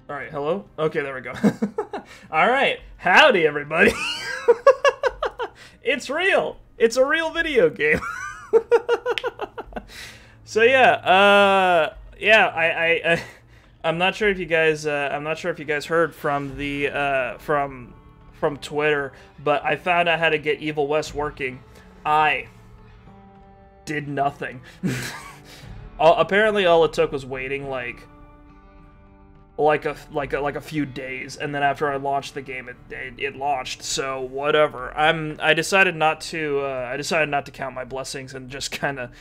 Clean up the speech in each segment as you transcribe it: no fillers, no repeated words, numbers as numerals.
All right, hello? Okay, there we go. All right, howdy, everybody. It's real. It's a real video game. So I'm not sure if you guys heard from the from Twitter, but I found out how to get Evil West working. I did nothing. Apparently, all it took was waiting like a few days, and then after I launched the game, it launched. So whatever. I decided not to count my blessings and just kind of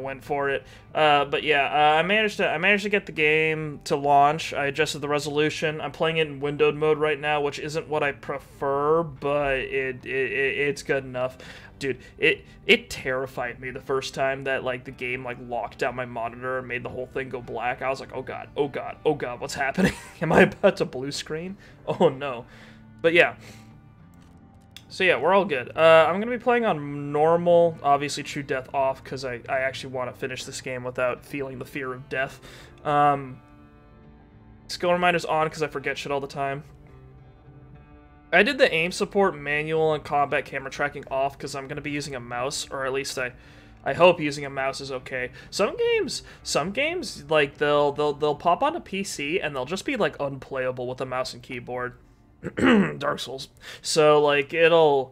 went for it. But yeah, I managed to get the game to launch. I adjusted the resolution. I'm playing it in windowed mode right now, which isn't what I prefer, but it's good enough. Dude, it terrified me the first time that like the game like locked down my monitor and made the whole thing go black. I was like, oh god, oh god, oh god, what's happening? Am I about to blue screen? Oh no. But yeah. So yeah, we're all good. I'm going to be playing on normal, obviously True Death off, because I actually want to finish this game without feeling the fear of death. Skill reminders on, because I forget shit all the time. I did the aim support manual and combat camera tracking off, because I'm going to be using a mouse, or at least I hope using a mouse is okay. Some games, like, they'll pop on a PC, and they'll just be, like, unplayable with a mouse and keyboard. Dark Souls. So like I'm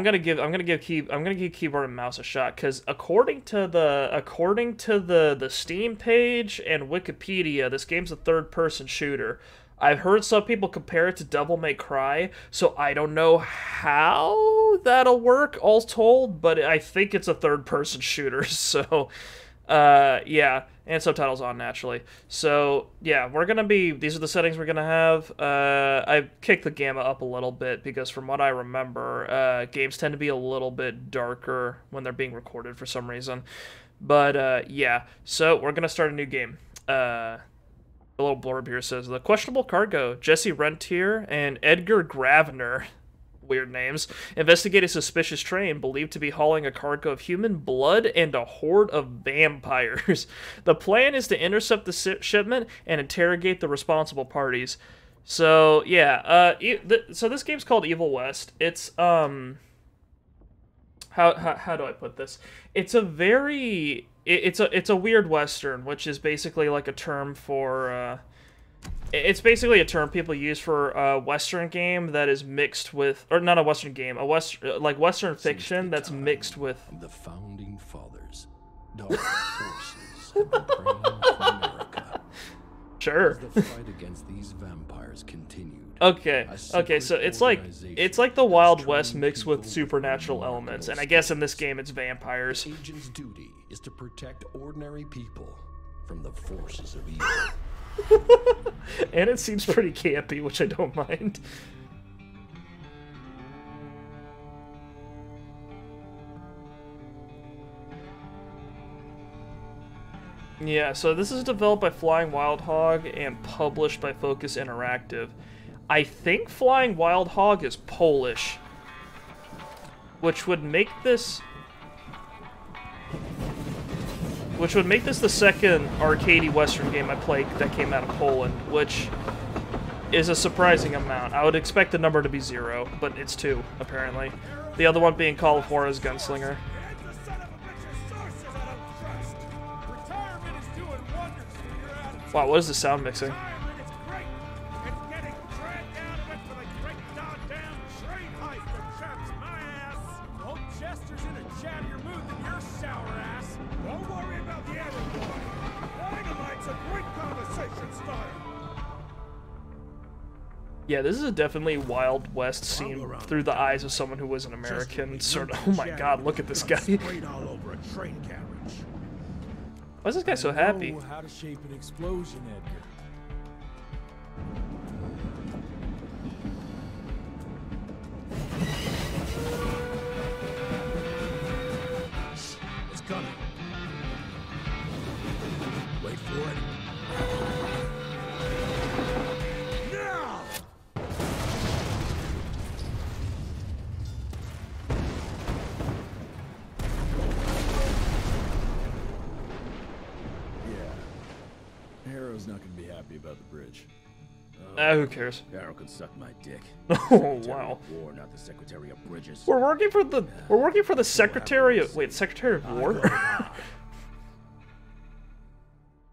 gonna give keyboard and mouse a shot, because according to the Steam page and Wikipedia, this game's a third-person shooter. I've heard some people compare it to Devil May Cry, so I don't know how that'll work, all told, but I think it's a third-person shooter, so yeah, and subtitles on naturally. So yeah, these are the settings we're gonna have. I kicked the gamma up a little bit because from what I remember, games tend to be a little bit darker when they're being recorded for some reason. But yeah, so we're gonna start a new game. A little blurb here says, the questionable cargo, Jesse Rentier and Edgar Gravener, weird names, investigate a suspicious train believed to be hauling a cargo of human blood and a horde of vampires. The plan is to intercept the shipment and interrogate the responsible parties. So yeah, so this game's called Evil West. It's how do I put this? It's a very it's a weird western, which is basically like a term for it's basically a term people use for a western game that is mixed with, or not a western game, like western fiction that's mixed with the founding fathers, dark forces have been preying on America. Sure. As the fight against these vampires continued. Okay, so it's like the Wild West mixed with supernatural elements, and I guess in this game it's vampires. The agent's duty is to protect ordinary people from the forces of evil. And it seems pretty campy, which I don't mind. Yeah, so this is developed by Flying Wild Hog and published by Focus Interactive. I think Flying Wild Hog is Polish, which would make this the second arcadey western game I played that came out of Poland, which is a surprising amount. I would expect the number to be 0, but it's 2, apparently. The other one being Call of Juarez Gunslinger. Wow, what is the sound mixing? Yeah, this is a definitely Wild West scene through the eyes of someone who was an American. Sort of. Oh my God! Look at this guy. Why is this guy so happy? How to shape an explosion, Edgar. It's coming. Wait for it. Now! happy about the bridge. Who cares? Carol can suck my dick. Oh wow. War, not the Secretary of Bridges. We're working for the Secretary of Secretary of War.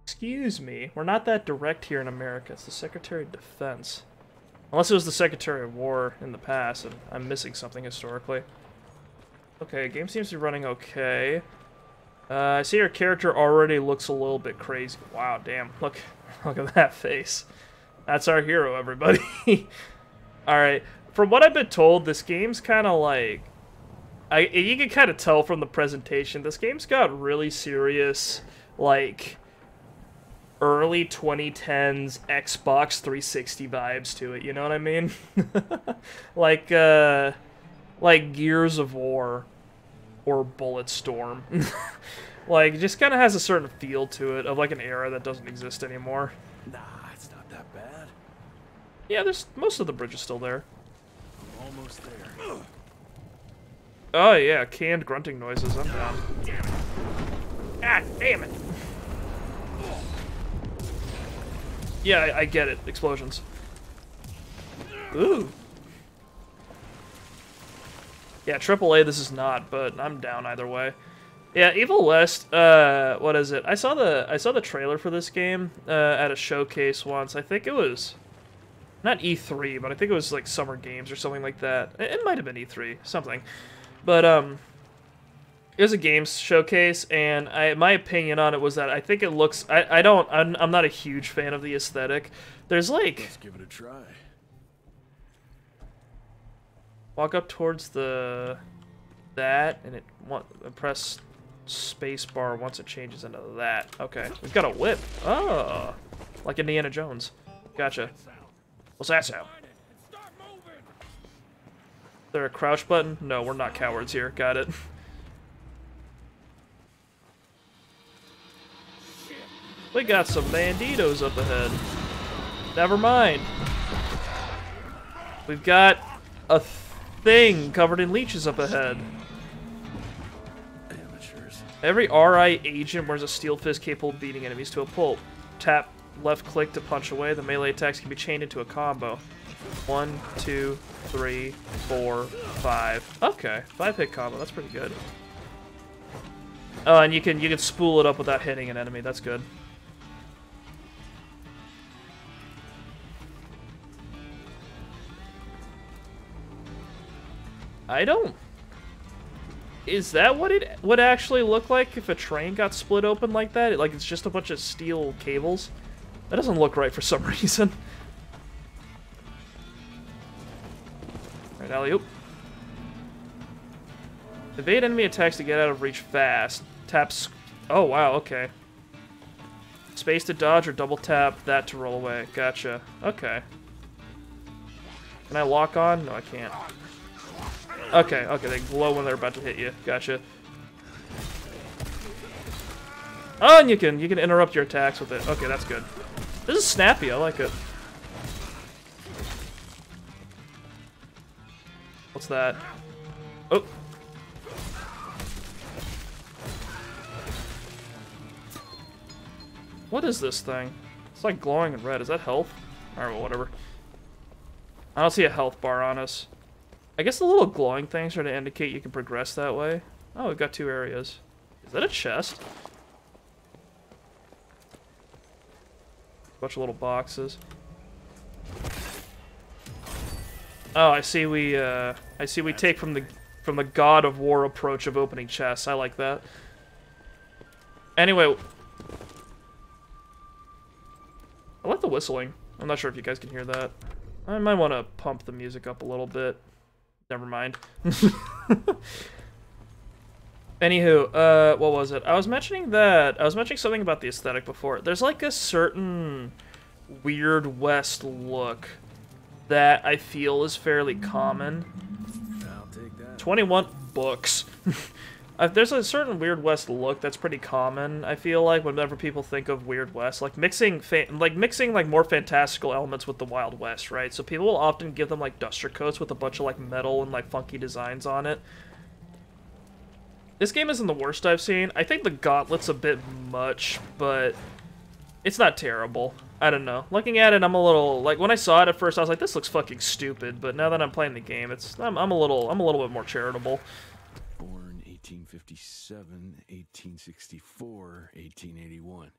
Excuse me. We're not that direct here in America. It's the Secretary of Defense. Unless it was the Secretary of War in the past, and I'm missing something historically. Okay, game seems to be running okay. I see our character already looks a little bit crazy. Wow, damn. Look at that face. That's our hero, everybody. Alright, from what I've been told, this game's kind of like... you can kind of tell from the presentation, this game's got really serious, like, early 2010s Xbox 360 vibes to it, you know what I mean? like Gears of War or Bulletstorm. Like, it just kind of has a certain feel to it, of like an era that doesn't exist anymore. Nah, it's not that bad. Yeah, there's most of the bridge is still there. I'm almost there. Oh yeah, canned grunting noises. I'm down. Ah, damn it! Yeah, I get it. Explosions. Ooh. Yeah, AAA this is not, but I'm down either way. Yeah, Evil West, what is it? I saw the trailer for this game at a showcase once. I think it was not E3, but I think it was like Summer Games or something like that. It might have been E3, something. But it was a games showcase, and my opinion on it was that I think it looks I'm not a huge fan of the aesthetic. There's like, Let's give it a try. walk up towards that, and press space bar once it changes into that. Okay, we've got a whip. Oh, like Indiana Jones. Gotcha. What's that sound? Is there a crouch button? No, we're not cowards here. Got it. We got some banditos up ahead. Never mind. We've got a thing covered in leeches up ahead. Amateurs. Every RI agent wears a steel fist capable of beating enemies to a pulp. Tap left click to punch away. The melee attacks can be chained into a combo. 1, 2, 3, 4, 5. Okay, 5-hit combo. That's pretty good. Oh, and you can spool it up without hitting an enemy. That's good. I don't... Is that what it would actually look like if a train got split open like that? Like, it's just a bunch of steel cables? That doesn't look right for some reason. Alright, alley-oop. Evade enemy attacks to get out of reach fast. Taps... Oh, wow, okay. Space to dodge or double tap that to roll away. Gotcha. Okay. Can I lock on? No, I can't. Okay, they glow when they're about to hit you. Gotcha. Oh, and you can interrupt your attacks with it. Okay, that's good. This is snappy. I like it. What's that? Oh. What is this thing? It's like glowing in red. Is that health? Alright, well, whatever. I don't see a health bar on us. I guess the little glowing things are to indicate you can progress that way. Oh, we've got 2 areas. Is that a chest? Bunch of little boxes. Oh, I see we take from the God of War approach of opening chests. I like that. Anyway, I like the whistling. I'm not sure if you guys can hear that. I might want to pump the music up a little bit. Never mind. Anywho, what was it? I was mentioning something about the aesthetic before. There's like a certain Weird West look that I feel is fairly common. I'll take that. 21 books. There's a certain Weird West look that's pretty common, I feel like, whenever people think of Weird West. Like mixing more fantastical elements with the Wild West, right? So people will often give them like duster coats with a bunch of like metal and like funky designs on it. This game isn't the worst I've seen. I think the gauntlet's a bit much, but It's not terrible. I don't know. Looking at it, I'm a little like when I saw it at first, I was like, "This looks fucking stupid." But now that I'm playing the game, I'm a little bit more charitable. Born 1857, 1864, 1881.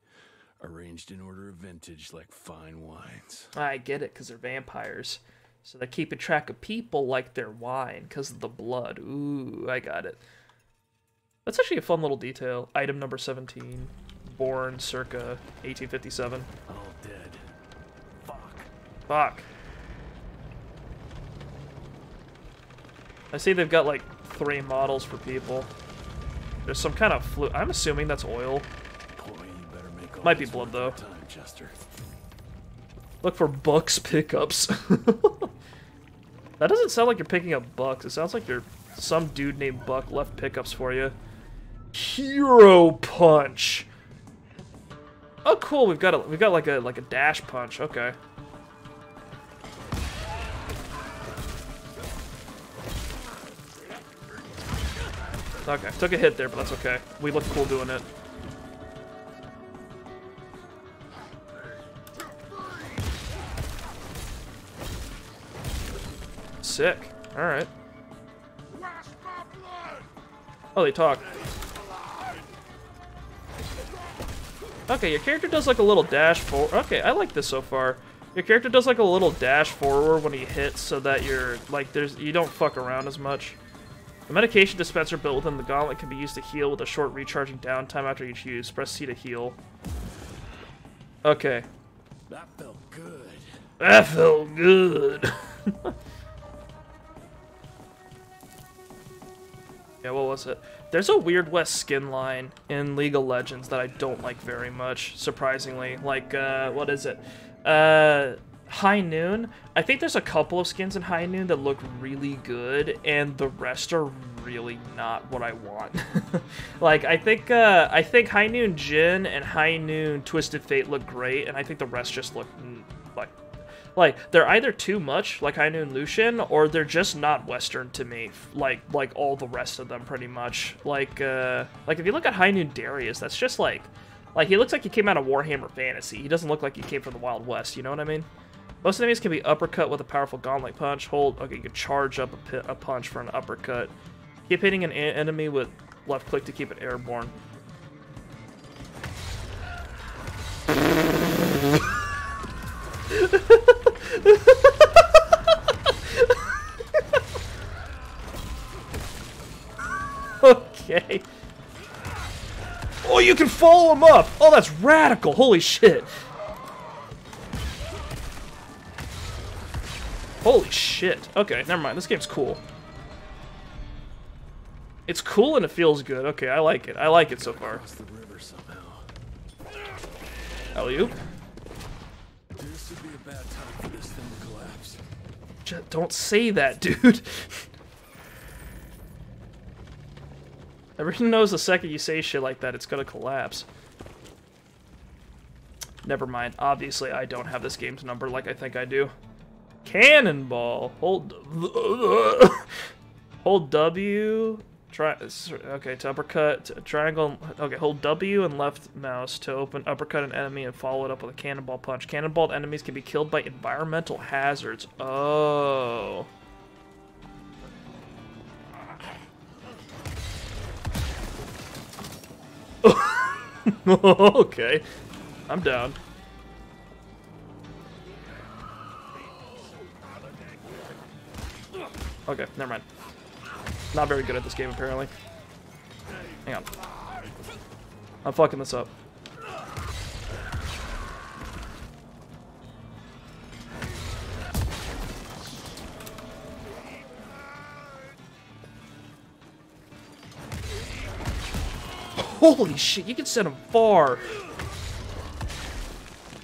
Arranged in order of vintage like fine wines. I get it, because they're vampires. So they're keeping track of people like their wine, because of the blood. Ooh, I got it. That's actually a fun little detail. Item number 17. Born circa 1857. All dead. Fuck. Fuck. I see they've got like 3 models for people. There's some kind of fluid. I'm assuming that's oil. Boy, you better make all Might be this blood, worth your though. Time, Chester. Look for Bucks pickups. That doesn't sound like you're picking up Bucks. It sounds like you're some dude named Buck left pickups for you. Hero punch. Oh, cool. We've got like a dash punch. Okay. Okay, took a hit there, but that's okay. We look cool doing it. Sick. Alright. Oh, they talk. Okay, your character does like a little dash forward. Okay, I like this so far. Your character does like a little dash forward when he hits so that you're like you don't fuck around as much. The medication dispenser built within the gauntlet can be used to heal with a short recharging downtime after each use. Press C to heal. Okay. That felt good. That felt good. Yeah, what was it? There's a Weird West skin line in League of Legends that I don't like very much, surprisingly. Like, what is it? High Noon. I think there's a couple of skins in High Noon that look really good, and the rest are really not what I want. Like, I think High Noon Jhin and High Noon Twisted Fate look great, and I think the rest just look like they're either too much, like High Noon Lucian, or they're just not Western to me, like all the rest of them, pretty much. Like if you look at High Noon Darius, that's just like he looks like he came out of Warhammer Fantasy. He doesn't look like he came from the Wild West, you know what I mean? Most enemies can be uppercut with a powerful gauntlet punch. Hold, okay, you can charge up a punch for an uppercut. Keep hitting an enemy with left click to keep it airborne. Okay. Oh, you can follow him up! Oh, that's radical! Holy shit! Holy shit. Okay, never mind. This game's cool. It's cool and it feels good. Okay, I like it. I like it so far. Across the river somehow. Alley-oop. This would be a bad time for this thing to collapse. Don't say that, dude. Everyone knows the second you say shit like that, it's gonna collapse. Never mind. Obviously, I don't have this game's number like I think I do. Cannonball. Hold W. Okay, to uppercut. Triangle. Okay, hold W and left mouse to open uppercut an enemy and follow it up with a cannonball punch. Cannonballed enemies can be killed by environmental hazards. Oh. Okay. I'm down. Okay, never mind. Not very good at this game, apparently. Hang on. I'm fucking this up. Holy shit, you can send him far.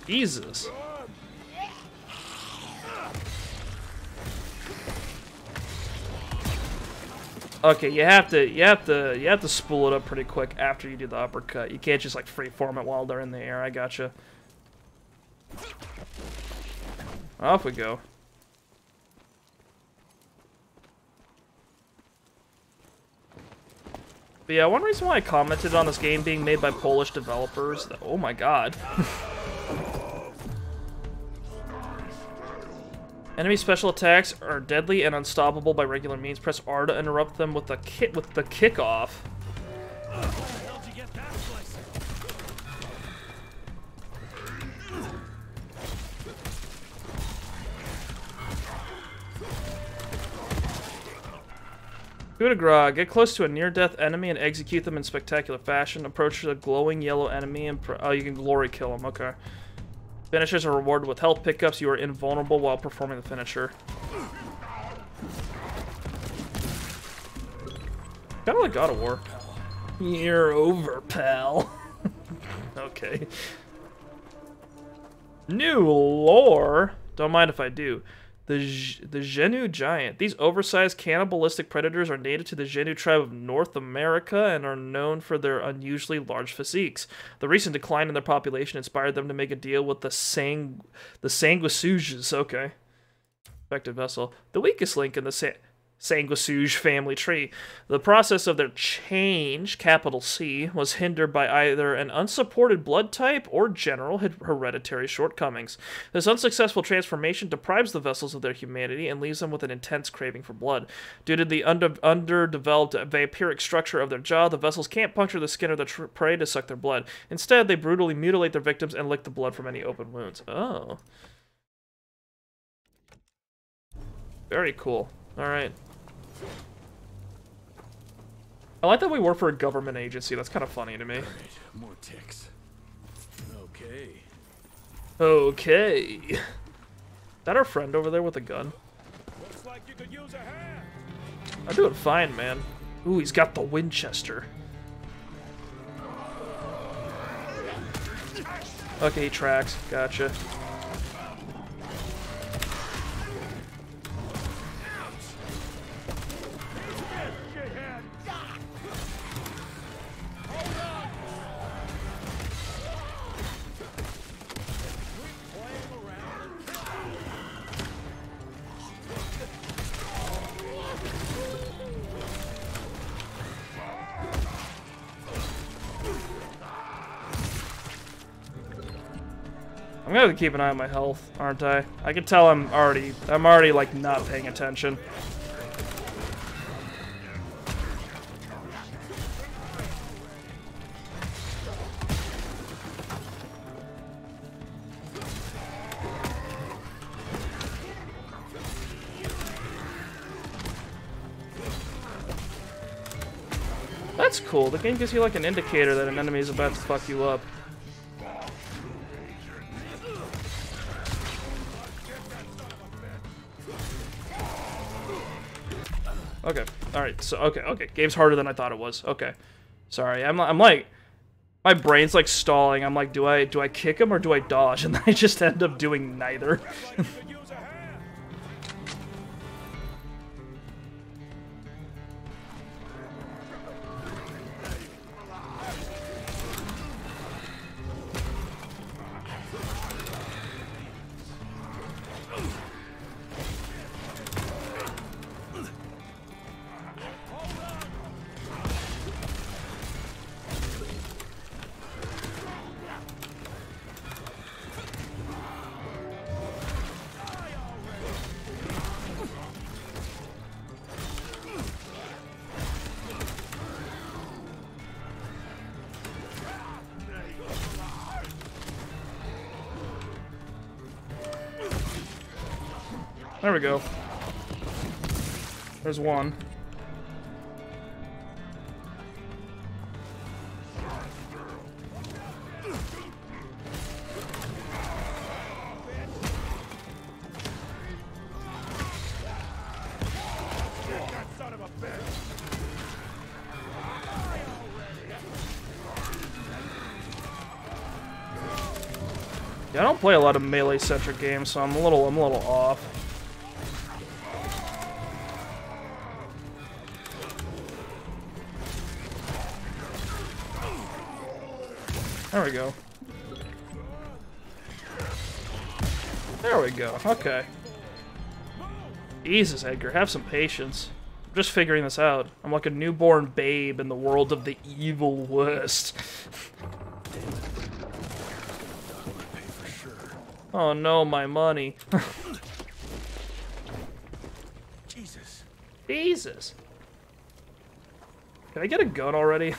Jesus. Okay, you have to spool it up pretty quick after you do the uppercut. You can't just like freeform it while they're in the air. I gotcha. Off we go. But yeah, one reason why I commented on this game being made by Polish developers. Oh my god. Enemy special attacks are deadly and unstoppable by regular means. Press R to interrupt them with the kickoff. Where the hell did you get that slicer? Coup de grace. Get close to a near-death enemy and execute them in spectacular fashion. Approach a glowing yellow enemy and oh, you can glory kill them. Okay. Finishers are rewarded with health pickups. You are invulnerable while performing the finisher. Kind of like God of War. You're over, pal. Okay. New lore. Don't mind if I do. The Xenu giant. These oversized cannibalistic predators are native to the Xenu tribe of North America and are known for their unusually large physiques. The recent decline in their population inspired them to make a deal with the Sanguisuges. Okay. Affected vessel. The weakest link in the Sanguisuge family tree. The process of their change, capital C, was hindered by either an unsupported blood type or general hereditary shortcomings. This unsuccessful transformation deprives the vessels of their humanity and leaves them with an intense craving for blood. Due to the underdeveloped vampiric structure of their jaw, the vessels can't puncture the skin of their prey to suck their blood. Instead, they brutally mutilate their victims and lick the blood from any open wounds. Oh. Very cool. Alright. I like that we work for a government agency. That's kind of funny to me. All right, more ticks. Okay. Okay. Is that our friend over there with a gun? Looks like you could use a hand. I'm doing fine, man. Ooh, he's got the Winchester. Okay, he tracks. Gotcha. I'm gonna have to keep an eye on my health, aren't I? I can tell I'm already like not paying attention. That's cool. The game gives you like an indicator that an enemy is about to fuck you up. Okay. All right. So okay. Game's harder than I thought it was. Okay. Sorry. I'm like, my brain's like stalling. I'm like, do I kick him or do I dodge? And then I just end up doing neither. There we go. There's one. Yeah, I don't play a lot of melee-centric games, so I'm a little off. There we go. There we go. Okay. Jesus, Edgar, have some patience. I'm just figuring this out. I'm like a newborn babe in the world of the evil West. Oh no, my money. Jesus. Can I get a gun already?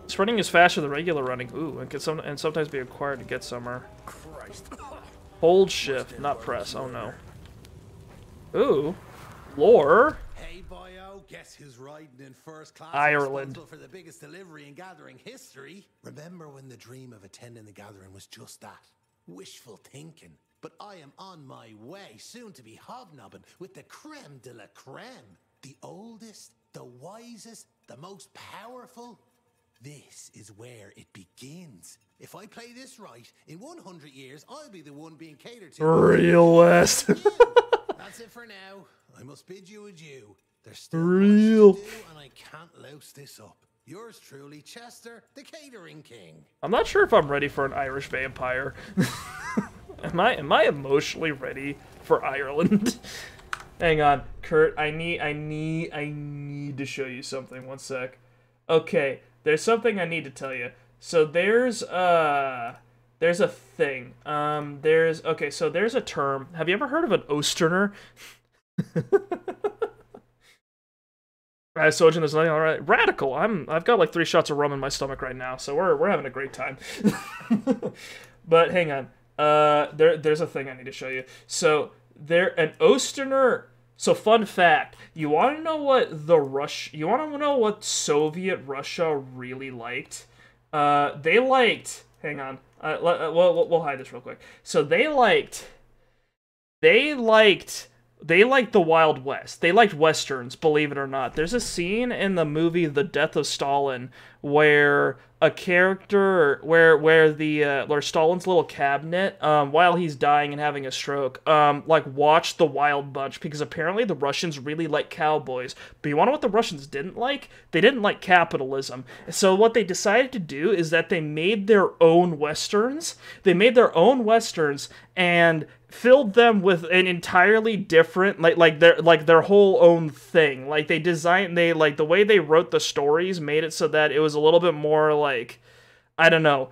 This running is faster than regular running. Ooh, and can sometimes be required to get somewhere. Christ. Hold shift, not press. Oh no. Ooh. Lore. Hey boyo, guess who's riding in first class? Ireland. Responsible for the biggest delivery in gathering history. Remember when the dream of attending the gathering was just that? Wishful thinking. But I am on my way, soon to be hobnobbing with the creme de la creme. The oldest, the wisest, the most powerful. This is where it begins. If I play this right, in 100 years, I'll be the one being catered to. Real West. That's it for now. I must bid you adieu. There's still Real. much to do, and I can't louse this up. Yours truly, Chester, the Catering King. I'm not sure if I'm ready for an Irish vampire. Am I emotionally ready for Ireland? Hang on, Kurt. I need to show you something. One sec. Okay, there's something I need to tell you. So there's a thing. Okay, so there's a term. Have you ever heard of an Osterner? Sojan, there's nothing all right. Radical. I've got like 3 shots of rum in my stomach right now, so we're having a great time. But hang on. There's a thing I need to show you. So an Osterner. So fun fact. You want to know what you want to know what Soviet Russia really liked? They liked. Hang on. We'll hide this real quick. So they liked the Wild West. They liked Westerns, believe it or not. There's a scene in the movie The Death of Stalin where a character, where Stalin's little cabinet, while he's dying and having a stroke, like watched The Wild Bunch, because apparently the Russians really like cowboys. But you want to know what the Russians didn't like? They didn't like capitalism. So what they decided to do is that they made their own Westerns. And filled them with an entirely different, like their whole own thing. Like the way they wrote the stories made it so that it was a little bit more like, I don't know,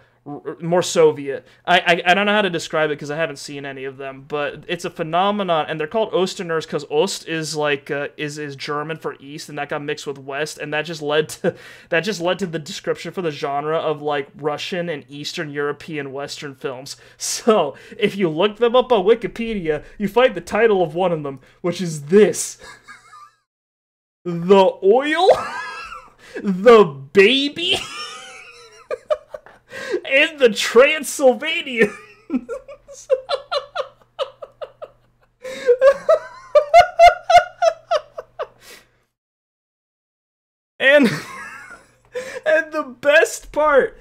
more Soviet. I don't know how to describe it because I haven't seen any of them, but it's a phenomenon, and they're called Osterners because Ost is like is German for East, and that got mixed with West, and that just led to the description for the genre of like Russian and Eastern European Western films. So if you look them up on Wikipedia, you find the title of one of them, which is this: The Oil, The Baby, and the Transylvanians. and the best part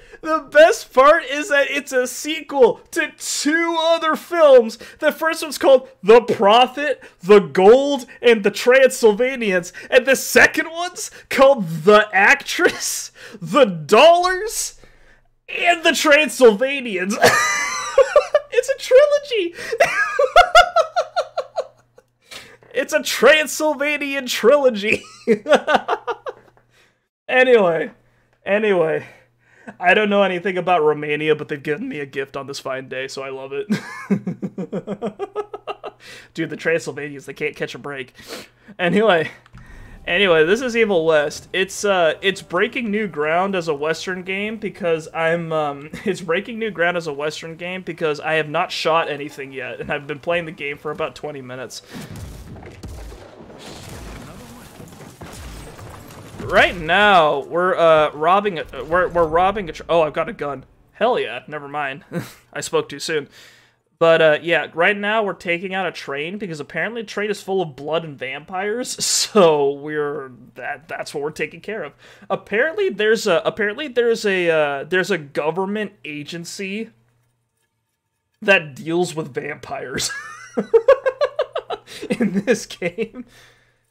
is that it's a sequel to 2 other films. The first one's called The Prophet, The Gold, and the Transylvanians, and the second one's called The Actress, The Dollars, and the Transylvanians. It's a trilogy. It's a Transylvanian trilogy. Anyway, I don't know anything about Romania, but they've given me a gift on this fine day, so I love it. Dude, the Transylvanians, they can't catch a break. Anyway, this is Evil West. It's breaking new ground as a Western game because it's breaking new ground as a Western game because I have not shot anything yet, and I've been playing the game for about 20 minutes. Right now, we're robbing a. Oh, I've got a gun. Hell yeah! Never mind. I spoke too soon. But yeah, right now we're taking out a train because apparently the train is full of blood and vampires. So that's what we're taking care of. Apparently there's a government agency that deals with vampires in this game.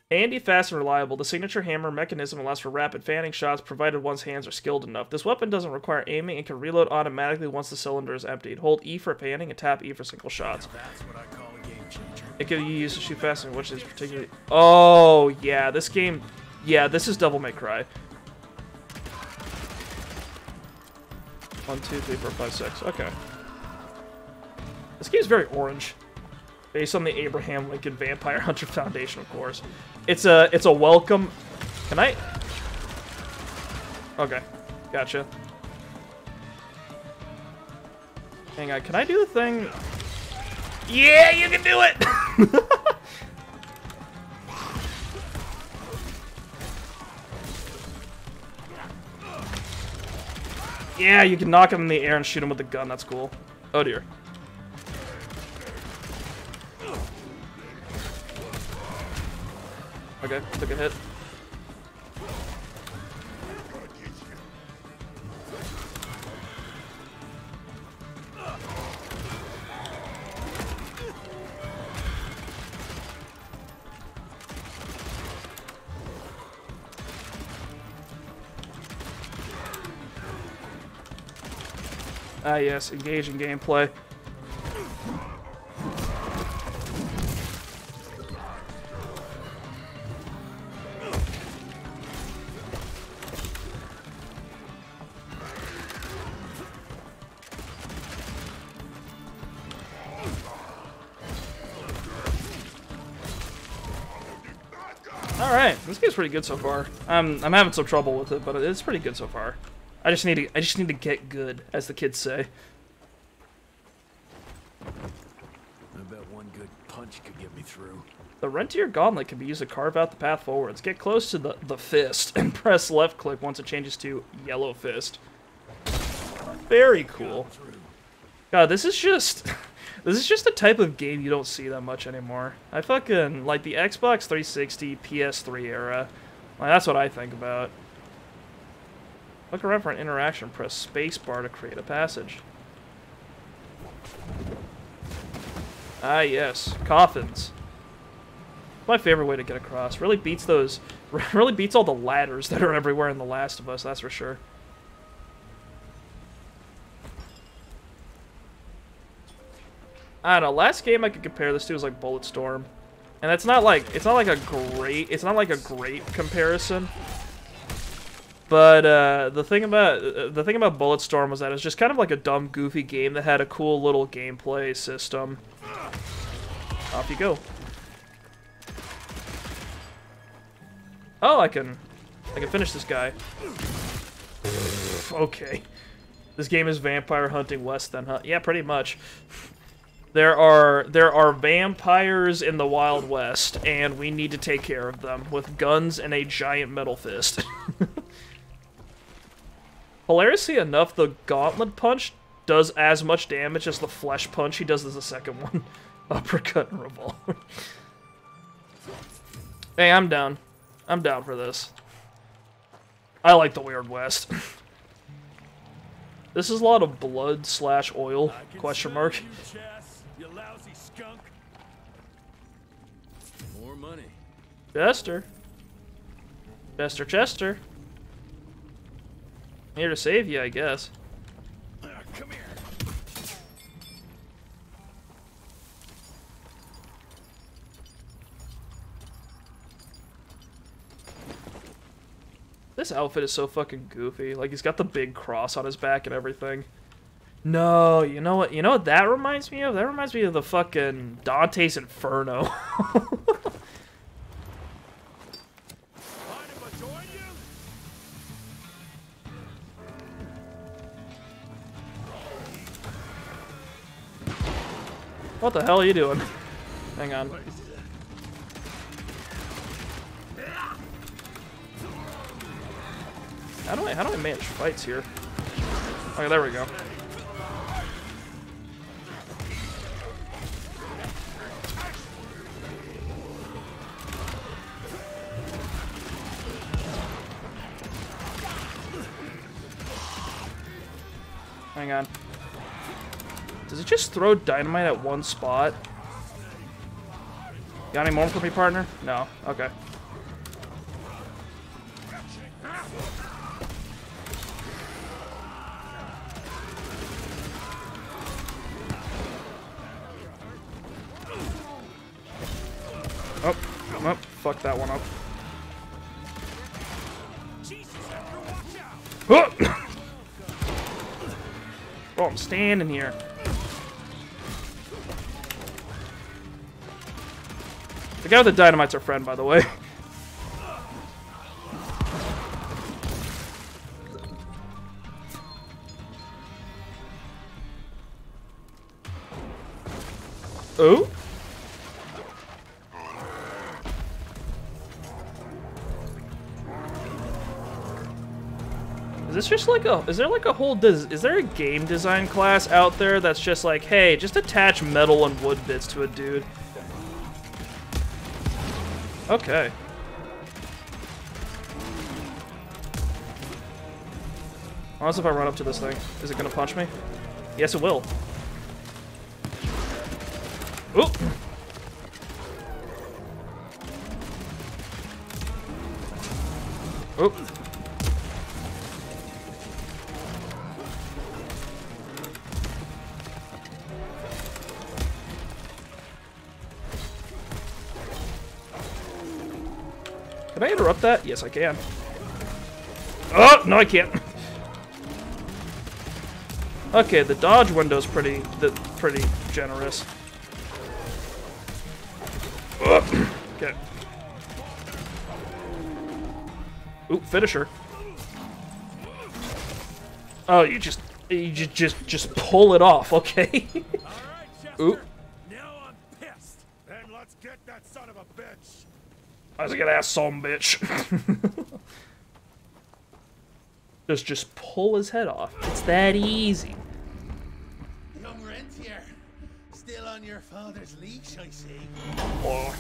Handy, fast, and reliable, the signature hammer mechanism allows for rapid fanning shots provided one's hands are skilled enough. This weapon doesn't require aiming and can reload automatically once the cylinder is emptied. Hold E for panning and tap E for single shots. That's what I call a game changer. It can be used to shoot fast, which is particularly... Oh, yeah, this game... Yeah, this is Devil May Cry. 1, 2, 3, 4, 5, 6. Okay. This game's very orange. Based on the Abraham Lincoln Vampire Hunter Foundation, of course. It's a welcome. Can I? Okay, gotcha. Hang on, can I do the thing? Yeah, you can do it! Yeah, you can knock him in the air and shoot him with a gun, that's cool. Oh dear. Okay, took a hit. Ah yes, engaging gameplay. Alright, this game's pretty good so far. I'm having some trouble with it, but it's pretty good so far. I just need to get good, as the kids say. I bet one good punch could get me through. The Rentier Gauntlet can be used to carve out the path forwards. Get close to the fist and press left click once it changes to yellow fist. Very cool. God, this is just the type of game you don't see that much anymore. I fucking like the Xbox 360, PS3 era. Like, that's what I think about. Look around for an interaction. Press spacebar to create a passage. Ah, yes. Coffins. My favorite way to get across. Really beats all the ladders that are everywhere in The Last of Us, that's for sure. I don't know, last game I could compare this to is like Bulletstorm. And it's not like a great comparison. But the thing about Bulletstorm was that it was just kind of like a dumb, goofy game that had a cool little gameplay system. Off you go. Oh, I can finish this guy. Okay. This game is vampire hunting less than hunt. Yeah, pretty much. There are vampires in the Wild West, and we need to take care of them with guns and a giant metal fist. Hilariously enough, the Gauntlet Punch does as much damage as the Flesh Punch he does as the second one. Uppercut and Revolver. Hey, I'm down. I'm down for this. I like the Weird West. This is a lot of blood / oil, question mark. You lousy skunk. More money. Chester. Chester. I'm here to save you, I guess. Come here. This outfit is so fucking goofy. Like, he's got the big cross on his back and everything. No, you know what? You know what that reminds me of? That reminds me of the fucking Dante's Inferno. What the hell are you doing? Hang on. How do I manage fights here? Okay, there we go. Hang on. Does it just throw dynamite at one spot? Got any more for me, partner? No. Okay. Oh, fuck that one up. Oh! Oh, I'm standing here. guy with the dynamite's our friend, by the way. Oh? Is this just like a, is there like a whole, is there a game design class out there that's just like, hey, just attach metal and wood bits to a dude? Okay. Honestly, if I run up to this thing, is it gonna punch me? Yes, it will. Oop! Oop. Can I interrupt that? Yes, I can. Oh, no, I can't. Okay, the dodge window's pretty generous. Okay. Ooh, finisher. Oh, you just pull it off, okay? Ooh. Now I'm pissed. Then let's get that son of a bitch. I was gonna ask some bitch. just pull his head off. It's that easy. Young rentier, still on your father's leash, I see. Oh.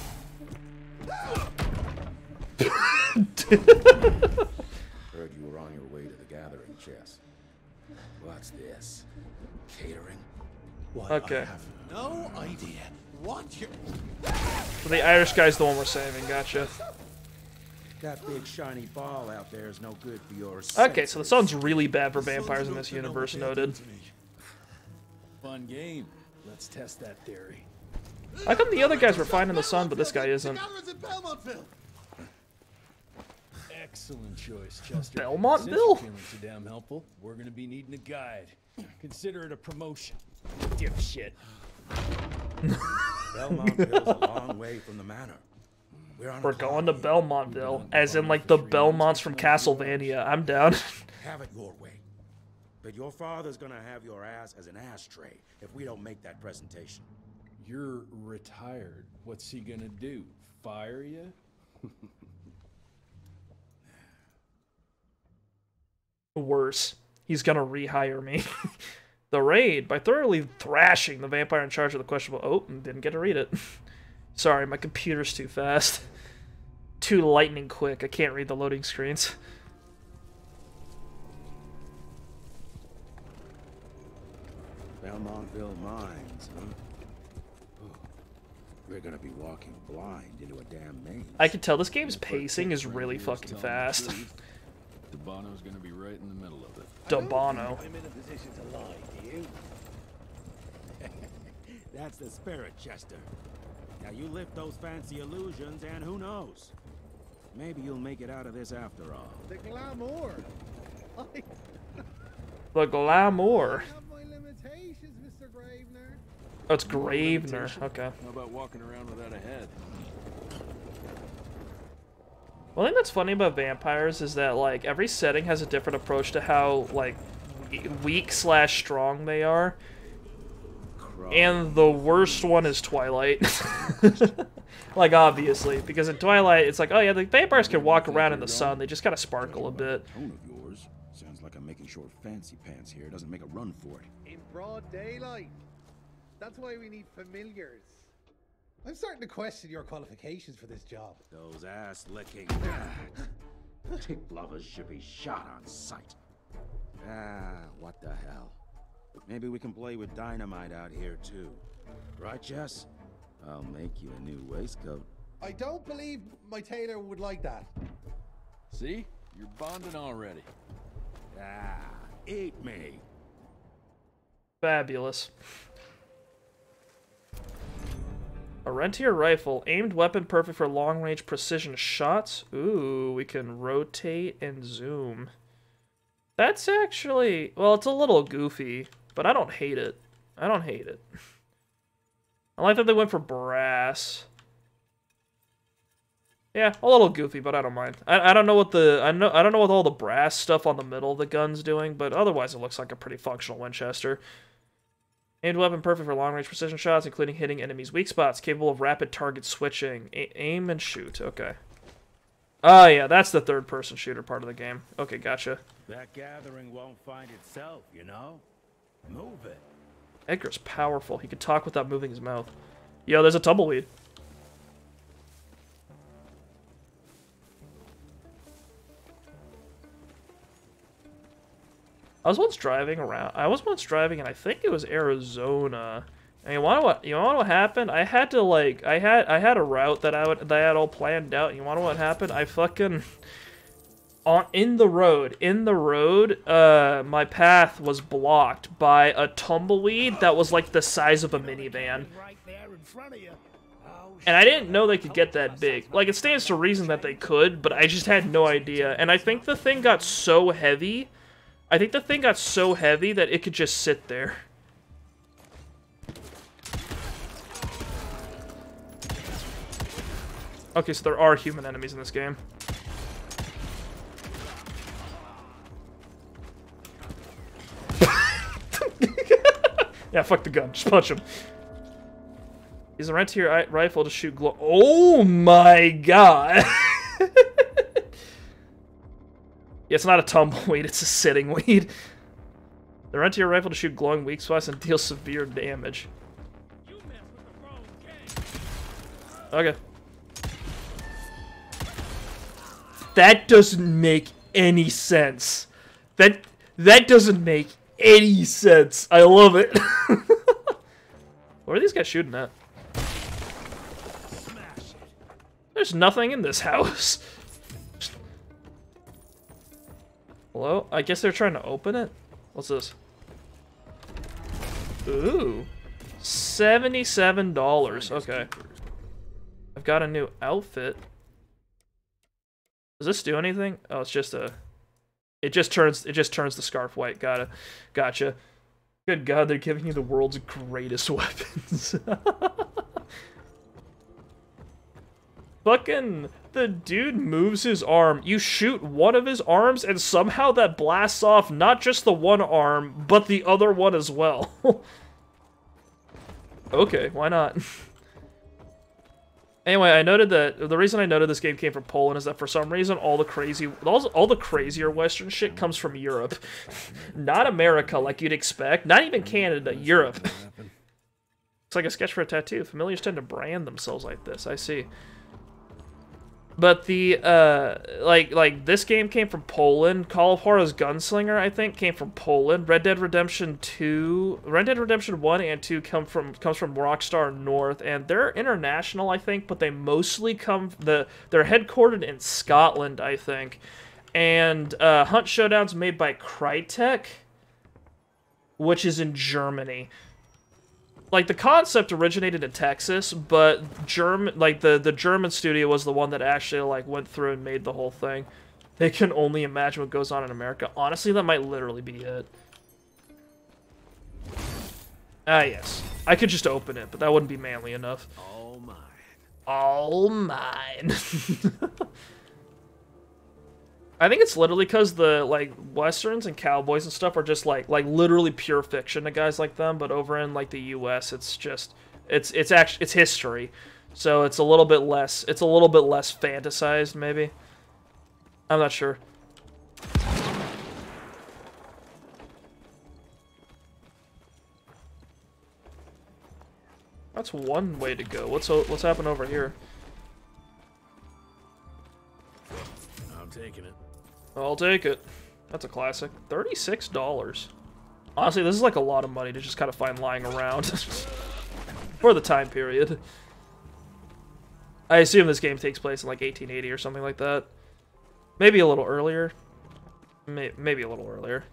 Heard you were on your way to the gathering, Chess. What's this? Catering? Why, Okay. I have no idea what you're... So the Irish guy's the one we're saving, gotcha. That big shiny ball out there is no good for your Okay, so the sun's really bad for vampires in this universe, noted. Fun game. Let's test that theory. How come the other guys were finding the sun, but this guy isn't? The gatherers in Belmontville. Excellent choice, Chester. Belmontville? Since you're feeling so damn helpful, we're gonna be needing a guide. Consider it a promotion. Dipshit. Belmontville's a long way from the manor. We're going to Belmontville, as in like the Belmonts from Castlevania. I'm down. Have it your way. But your father's gonna have your ass as an ashtray if we don't make that presentation. You're retired. What's he gonna do? Fire you? Worse, he's gonna rehire me. The raid, by thoroughly thrashing the vampire in charge of the questionable... Oh, didn't get to read it. Sorry, my computer's too fast. Too lightning quick. I can't read the loading screens. Belmontville Mines, huh? Oh, we're gonna be walking blind into a damn maze. I can tell this game's pacing is really fucking fast. Dabano's gonna be right in the middle of it. Dabano. I'm in a position to lie, do you? That's the spirit, Chester. Now you lift those fancy illusions, and who knows? Maybe you'll make it out of this after all. The glamour. I The glamour. have my limitations, Mr. Gravener. Oh, it's Gravener. Okay. How about walking around without a head? One thing that's funny about vampires is that, like, every setting has a different approach to how, like, weak/strong they are. And the worst one is Twilight. Like, obviously. Because in Twilight, it's like, oh yeah, the vampires can walk around in the sun. They just gotta sparkle a bit. Tone of yours sounds like I'm making short fancy pants here. Doesn't make a run for it. In broad daylight. That's why we need familiars. I'm starting to question your qualifications for this job. Those ass-licking tick lovers should be shot on sight. Ah, what the hell? Maybe we can play with dynamite out here too. Right, Jess? I'll make you a new waistcoat. I don't believe my tailor would like that. See? You're bonding already. Ah, eat me. Fabulous. A Rentier rifle. Aimed weapon perfect for long-range precision shots. Ooh, we can rotate and zoom. That's actually... Well, it's a little goofy, but I don't hate it. I don't hate it. I like that they went for brass. Yeah, a little goofy, but I don't mind. I don't know what I don't know what all the brass stuff on the middle of the gun's doing, but otherwise it looks like a pretty functional Winchester. Aimed weapon perfect for long-range precision shots, including hitting enemies' weak spots. Capable of rapid target switching. Aim and shoot. Okay. Oh yeah, that's the third-person shooter part of the game. Okay, gotcha. That gathering won't find itself, you know? Move it. Edgar's powerful. He could talk without moving his mouth. Yo, there's a tumbleweed. I was once driving, and I think it was Arizona. And you want what happened? I had a route that I had all planned out. And you want to know what happened? I fucking in the road, my path was blocked by a tumbleweed that was like the size of a minivan. And I didn't know they could get that big. Like, it stands to reason that they could, but I just had no idea. And I think the thing got so heavy. that it could just sit there. Okay, so there are human enemies in this game. Yeah, fuck the gun. Just punch him. Use a Rentier rifle to shoot glow. Oh my god! Yeah, it's not a tumbleweed, it's a sitting weed. The Rentier rifle to shoot glowing weak spots and deal severe damage. Okay. That doesn't make any sense. That doesn't make any sense. I love it. What are these guys shooting at? There's nothing in this house. Hello? I guess they're trying to open it? What's this? Ooh. $77. Okay. I've got a new outfit. Does this do anything? Oh, it's just a... It just turns the scarf white. Gotcha. Good god, they're giving you the world's greatest weapons. Fucking... The dude moves his arm. You shoot one of his arms, and somehow that blasts off not just the one arm, but the other one as well. Okay, why not? Anyway, I noted that the reason I noted this game came from Poland is that for some reason all the crazier Western shit comes from Europe, not America like you'd expect. Not even Canada, Europe. It's like a sketch for a tattoo. Familiars tend to brand themselves like this. I see. But the like this game came from Poland. Call of Horror's Gunslinger, I think, came from Poland. Red Dead Redemption 1 and 2 comes from Rockstar North, and they're international, I think, but they mostly they're headquartered in Scotland, I think. And Hunt Showdown's made by Crytek, which is in Germany. Like, the concept originated in Texas, but the German studio was the one that actually, like, went through and made the whole thing. They can only imagine what goes on in America. Honestly, that might literally be it. Ah, yes. I could just open it, but that wouldn't be manly enough. All mine. All mine. I think it's literally because the, like, Westerns and cowboys and stuff are just, like literally pure fiction to guys like them, but over in, like, the U.S., it's just, it's history. So it's a little bit less fantasized, maybe. I'm not sure. That's one way to go. What's happened over here? I'm taking it. I'll take it. That's a classic. $36. Honestly, this is like a lot of money to just kind of find lying around. For the time period. I assume this game takes place in like 1880 or something like that. Maybe a little earlier. Maybe a little earlier.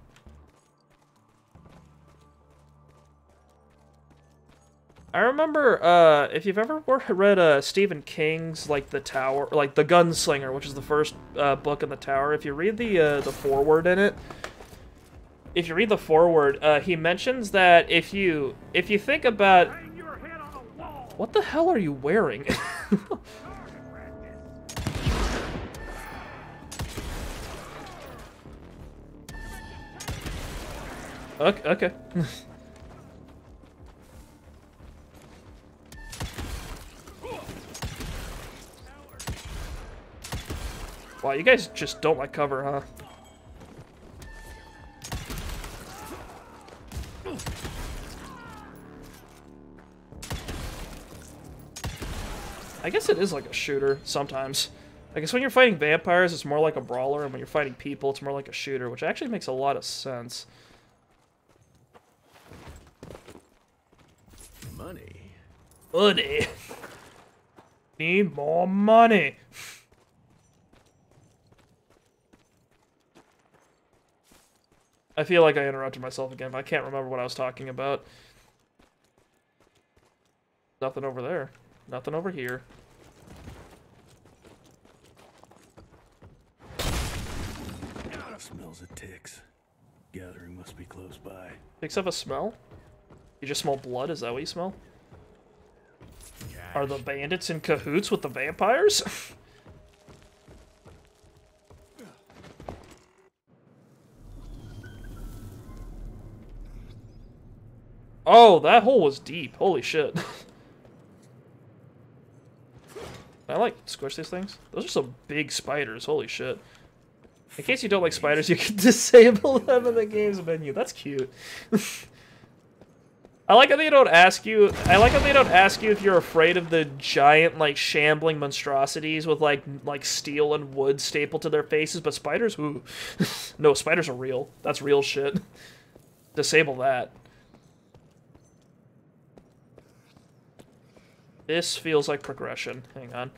I remember, if you've ever read Stephen King's, like, The Tower, like, The Gunslinger, which is the first book in The Tower, if you read the foreword in it, he mentions that if you think about... What the hell are you wearing? Okay. Okay. Wow, you guys just don't like cover, huh? I guess it is like a shooter sometimes. I guess when you're fighting vampires, it's more like a brawler, and when you're fighting people, it's more like a shooter, which actually makes a lot of sense. Money. Money. Need more money. I feel like I interrupted myself again, but I can't remember what I was talking about. Nothing over there. Nothing over here. Smells of ticks. Gathering must be close by. Ticks have a smell? You just smell blood? Is that what you smell? Are the bandits in cahoots with the vampires? Oh, that hole was deep. Holy shit. Can I, like, squish these things? Those are some big spiders. Holy shit. In case you don't like spiders, you can disable them in the game's menu. That's cute. I like how they don't ask you. I like how they don't ask you if you're afraid of the giant, like, shambling monstrosities with like steel and wood stapled to their faces. But spiders, ooh, no, spiders are real. That's real shit. Disable that. This feels like progression. Hang on.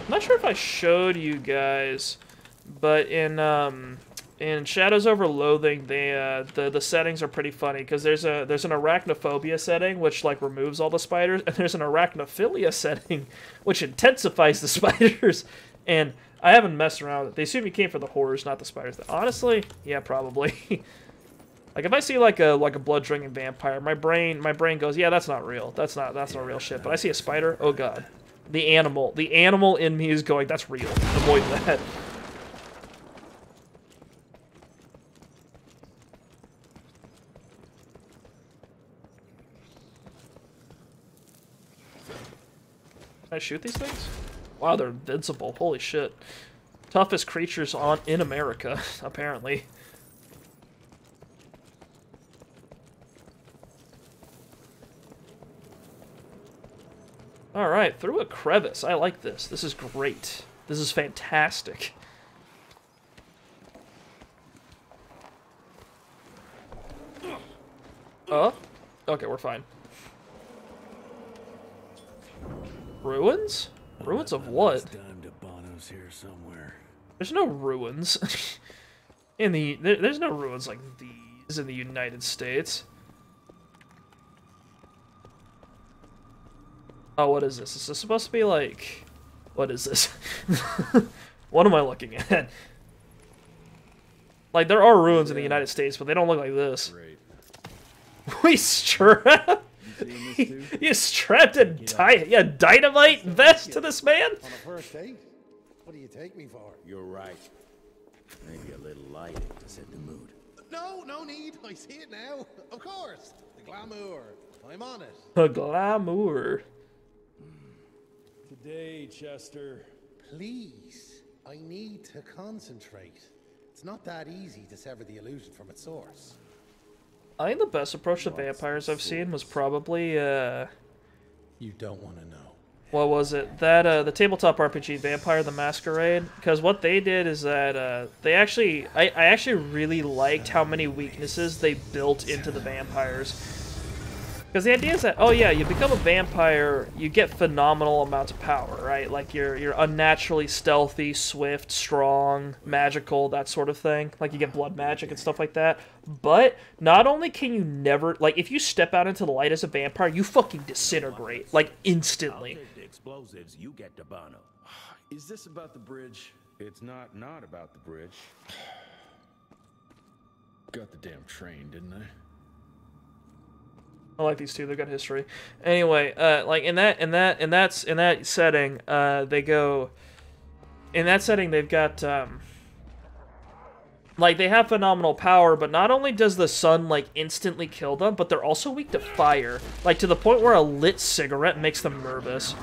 I'm not sure if I showed you guys, but in Shadows Over Loathing, the settings are pretty funny because there's an arachnophobia setting which like removes all the spiders, and there's an arachnophilia setting which intensifies the spiders. And I haven't messed around with it. They assume you came for the horrors, not the spiders. Honestly, yeah, probably. Like if I see like a blood drinking vampire, my brain goes, yeah, that's not real. That's not real shit. But I see a spider, oh god. The animal in me is going, that's real. Avoid that. Can I shoot these things? Wow, they're invincible. Holy shit. Toughest creatures in America, apparently. Alright, through a crevice. I like this. This is great. This is fantastic. Okay, we're fine. Ruins? Ruins of what? Here somewhere. There's no ruins. There's no ruins like these in the United States. Oh, what is this? Is this supposed to be like... What is this? What am I looking at? Like, there are ruins in the United States, but they don't look like this. Great. We strapped... You strapped a dynamite vest to this man? On a first date? What do you take me for? You're right. Maybe a little light to set the mood. No, no need. I see it now. Of course. The glamour. I'm on it. A glamour. Today, Chester. Please. I need to concentrate. It's not that easy to sever the illusion from its source. I think the best approach to vampires I've seen was probably, You don't want to know. what was it? That, the tabletop RPG, Vampire the Masquerade. Because what they did is that, they actually... I actually really liked how many weaknesses they built into the vampires. Because the idea is that, oh yeah, you become a vampire, you get phenomenal amounts of power, right? Like, you're unnaturally stealthy, swift, strong, magical, that sort of thing. Like, you get blood magic and stuff like that. But, not only can you never... Like, if you step out into the light as a vampire, you fucking disintegrate. Like, instantly. I'll take the explosives, you get the Bono. Is this about the bridge? It's not about the bridge. Got the damn train, didn't I? I like these two. They've got history. Anyway, like in that setting, they go. In that setting, they've got like they have phenomenal power, but not only does the sun like instantly kill them, but they're also weak to fire, like to the point where a lit cigarette makes them nervous.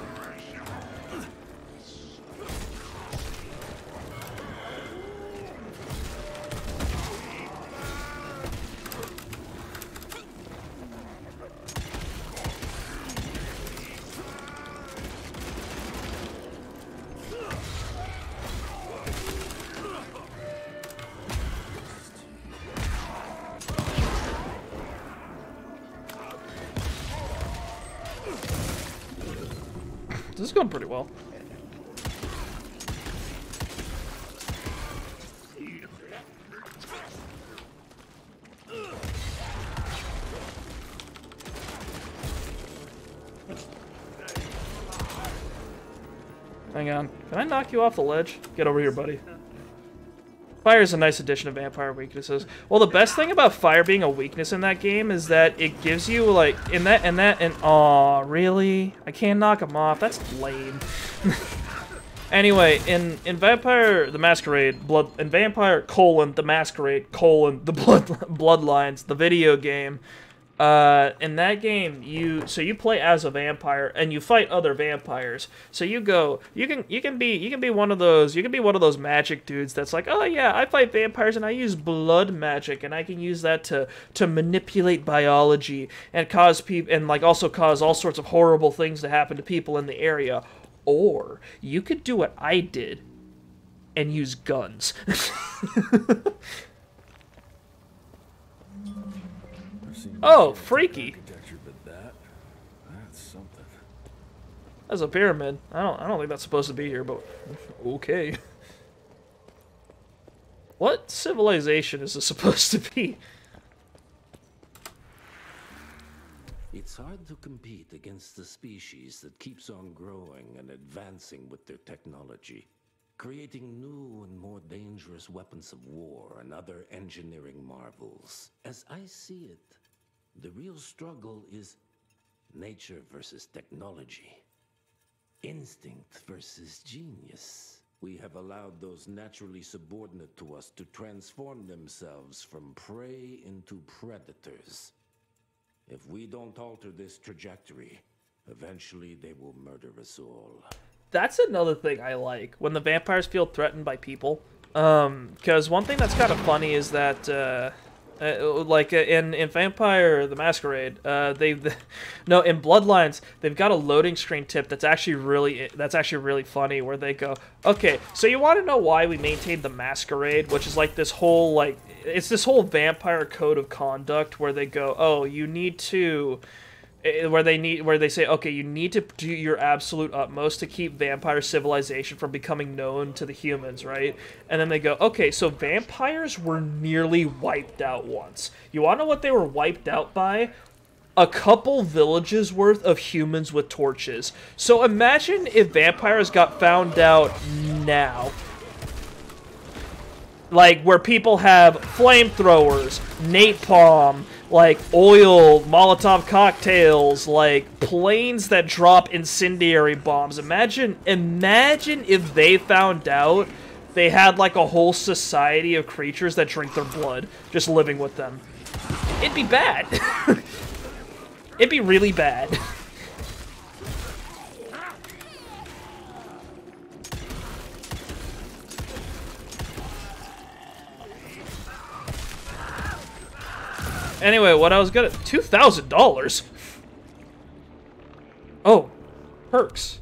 This is going pretty well. Hang on. Can I knock you off the ledge? Get over here, buddy. Fire is a nice addition to vampire weaknesses. Well, the best thing about fire being a weakness in that game is that it gives you, like, aw, really? I can't knock him off. That's lame. Anyway, in Vampire the Masquerade, Vampire, the Masquerade, the Bloodlines, the video game, in that game, you play as a vampire and you fight other vampires. So you can be one of those magic dudes that's like, oh yeah, I fight vampires and I use blood magic and I can use that to manipulate biology and cause people and like also cause all sorts of horrible things to happen to people in the area. Or you could do what I did and use guns. Oh, freaky. That's something. That's a pyramid. I don't think that's supposed to be here, but okay. What civilization is this supposed to be? It's hard to compete against the species that keeps on growing and advancing with their technology, creating new and more dangerous weapons of war and other engineering marvels. As I see it, the real struggle is nature versus technology. Instinct versus genius. We have allowed those naturally subordinate to us to transform themselves from prey into predators. If we don't alter this trajectory, eventually they will murder us all. That's another thing I like, when the vampires feel threatened by people. Because one thing that's kind of funny is that, in Vampire the Masquerade, no, in Bloodlines, they've got a loading screen tip that's actually really funny, where they go, okay, so you want to know why we maintained the Masquerade, which is like this whole, like, it's this whole vampire code of conduct where they go, oh, you need to, where they say, okay, you need to do your absolute utmost to keep vampire civilization from becoming known to the humans, right? And then they go, okay, so vampires were nearly wiped out once. You want to know what they were wiped out by? A couple villages worth of humans with torches. So imagine if vampires got found out now. Like, where people have flamethrowers, napalm, like, oil, Molotov cocktails, like, planes that drop incendiary bombs. Imagine if they found out they had, like, a whole society of creatures that drink their blood, just living with them. It'd be bad. It'd be really bad. Anyway, what I was gonna... $2,000? Oh, perks.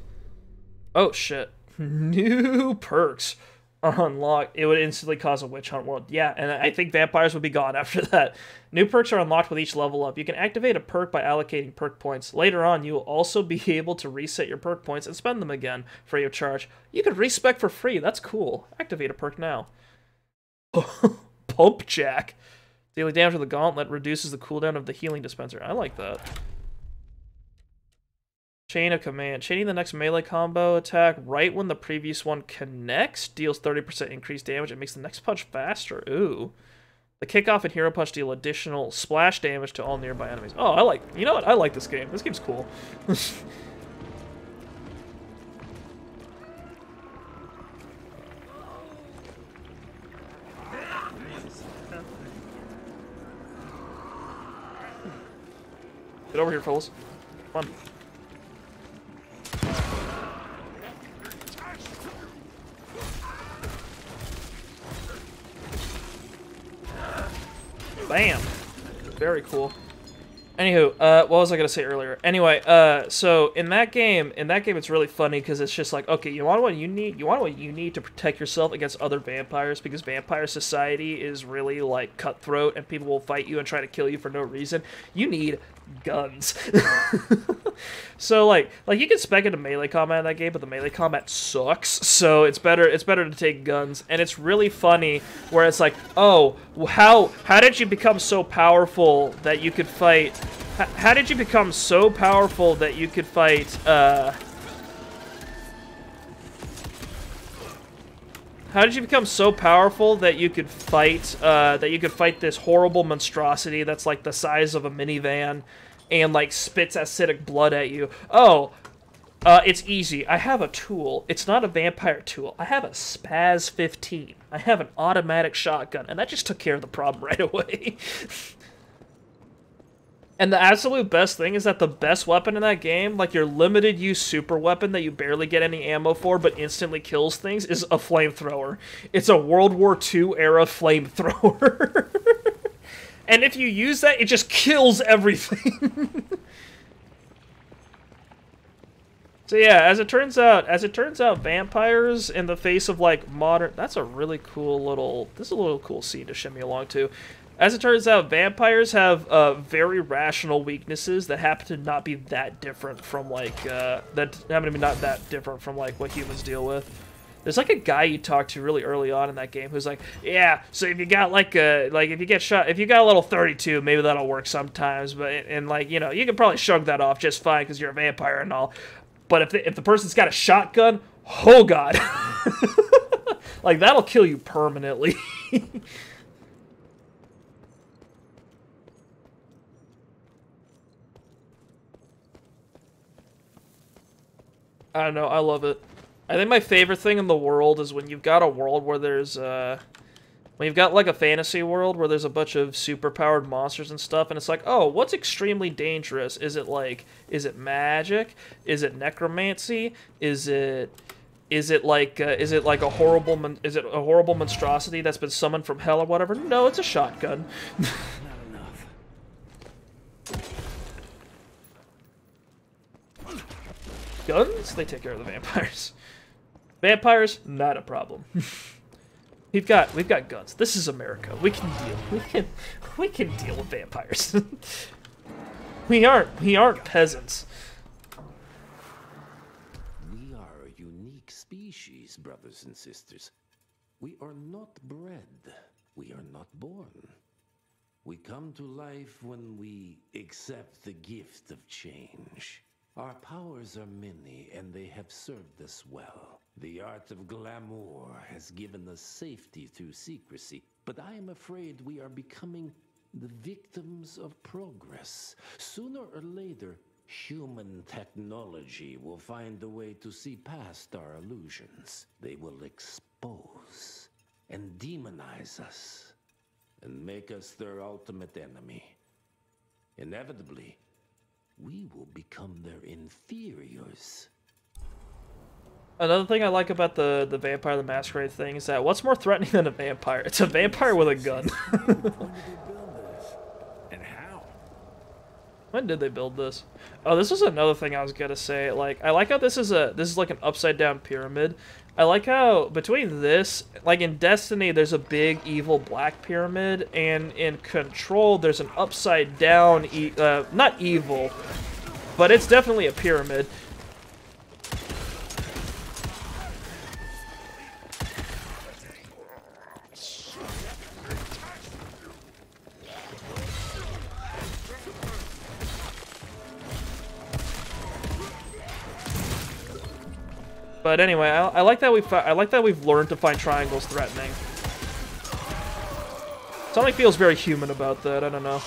Oh, shit. New perks are unlocked. It would instantly cause a witch hunt world. Yeah, and I think vampires would be gone after that. New perks are unlocked with each level up. You can activate a perk by allocating perk points. Later on, you will also be able to reset your perk points and spend them again, free of charge. You can respec for free. That's cool. Activate a perk now. Pump Jack. Daily damage of the gauntlet reduces the cooldown of the healing dispenser. I like that. Chain of command. Chaining the next melee combo attack right when the previous one connects. Deals 30% increased damage. It makes the next punch faster. Ooh. The kickoff and hero punch deal additional splash damage to all nearby enemies. Oh, I like, you know what? I like this game. This game's cool. Get over here, fellas. Come on. Bam! Very cool. Anywho, what was I gonna say earlier? Anyway, so in that game, it's really funny because it's just like, okay, you want what you need to protect yourself against other vampires, because vampire society is really like cutthroat and people will fight you and try to kill you for no reason. You need guns. So like you can spec into melee combat in that game, but the melee combat sucks. So it's better to take guns, and it's really funny where it's like, oh, how did you become so powerful that you could fight? How did you become so powerful that you could fight? How did you become so powerful that you could fight? This horrible monstrosity that's like the size of a minivan, and like spits acidic blood at you. Oh, it's easy. I have a tool. It's not a vampire tool. I have a Spaz 15. I have an automatic shotgun, and that just took care of the problem right away. And the absolute best thing is that the best weapon in that game, like your limited use super weapon that you barely get any ammo for but instantly kills things, is a flamethrower. It's a World War II era flamethrower. And if you use that, it just kills everything. So yeah, as it turns out, vampires in the face of like modern, that's a really cool little, this is a little cool scene to shimmy along to. As it turns out, vampires have very rational weaknesses that happen to not be that different from like what humans deal with. There's like a guy you talk to really early on in that game who's like, yeah, so if you got if you get shot, if you got a little 32, maybe that'll work sometimes, but and like, you know, you can probably shrug that off just fine because you're a vampire and all. But if the person's got a shotgun, oh god, like that'll kill you permanently. I don't know, I love it. I think my favorite thing in the world is when you've got a world where there's, when you've got like a fantasy world where there's a bunch of super-powered monsters and stuff, and it's like, oh, what's extremely dangerous? Is it magic? Is it necromancy? Is it a horrible monstrosity that's been summoned from hell or whatever? No, it's a shotgun. Guns? They take care of the vampires. Vampires, not a problem. we've got guns. This is America. We can deal with vampires. we aren't peasants. We are a unique species, brothers and sisters. We are not bred. We are not born. We come to life when we accept the gift of change. Our powers are many, and they have served us well. The art of glamour has given us safety through secrecy, but I am afraid we are becoming the victims of progress. Sooner or later, human technology will find a way to see past our illusions. They will expose and demonize us and make us their ultimate enemy. Inevitably, we will become their inferiors. Another thing I like about the Vampire the Masquerade thing is that what's more threatening than a vampire? It's a vampire with a gun. When did they build this? And how? When did they build this? Oh, this was another thing I was gonna say. Like, I like how this is like an upside down pyramid. I like how between this, like in Destiny, there's a big evil black pyramid, and in Control, there's an upside down, not evil, but it's definitely a pyramid. But anyway, I like that we've learned to find triangles threatening. Something feels very human about that, I don't know.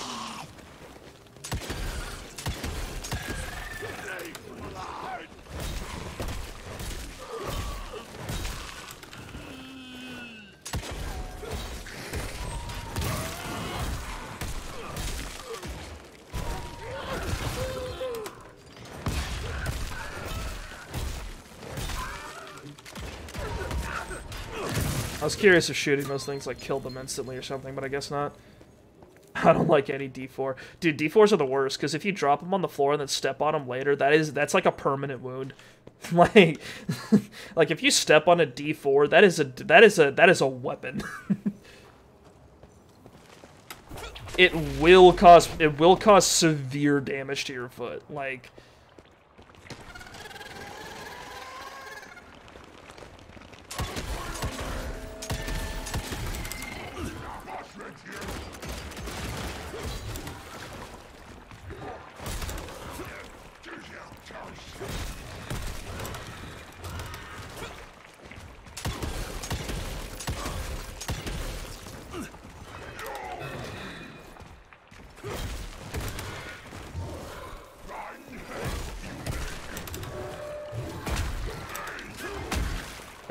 I was curious if shooting those things like killed them instantly or something, but I guess not. I don't like any D4. Dude, D4s are the worst, because if you drop them on the floor and then step on them later, that's like a permanent wound. like, like if you step on a D4, that is a weapon. It will cause severe damage to your foot. Like,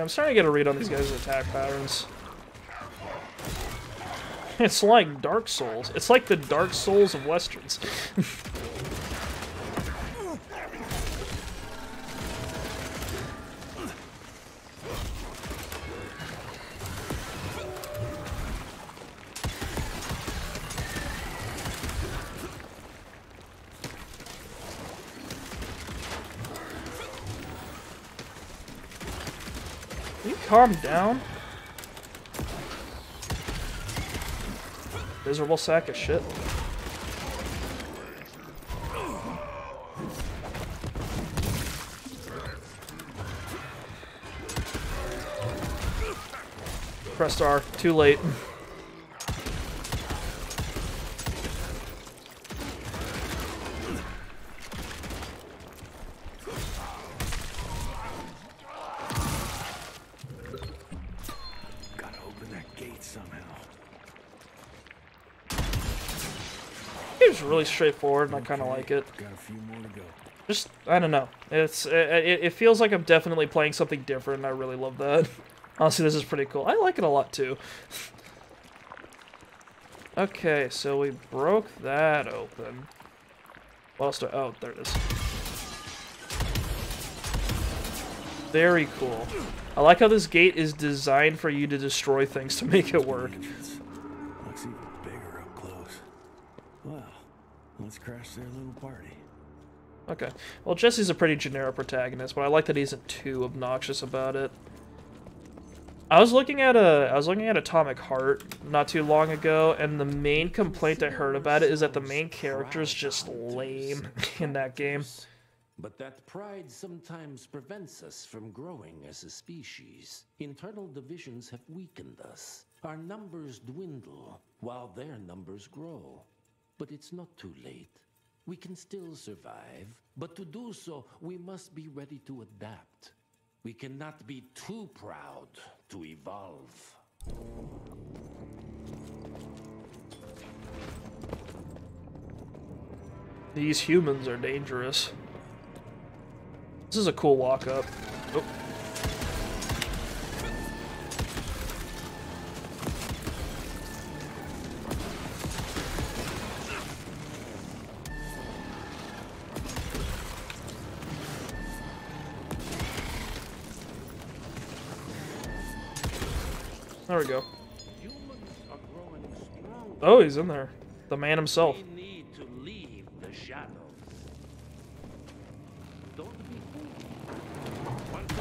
I'm starting to get a read on these guys' attack patterns. It's like Dark Souls. It's like the Dark Souls of Westerns. Can you calm down? Miserable sack of shit. Pressed R, too late. It's really straightforward, and I kind of like it. Got a few more to go. Just, I don't know. It feels like I'm definitely playing something different, and I really love that. Honestly, this is pretty cool. I like it a lot, too. Okay, so we broke that open. What else do I... Oh, there it is. Very cool. I like how this gate is designed for you to destroy things to make it work. Looks even bigger up close. Well, let's crash their little party. Okay. Well, Jesse's a pretty generic protagonist, but I like that he isn't too obnoxious about it. I was looking at Atomic Heart not too long ago, and the main complaint I heard about it is that the main character is just lame in that game. But that pride sometimes prevents us from growing as a species. Internal divisions have weakened us. Our numbers dwindle while their numbers grow. But it's not too late. We can still survive, but to do so, we must be ready to adapt. We cannot be too proud to evolve. These humans are dangerous. This is a cool walk up. Oh. There we go. Oh, he's in there. The man himself. We need to leave the shadows. Don't be fooled. Once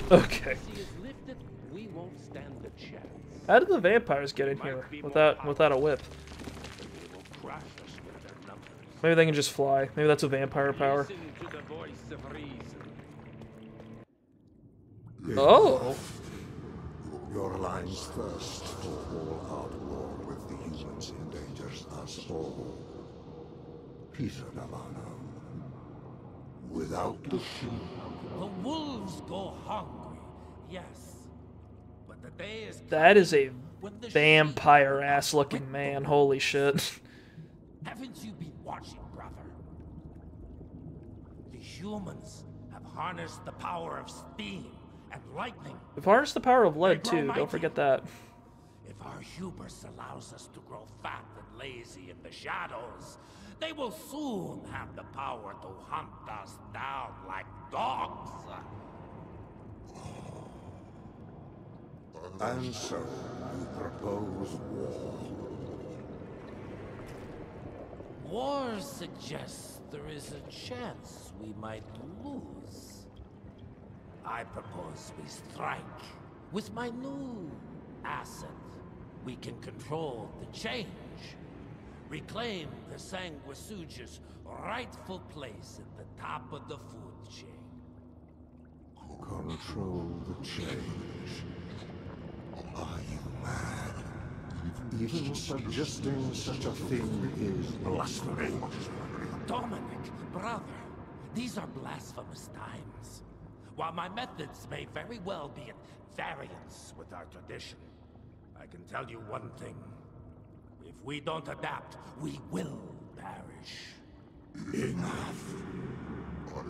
our Okay. is lifted, we won't stand a chance. How did the vampires get in here without a whip? They will crush us with their numbers. Maybe they can just fly. Maybe that's a vampire power. Listen to the voice of reason. Oh. Your alliance thirst for all-out war with the humans endangers us all. Peter Navarro. Without the shield. The wolves go hungry, yes. But The day is That is a when the vampire ass looking man. Holy shit. Haven't you been watching, brother? The humans have harnessed the power of steam and lightning. We've harnessed the power of lead too, don't forget that. If our hubris allows us to grow fat and lazy in the shadows, they will soon have the power to hunt us down like dogs. And so, you propose war. War suggests there is a chance we might lose. I propose we strike. With my new asset, we can control the change. Reclaim the Sanguisuga's rightful place at the top of the food chain. Control the change. Are you mad? Even suggesting such a thing is blasphemy. Dominic, brother, these are blasphemous times. While my methods may very well be at variance with our tradition, I can tell you one thing. If we don't adapt, we will perish. Enough.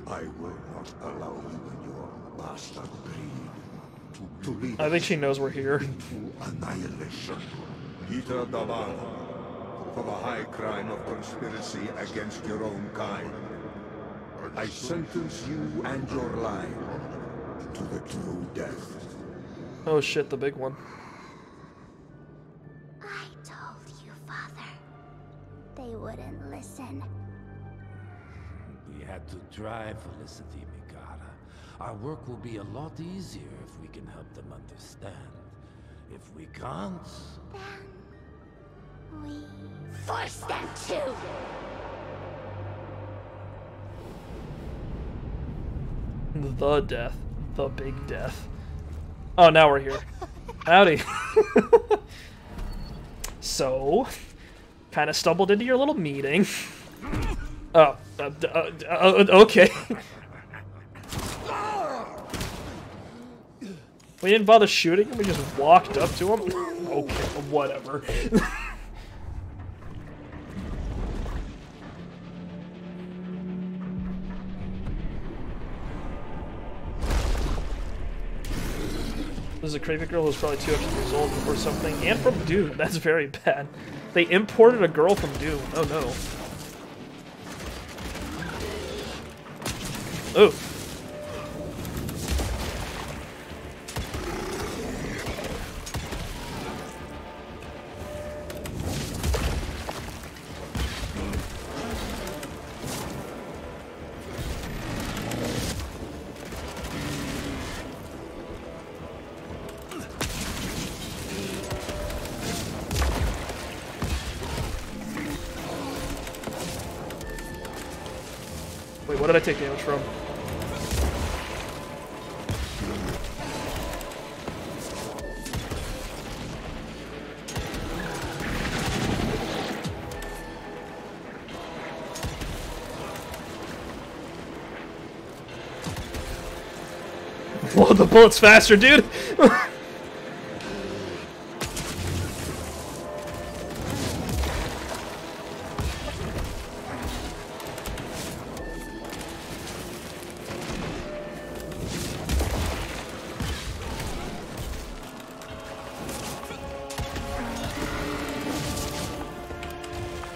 I will not allow you and your bastard breed to lead I think she knows we're here. into annihilation. Peter Davan, for the high crime of conspiracy against your own kind, I sentence you and your line to the true death. Oh shit, the big one. I told you, Father. They wouldn't listen. We had to try, Felicity Mikata. Our work will be a lot easier if we can help them understand. If we can't... Then we force them to! The death. The big death. Oh, now we're here. Howdy. So, kind of stumbled into your little meeting. Oh, okay. We didn't bother shooting him, we just walked up to him? Okay, whatever. This is a creepy girl who's probably 2 extra years old or something, and from Doom. That's very bad. They imported a girl from Doom. Oh no. Oh. Wait, what did I take damage from? Whoa, the bullet's faster, dude!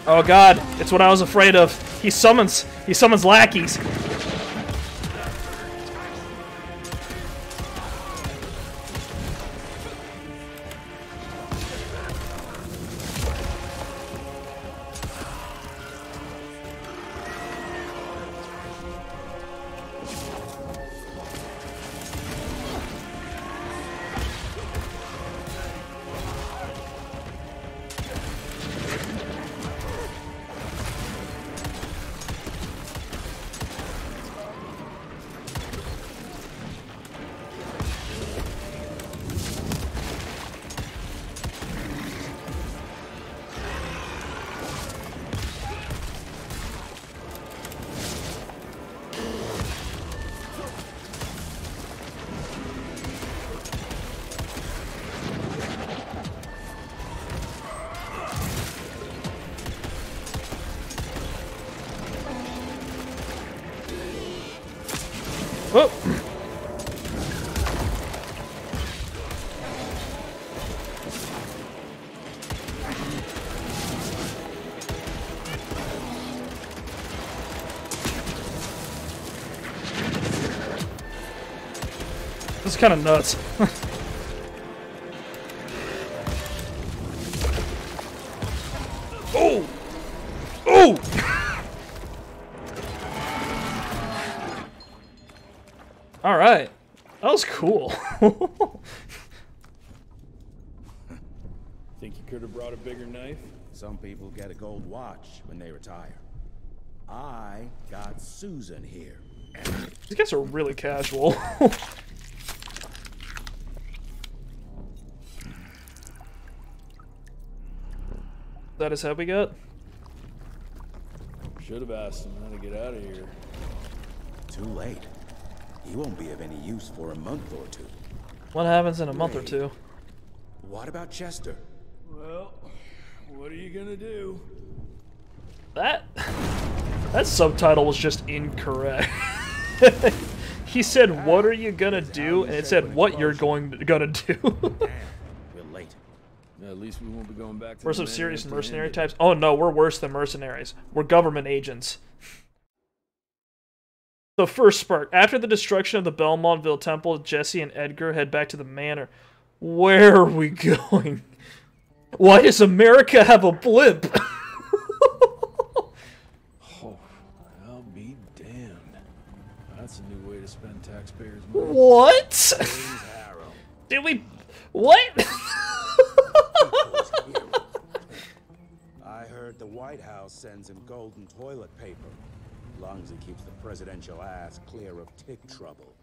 Oh god, it's what I was afraid of. He summons lackeys. Oh! This is kind of nuts. Oh! Oh! Alright. That was cool. Think you could have brought a bigger knife? Some people get a gold watch when they retire. I got Susan here. These guys are really casual. That is how we got? Should have asked him how to get out of here. Too late. He won't be of any use for a month or two. What happens in a month or two? What about Chester? Well, what are you gonna do? That subtitle was just incorrect. He said, "What are you gonna do?" and it said, "What you're gonna do." We're late. At least we won't be going back to We're some serious mercenary types. Oh no, we're worse than mercenaries. We're government agents. The first spark. After the destruction of the Belmontville Temple, Jesse and Edgar head back to the manor. Where are we going? Why does America have a blimp? Oh, I'll be damned. That's a new way to spend taxpayers' money. What? Did we... What? I heard the White House sends him golden toilet paper. As long as it keeps the presidential ass clear of tick trouble.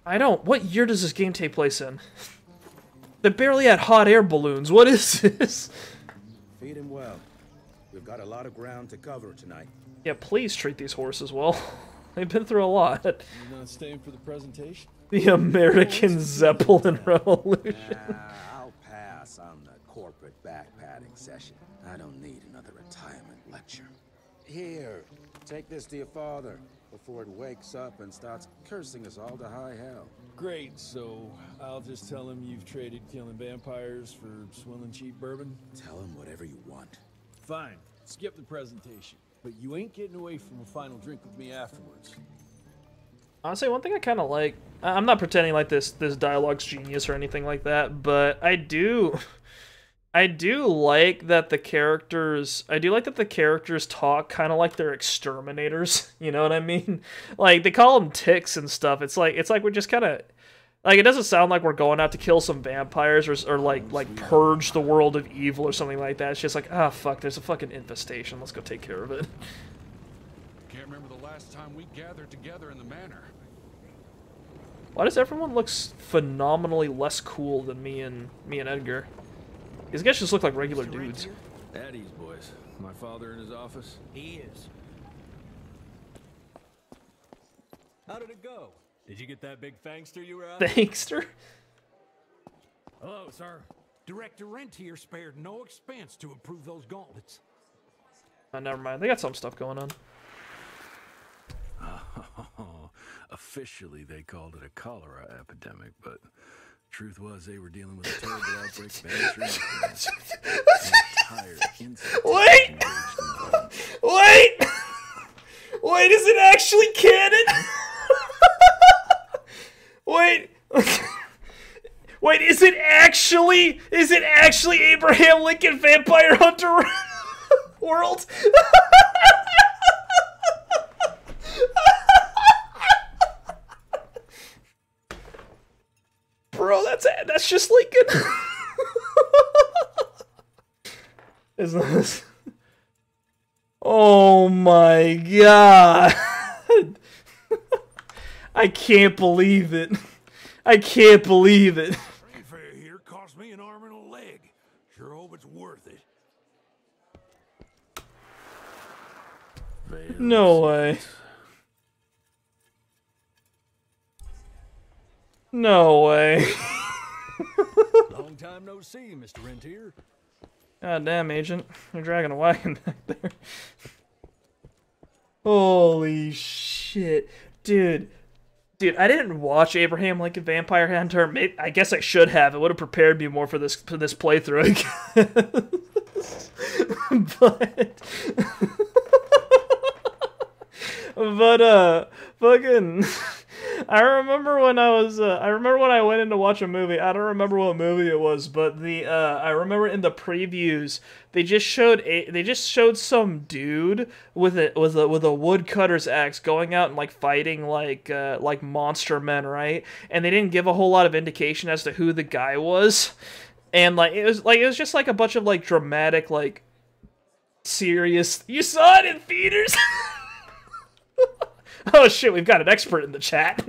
I don't... What year does this game take place in? They barely had hot air balloons. What is this? Feed him well. We've got a lot of ground to cover tonight. Yeah, please treat these horses well. They've been through a lot. You're not staying for the presentation? The American Zeppelin Revolution. I'll pass on the corporate backpatting session. I don't need another retirement lecture. Here, take this to your father before it wakes up and starts cursing us all to high hell. Great, so I'll just tell him you've traded killing vampires for swilling cheap bourbon? Tell him whatever you want. Fine, skip the presentation. But you ain't getting away from a final drink with me afterwards. Honestly, one thing I kind of like... I'm not pretending like this dialogue's genius or anything like that, but I do like that the characters... I do like that the characters talk kind of like they're exterminators. You know what I mean? Like, they call them ticks and stuff. It's like we're just kind of... Like, it doesn't sound like we're going out to kill some vampires or like purge the world of evil or something like that. It's just like, ah, fuck, there's a fucking infestation. Let's go take care of it. Can't remember the last time we gathered together in the manor. Why does everyone look phenomenally less cool than me and Edgar? These guys just look like regular dudes. At ease, boys. My father in his office? He is. How did it go? Did you get that big fangster you were after? Fangster? Hello, sir. Director Rentier spared no expense to improve those gauntlets. Never mind. They got some stuff going on. Officially, they called it a cholera epidemic, but truth was they were dealing with a terrible outbreak of Wait! Wait! Wait, is it actually canon? Wait. Wait, is it actually Abraham Lincoln Vampire Hunter World? Bro, that's just Lincoln. Isn't this? Oh my god. I can't believe it. I can't believe it. Train fare here cost me an arm and a leg. Sure hope it's worth it. No way. No way. Long time no see, Mr. Rentier. God damn, Agent. You're dragging a wagon back there. Holy shit. Dude, I didn't watch Abraham Lincoln Vampire Hunter. Maybe, I guess I should have. It would have prepared me more for this playthrough. But fucking. I remember when I went in to watch a movie. I don't remember what movie it was, but I remember in the previews they just showed some dude with a woodcutter's axe going out and like fighting like monster men, right? And they didn't give a whole lot of indication as to who the guy was, and it was just like a bunch of like dramatic like serious. You saw it in theaters. Oh shit, we've got an expert in the chat.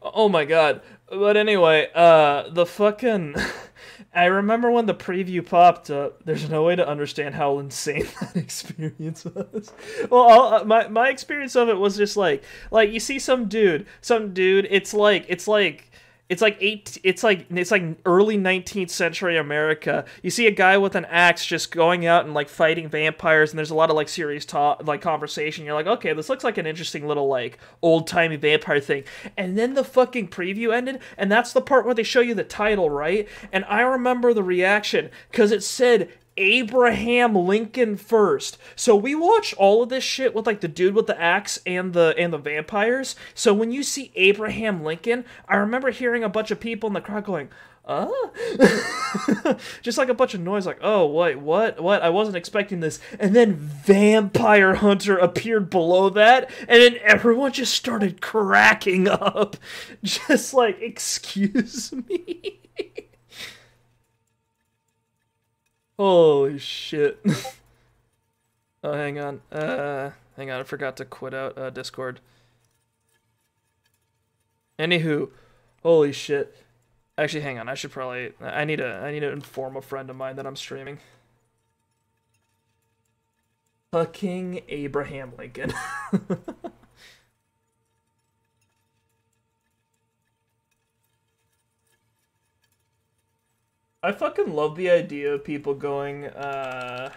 Oh my god. But anyway, the fucking... I remember when the preview popped up, there's no way to understand how insane that experience was. Well, my experience of it was just like you see some dude, it's like early 19th century America. You see a guy with an axe just going out and like fighting vampires, and there's a lot of like serious talk, like conversation. You're like, okay, this looks like an interesting little like old-timey vampire thing. And then the fucking preview ended, and that's the part where they show you the title, right? And I remember the reaction because it said Abraham Lincoln first. So we watch all of this shit with like the dude with the axe and the vampires. So when you see Abraham Lincoln, I remember hearing a bunch of people in the crowd going, just like a bunch of noise, like, oh, wait, what? I wasn't expecting this. And then Vampire Hunter appeared below that, and then everyone just started cracking up. Just like, excuse me? Holy shit. Oh, hang on, I forgot to quit out Discord. Anywho, holy shit. Actually, hang on, I need to inform a friend of mine that I'm streaming. Fucking Abraham Lincoln. I fucking love the idea of people going, I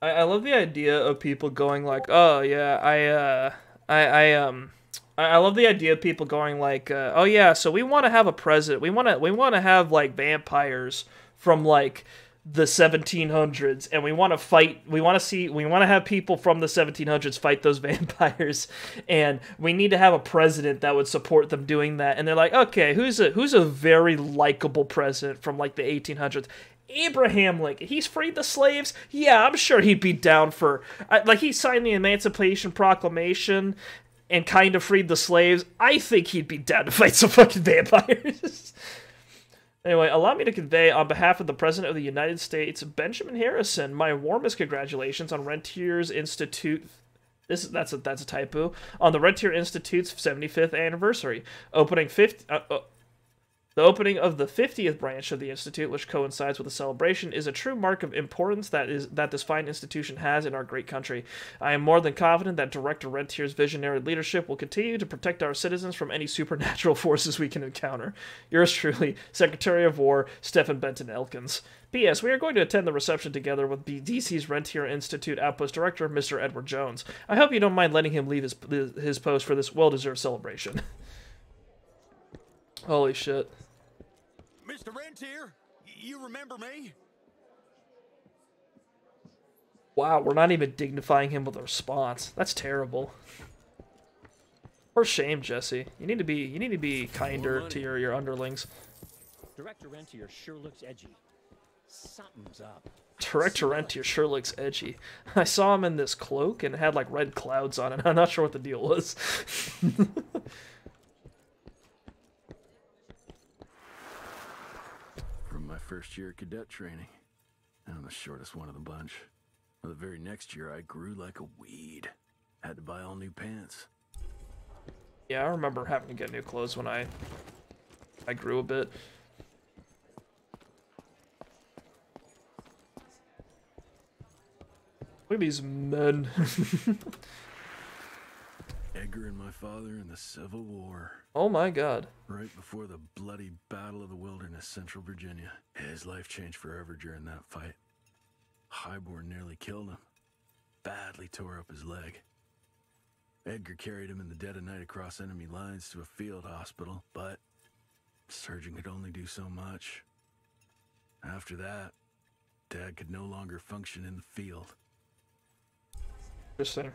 love the idea of people going like, oh yeah, I love the idea of people going like, oh yeah, so we want to have a president, we want to have like vampires from like the 1700s, and we want to have people from the 1700s fight those vampires, and we need to have a president that would support them doing that. And they're like, okay, who's a very likable president from like the 1800s? Abraham Lincoln. He's freed the slaves. Yeah, I'm sure he'd be down for like he signed the Emancipation Proclamation and kind of freed the slaves. I think he'd be down to fight some fucking vampires. Anyway, allow me to convey, on behalf of the President of the United States, Benjamin Harrison, my warmest congratulations on Rentier's Institute. That's a typo. On the Rentier Institute's 75th anniversary, the opening of the 50th branch of the Institute, which coincides with the celebration, is a true mark of importance that this fine institution has in our great country. I am more than confident that Director Rentier's visionary leadership will continue to protect our citizens from any supernatural forces we can encounter. Yours truly, Secretary of War, Stephen Benton Elkins. P.S. We are going to attend the reception together with DC's Rentier Institute Outpost Director, Mr. Edward Jones. I hope you don't mind letting him leave his post for this well-deserved celebration. Holy shit. Mr. Rentier, you remember me? Wow, we're not even dignifying him with a response. That's terrible. For shame, Jesse. You need to be kinder to your underlings. Director Rentier sure looks edgy. Something's up. Director Rentier sure looks edgy. I saw him in this cloak and it had like red clouds on it. I'm not sure what the deal was. My first year of cadet training. I'm the shortest one of the bunch. Well, the very next year, I grew like a weed. Had to buy all new pants. Yeah, I remember having to get new clothes when I grew a bit. Look at these men. Edgar and my father in the Civil War. Oh my god. Right before the bloody Battle of the Wilderness, Central Virginia. His life changed forever during that fight. Highborn nearly killed him. Badly tore up his leg. Edgar carried him in the dead of night across enemy lines to a field hospital, but the surgeon could only do so much. After that, Dad could no longer function in the field. Interesting.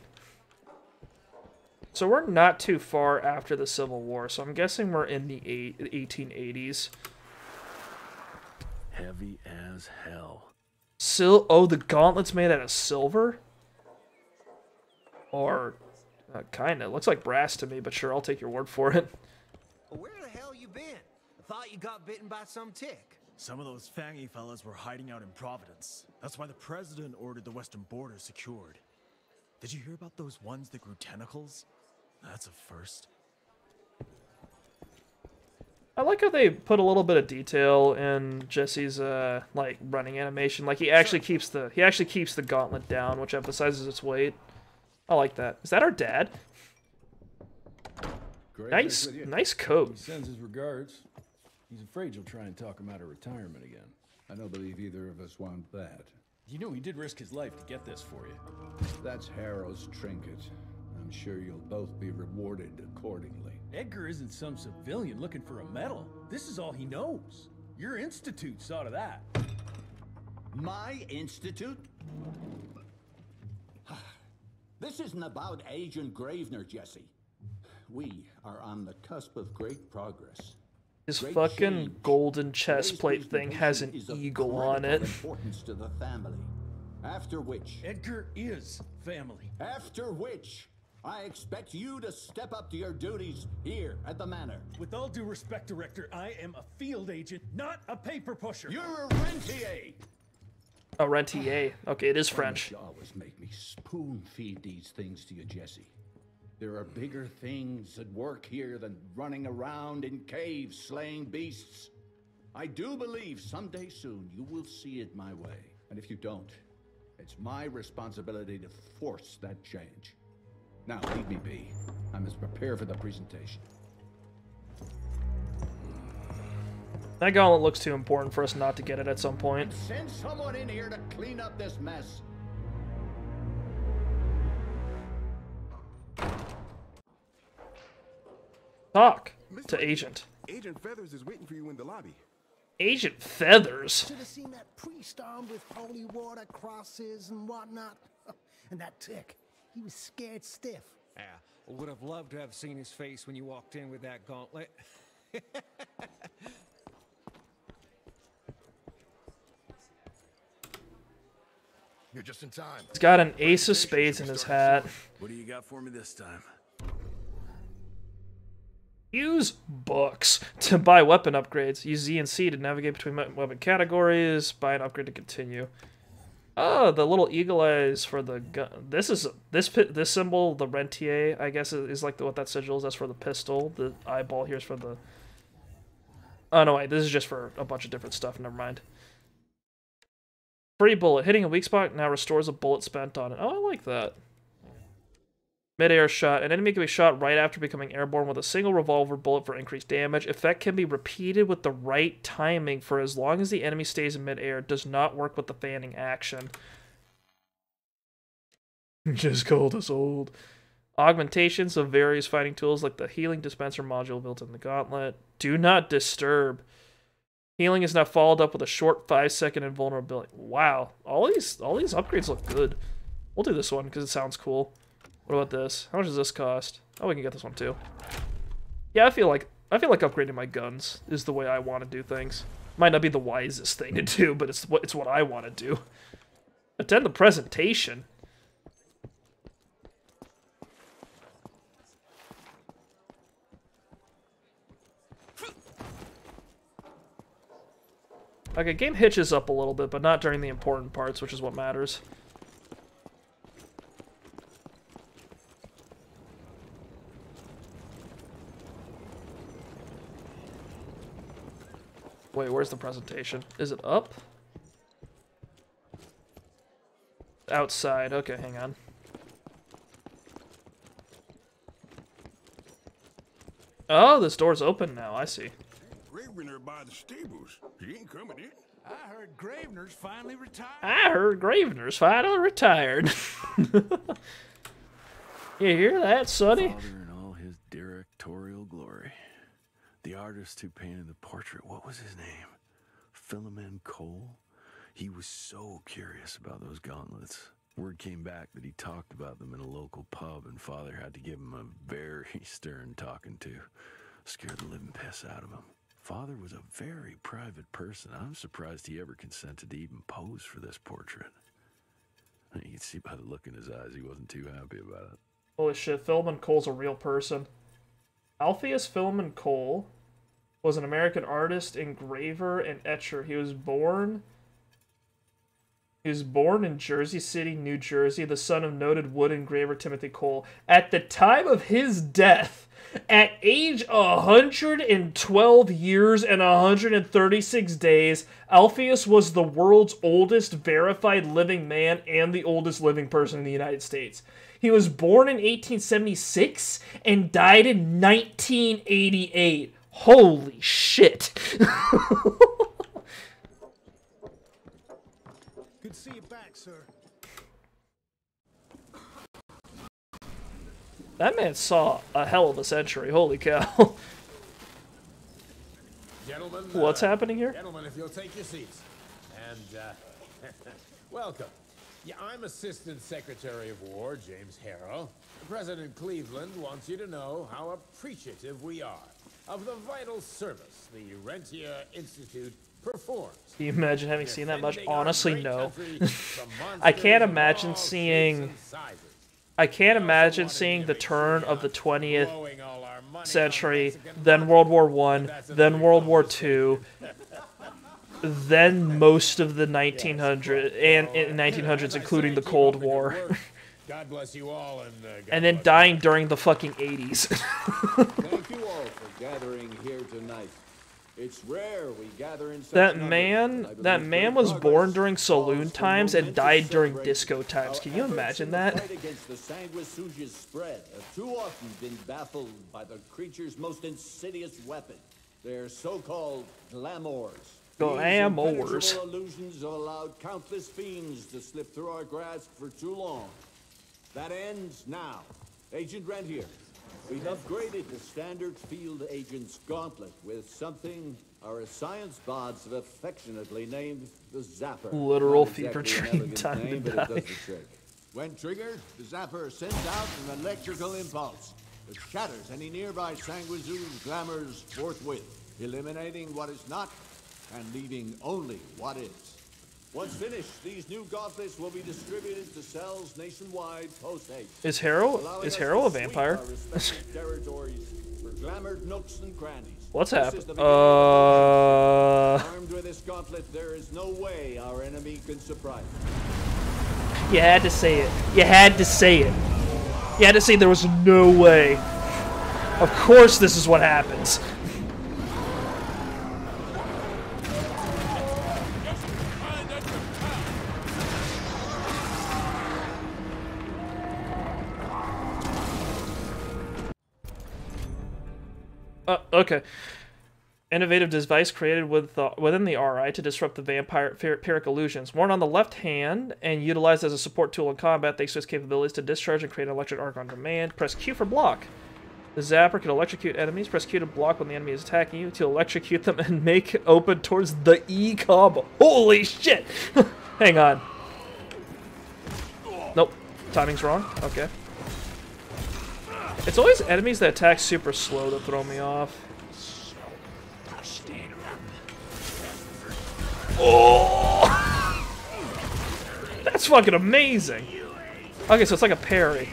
So we're not too far after the Civil War, so I'm guessing we're in the 1880s. Heavy as hell. Oh, the gauntlet's made out of silver? Or, kinda. Looks like brass to me, but sure, I'll take your word for it. Where the hell you been? I thought you got bitten by some tick. Some of those fangy fellas were hiding out in Providence. That's why the president ordered the western border secured. Did you hear about those ones that grew tentacles? That's a first. I like how they put a little bit of detail in Jesse's like running animation. Like he actually keeps the gauntlet down, which emphasizes its weight. I like that. Is that our dad? Nice coat. He sends his regards. He's afraid you'll try and talk him out of retirement again. I don't believe either of us want that. You know he did risk his life to get this for you. That's Harrow's trinket. I'm sure you'll both be rewarded accordingly. Edgar isn't some civilian looking for a medal. This is all he knows. Your institute saw to that. My institute? This isn't about Agent Gravener, Jesse. We are on the cusp of great progress. His fucking golden chest plate thing has an eagle on it. Importance to the family. After which... Edgar is family. After which... I expect you to step up to your duties here at the manor. With all due respect, Director, I am a field agent, not a paper pusher. You're a rentier. A rentier. Okay, it is French. You always make me spoon feed these things to you, Jesse. There are bigger things at work here than running around in caves slaying beasts. I do believe someday soon you will see it my way. And if you don't, it's my responsibility to force that change. Now, leave me be. I must prepare for the presentation. That gauntlet looks too important for us not to get it at some point. Send someone in here to clean up this mess. Talk to Agent. Agent Feathers is waiting for you in the lobby. Agent Feathers? Should have seen that priest armed with holy water, crosses, and whatnot. And that tick. He was scared stiff. Yeah, would have loved to have seen his face when you walked in with that gauntlet. You're just in time. He's got an ace of spades in his hat. What do you got for me this time? Use books to buy weapon upgrades. Use Z and C to navigate between weapon categories. Buy an upgrade to continue. Oh, the little eagle eyes for the gun. This symbol, the rentier, I guess is like what that sigil is. That's for the pistol. The eyeball here is for the... Oh, no, wait. This is just for a bunch of different stuff. Never mind. Free bullet. Hitting a weak spot now restores a bullet spent on it. Oh, I like that. Mid-air shot. An enemy can be shot right after becoming airborne with a single revolver bullet for increased damage. Effect can be repeated with the right timing for as long as the enemy stays in mid-air. Does not work with the fanning action. Just cold as old. Augmentations of various fighting tools like the healing dispenser module built in the gauntlet. Do not disturb. Healing is now followed up with a short 5-second invulnerability. Wow. All these upgrades look good. We'll do this one because it sounds cool. What about this? How much does this cost? Oh, we can get this one too. Yeah, I feel like upgrading my guns is the way I want to do things. Might not be the wisest thing to do, but it's what I want to do. Attend the presentation. Okay, game hitches up a little bit, but not during the important parts, which is what matters. Wait, where's the presentation? Is it up? Outside. Okay, hang on. Oh, this door's open now. I see. Gravener by the stables. He ain't coming in. I heard Gravener's finally retired. I heard Gravener's finally retired. You hear that, Sonny? Father in all his directorial glory. The artist who painted the portrait, what was his name? Philemon Cole? He was so curious about those gauntlets. Word came back that he talked about them in a local pub, and Father had to give him a very stern talking to. Scared the living piss out of him. Father was a very private person. I'm surprised he ever consented to even pose for this portrait. You can see by the look in his eyes he wasn't too happy about it. Holy shit, Philemon Cole's a real person. Alpheus Philemon Cole was an American artist, engraver, and etcher. He was born in Jersey City, New Jersey, the son of noted wood engraver Timothy Cole. At the time of his death, at age 112 years and 136 days, Alpheus was the world's oldest verified living man and the oldest living person in the United States. He was born in 1876 and died in 1988. Holy shit. Good to see you back, sir. That man saw a hell of a century. Holy cow. Gentlemen, what's happening here? Gentlemen, if you'll take your seats. And, welcome. Yeah, I'm Assistant Secretary of War, James Harrow. President Cleveland wants you to know how appreciative we are of the vital service the Rentier Institute performs. Can you imagine having seen that much? Honestly, no. I can't imagine seeing... I can't imagine seeing the turn of the 20th century, then World War I, then World War II, then most of the 1900s, including the Cold War. God bless you all, and then dying during the fucking 80s. Thank you all for gathering here tonight. It's rare we gather in such that man was born during saloon times and died during disco times. Can you imagine that? Against the Sanguisugis spread have too often been baffled by the creature's most insidious weapon, their so-called glamours. Glamours. These impenetrable illusions have allowed countless fiends to slip through our grasp for too long. That ends now. Agent Rentier, we've upgraded the standard field agent's gauntlet with something our science bots have affectionately named the Zapper. Literal Not fever exactly dream an time elegant name, to but it die. does the trick. When triggered, the Zapper sends out an electrical impulse that shatters any nearby Sanguizu's glamours forthwith, eliminating what is not and leaving only what is. Once finished, these new gauntlets will be distributed to cells nationwide post-haste. Is Harrow a vampire? Territories for glamored nooks and crannies. What's happening? Armed with this gauntlet, there is no way our enemy can surprise us. You had to say it. You had to say it. You had to say there was no way. Of course this is what happens. Okay. Innovative device created within the RI to disrupt the vampiric illusions. Worn on the left hand and utilized as a support tool in combat thanks to its capabilities to discharge and create an electric arc on demand. Press Q for block. The Zapper can electrocute enemies. Press Q to block when the enemy is attacking you, to electrocute them and make open towards the E combo. Holy shit! Hang on. Nope. Timing's wrong. Okay. It's always enemies that attack super slow that throw me off. Oh! That's fucking amazing. Okay, so it's like a parry.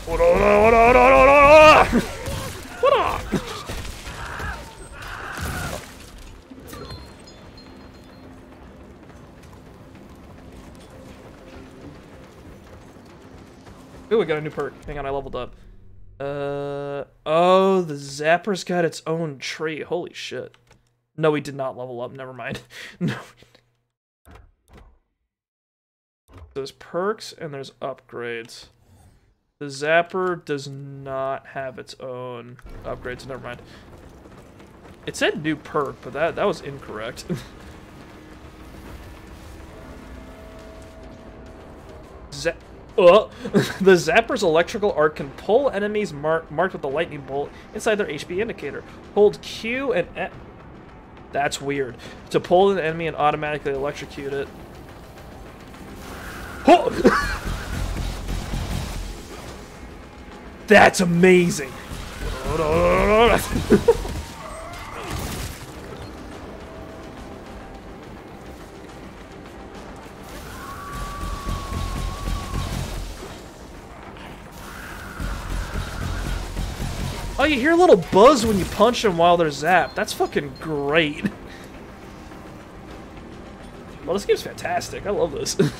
What up? Ooh, we got a new perk. Hang on, I leveled up. Oh, the Zapper's got its own tree. Holy shit. No, we did not level up. Never mind. No. There's perks and there's upgrades. The Zapper does not have its own upgrades. Never mind. It said new perk, but that was incorrect. The Zapper's electrical arc can pull enemies marked with a lightning bolt inside their HP indicator. Hold Q and F. That's weird. To pull an enemy and automatically electrocute it. That's amazing. Oh, you hear a little buzz when you punch them while they're zapped. That's fucking great. Well, this game's fantastic. I love this. That's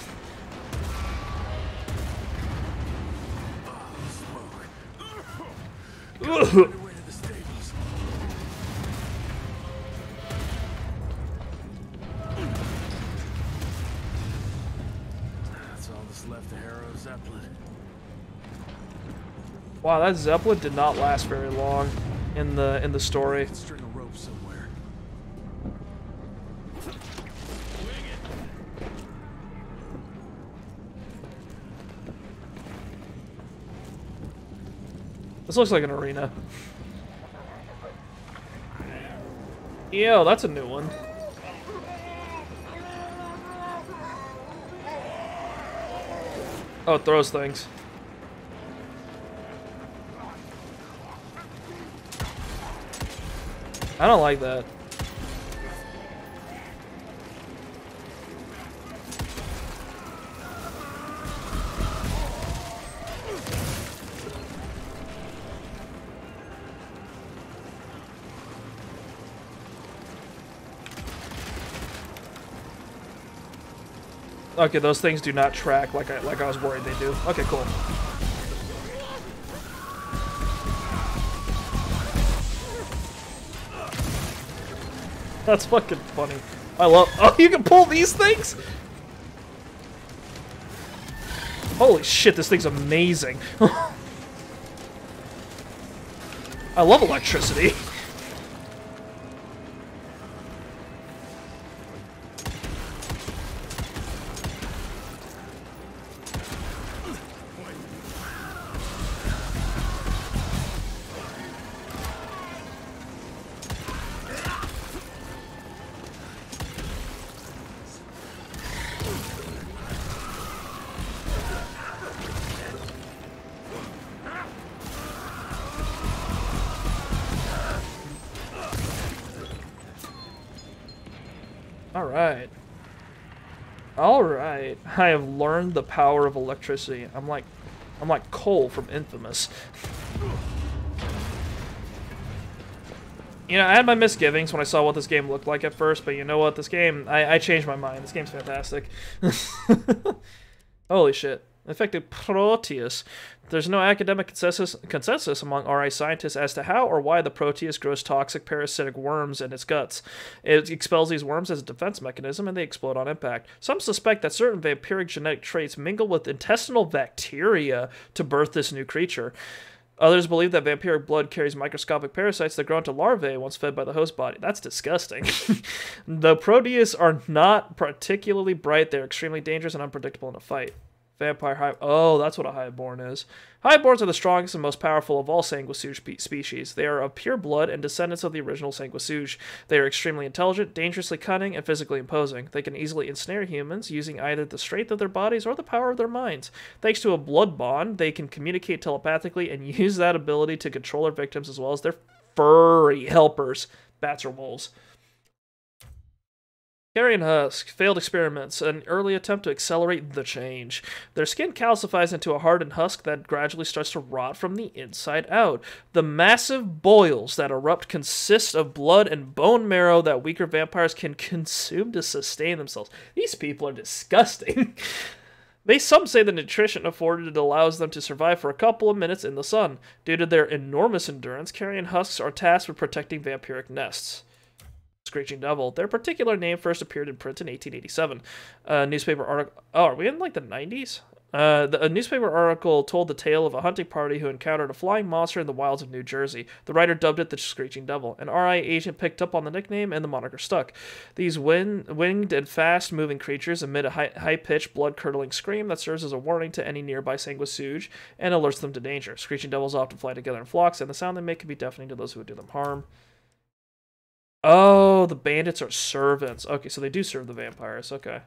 all that's left of Harrow Zeppelin. Wow, that Zeppelin did not last very long in the story. String a rope somewhere. This looks like an arena. Yo, that's a new one. Oh, it throws things. I don't like that. Okay, those things do not track like I was worried they do. Okay, cool. That's fucking funny. I love. Oh, you can pull these things? Holy shit, this thing's amazing. I love electricity. Alright. Alright. I have learned the power of electricity. I'm like Cole from Infamous. You know, I had my misgivings when I saw what this game looked like at first, but you know what? This game, I changed my mind. This game's fantastic. Holy shit. Infected Proteus. There's no academic consensus among RI scientists as to how or why the Proteus grows toxic parasitic worms in its guts. It expels these worms as a defense mechanism, and they explode on impact. Some suspect that certain vampiric genetic traits mingle with intestinal bacteria to birth this new creature. Others believe that vampiric blood carries microscopic parasites that grow into larvae once fed by the host body. That's disgusting. The Proteus are not particularly bright. They're extremely dangerous and unpredictable in a fight. Vampire Hive. Oh, that's what a Highborn is. Highborns are the strongest and most powerful of all Sanguisuge species. They are of pure blood and descendants of the original Sanguisuge. They are extremely intelligent, dangerously cunning, and physically imposing. They can easily ensnare humans using either the strength of their bodies or the power of their minds. Thanks to a blood bond, they can communicate telepathically and use that ability to control their victims as well as their furry helpers, bats or wolves. Carrion Husk. Failed experiments. An early attempt to accelerate the change. Their skin calcifies into a hardened husk that gradually starts to rot from the inside out. The massive boils that erupt consist of blood and bone marrow that weaker vampires can consume to sustain themselves. These people are disgusting. Some say the nutrition afforded allows them to survive for a couple of minutes in the sun. Due to their enormous endurance, carrion husks are tasked with protecting vampiric nests. Screeching Devil. Their particular name first appeared in print in 1887. Newspaper article. Oh, are we in like the 90s? A newspaper article told the tale of a hunting party who encountered a flying monster in the wilds of New Jersey. The writer dubbed it the Screeching Devil. An RI agent picked up on the nickname, and the moniker stuck. These winged and fast-moving creatures emit a high-pitched, blood-curdling scream that serves as a warning to any nearby sanguisuge and alerts them to danger. Screeching devils often fly together in flocks, and the sound they make can be deafening to those who would do them harm. Oh, the bandits are servants. Okay, so they do serve the vampires. Okay.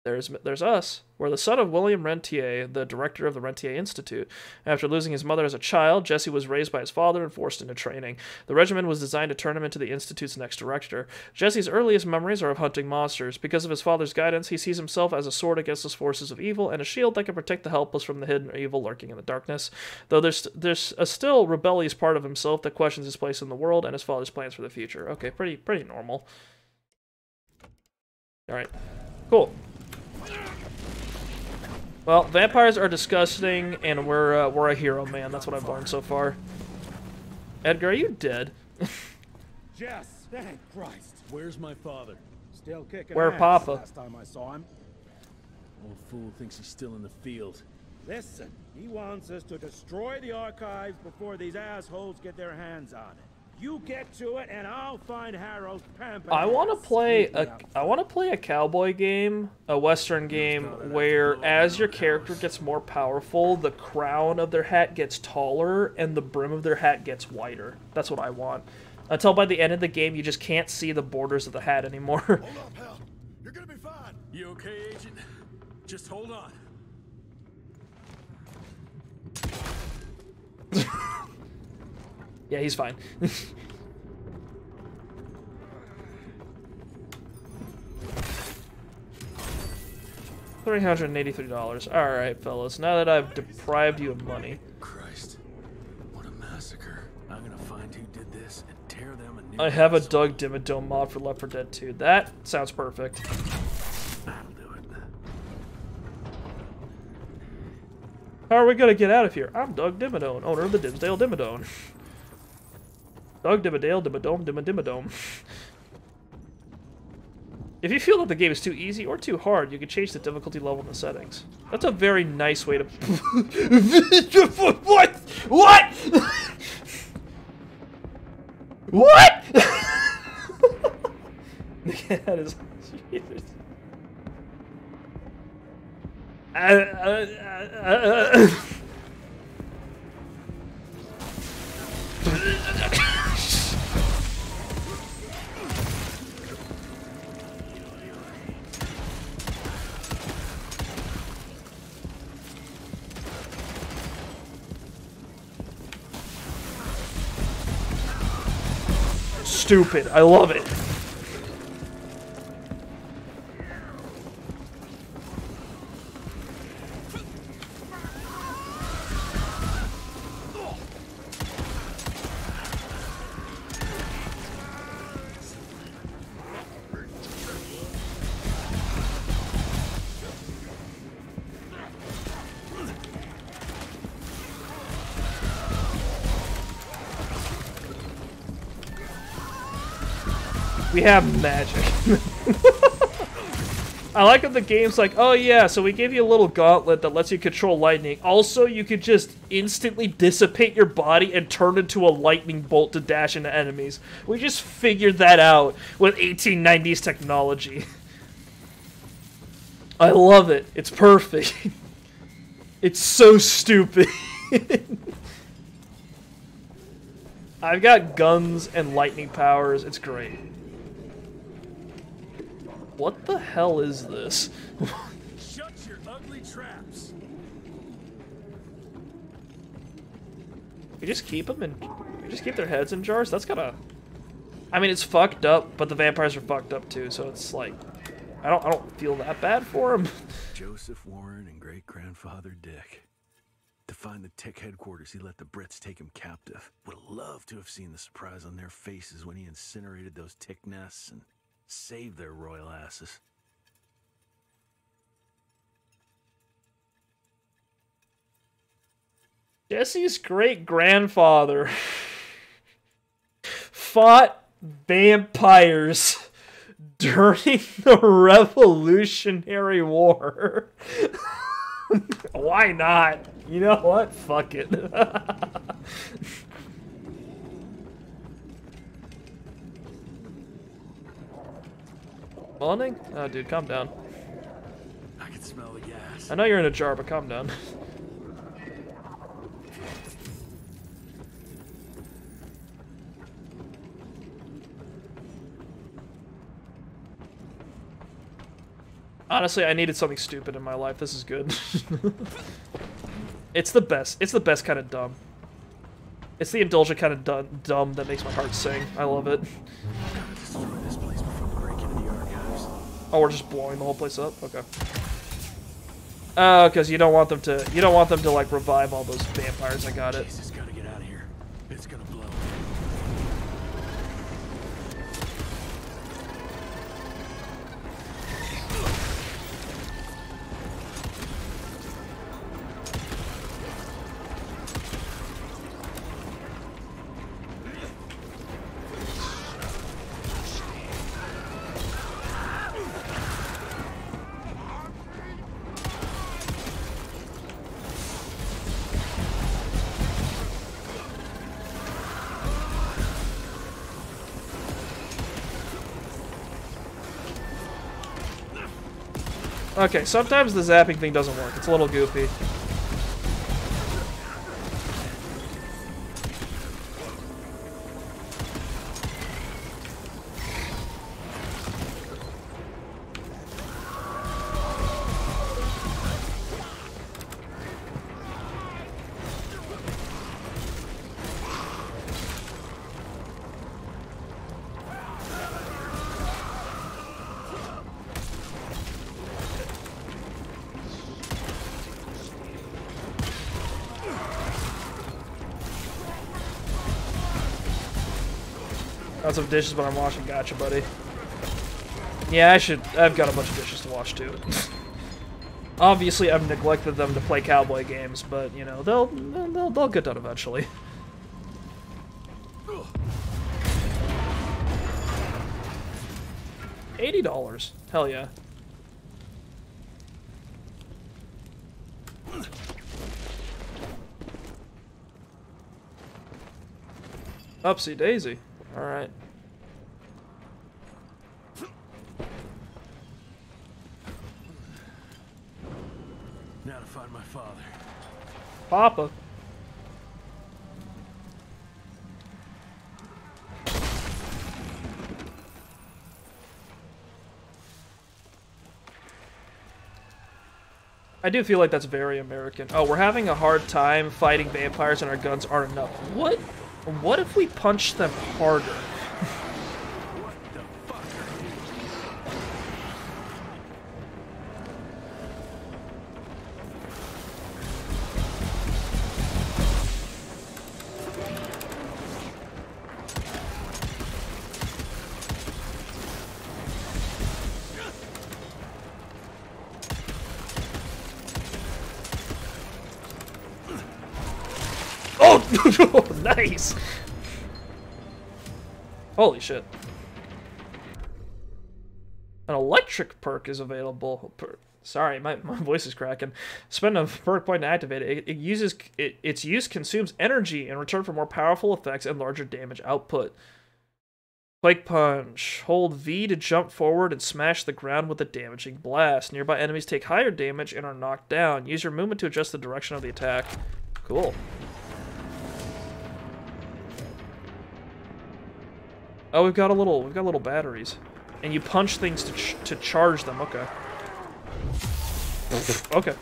There's us. We're the son of William Rentier, the director of the Rentier Institute. After losing his mother as a child, Jesse was raised by his father and forced into training. The regimen was designed to turn him into the Institute's next director. Jesse's earliest memories are of hunting monsters. Because of his father's guidance, he sees himself as a sword against the forces of evil and a shield that can protect the helpless from the hidden evil lurking in the darkness. Though there's a still rebellious part of himself that questions his place in the world and his father's plans for the future. Okay, pretty normal. All right, cool. Well, vampires are disgusting, and we're a hero, man. That's what I've learned so far. Edgar, are you dead? Jess, thank Christ. Where's my father? Still kicking Where ass. Papa? Last time I saw him. Old fool thinks he's still in the field. Listen, he wants us to destroy the archives before these assholes get their hands on it. You get to it, and I'll find Harold Pampa. I want to play a cowboy game, a western game, where as your character gets more powerful, the crown of their hat gets taller and the brim of their hat gets wider. That's what I want. Until by the end of the game, you just can't see the borders of the hat anymore. Hold up, pal. You're gonna be fine. You okay, Agent? Just hold on. Yeah, he's fine. $383. Alright, fellas. Now that I've deprived you of money. Christ. What a massacre. I'm gonna find who did this and tear them a new I have a Doug Dimmadome mod for Left 4 Dead 2. That sounds perfect. That'll do it. How are we gonna get out of here? I'm Doug Dimmadome, owner of the Dimsdale Dimmadome. Doug Dimmadale, Dimmadome. If you feel that the game is too easy or too hard, you can change the difficulty level in the settings. That's a very nice way to... What? What? What? That is... Stupid. I love it. We have magic. I like that the game's like, oh yeah, so we gave you a little gauntlet that lets you control lightning. Also, you could just instantly dissipate your body and turn into a lightning bolt to dash into enemies. We just figured that out with 1890s technology. I love it. It's perfect. It's so stupid. I've got guns and lightning powers. It's great. What the hell is this? Shut your ugly traps. We just keep them in. We just keep their heads in jars. That's gotta. I mean, it's fucked up, but the vampires are fucked up too. So it's like, I don't feel that bad for them. Joseph Warren and great-grandfather Dick. To find the Tick headquarters, he let the Brits take him captive. Would have loved to have seen the surprise on their faces when he incinerated those Tick nests and saved their royal asses. Jesse's great-grandfather fought vampires during the Revolutionary War. Why not? You know what? Fuck it. Morning? Oh, dude, calm down. I can smell the gas. I know you're in a jar, but calm down. Honestly, I needed something stupid in my life. This is good. It's the best. It's the best kind of dumb. It's the indulgent kind of dumb that makes my heart sing. I love it. Gotta destroy this place before we break into the archives. Oh, we're just blowing the whole place up? Okay. Oh, because you don't want them to like revive all those vampires. I got it. Jesus, gotta get out of here. It's gonna blow. Okay, sometimes the zapping thing doesn't work. It's a little goofy. Got some dishes, but I'm washing. Gotcha, buddy. Yeah, I've got a bunch of dishes to wash too. Obviously, I've neglected them to play cowboy games, but you know they'll get done eventually. $80. Hell yeah. Upsy daisy. All right. Now to find my father. Papa. I do feel like that's very American. Oh, we're having a hard time fighting vampires and our guns aren't enough. What if we punch them harder? Oh, nice! Holy shit. An electric perk is available. Sorry, my voice is cracking. Spend a perk point to activate it. Its use consumes energy in return for more powerful effects and larger damage output. Quake Punch. Hold V to jump forward and smash the ground with a damaging blast. Nearby enemies take higher damage and are knocked down. Use your movement to adjust the direction of the attack. Cool. Oh, we've got little batteries, and you punch things to charge them. Okay. Okay.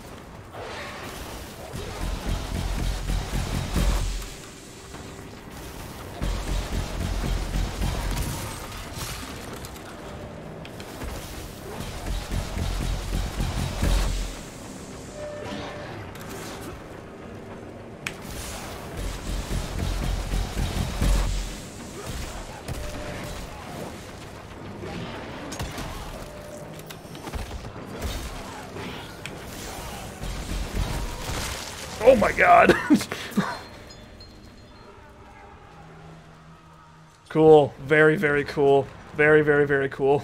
Oh my god! Cool. Very, very cool. Very, very, very cool.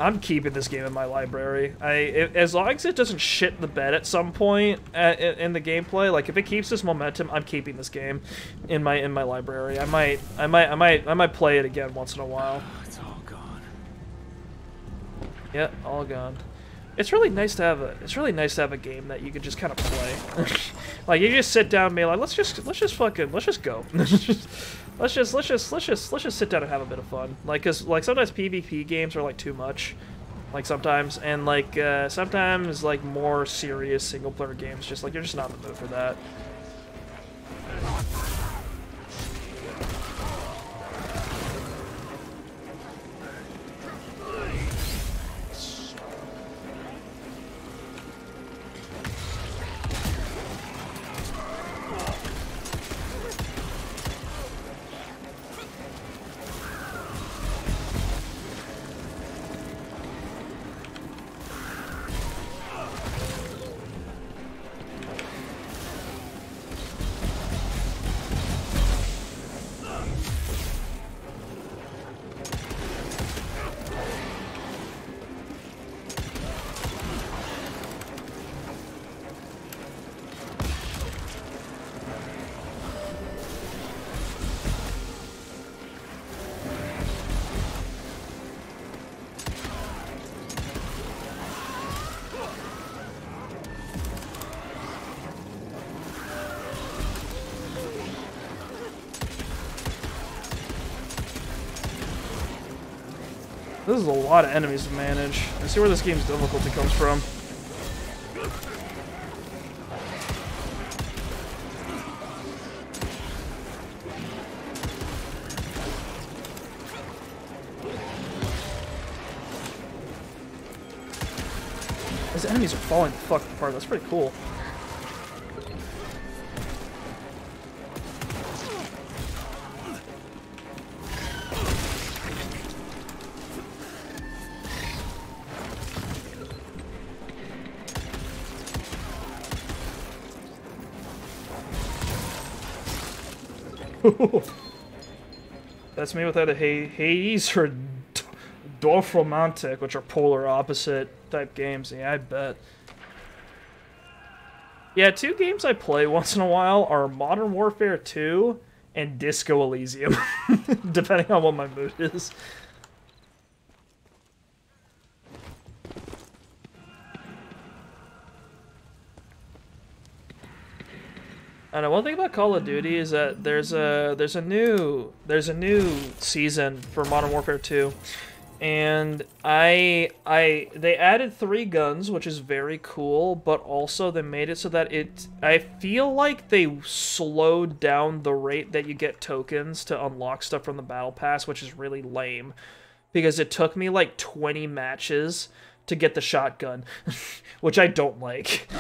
I'm keeping this game in my library. As long as it doesn't shit the bed at some point in the gameplay, like if it keeps this momentum, I'm keeping this game in my library. I might play it again once in a while. It's all gone. Yeah, all gone. It's really nice to have a game that you could just kind of play. Like you just sit down and be like, let's just go. let's just sit down and have a bit of fun. Like, cause like sometimes PvP games are like too much. Like sometimes, and like sometimes like more serious single player games, just like you're just not in the mood for that. This is a lot of enemies to manage. I see where this game's difficulty comes from. These enemies are falling the fuck apart. That's pretty cool. That's me with either Hades or Dorfromantik, which are polar opposite type games. Yeah, I bet. Yeah, two games I play once in a while are Modern Warfare 2 and Disco Elysium, depending on what my mood is. I know one thing about Call of Duty is that there's a new season for Modern Warfare 2, and they added 3 guns, which is very cool, but also they made it so that I feel like they slowed down the rate that you get tokens to unlock stuff from the Battle Pass, which is really lame, because it took me like 20 matches to get the shotgun, which I don't like.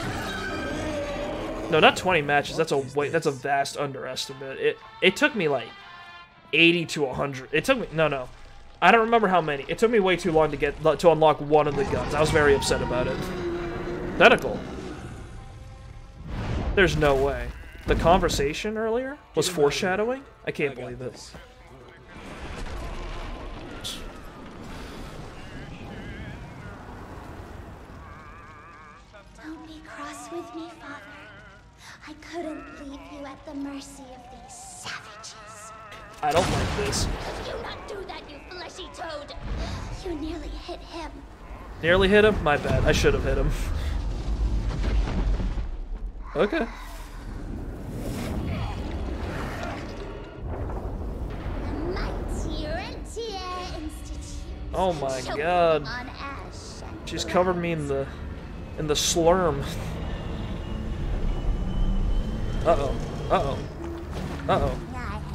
No, not 20 matches. That's a vast underestimate. It took me like 80 to 100. It took me no. I don't remember how many. It took me way too long to unlock one of the guns. I was very upset about it. Tentacle. There's no way. The conversation earlier was foreshadowing? I can't believe it. Don't be cross with me, Father. I couldn't leave you at the mercy of these savages. I don't like this. Do not do that, you fleshy toad. You nearly hit him. Nearly hit him? My bad. I should have hit him. Okay. Oh my god. She's covered me in the slurm. Uh-oh. Uh-oh. Uh-oh.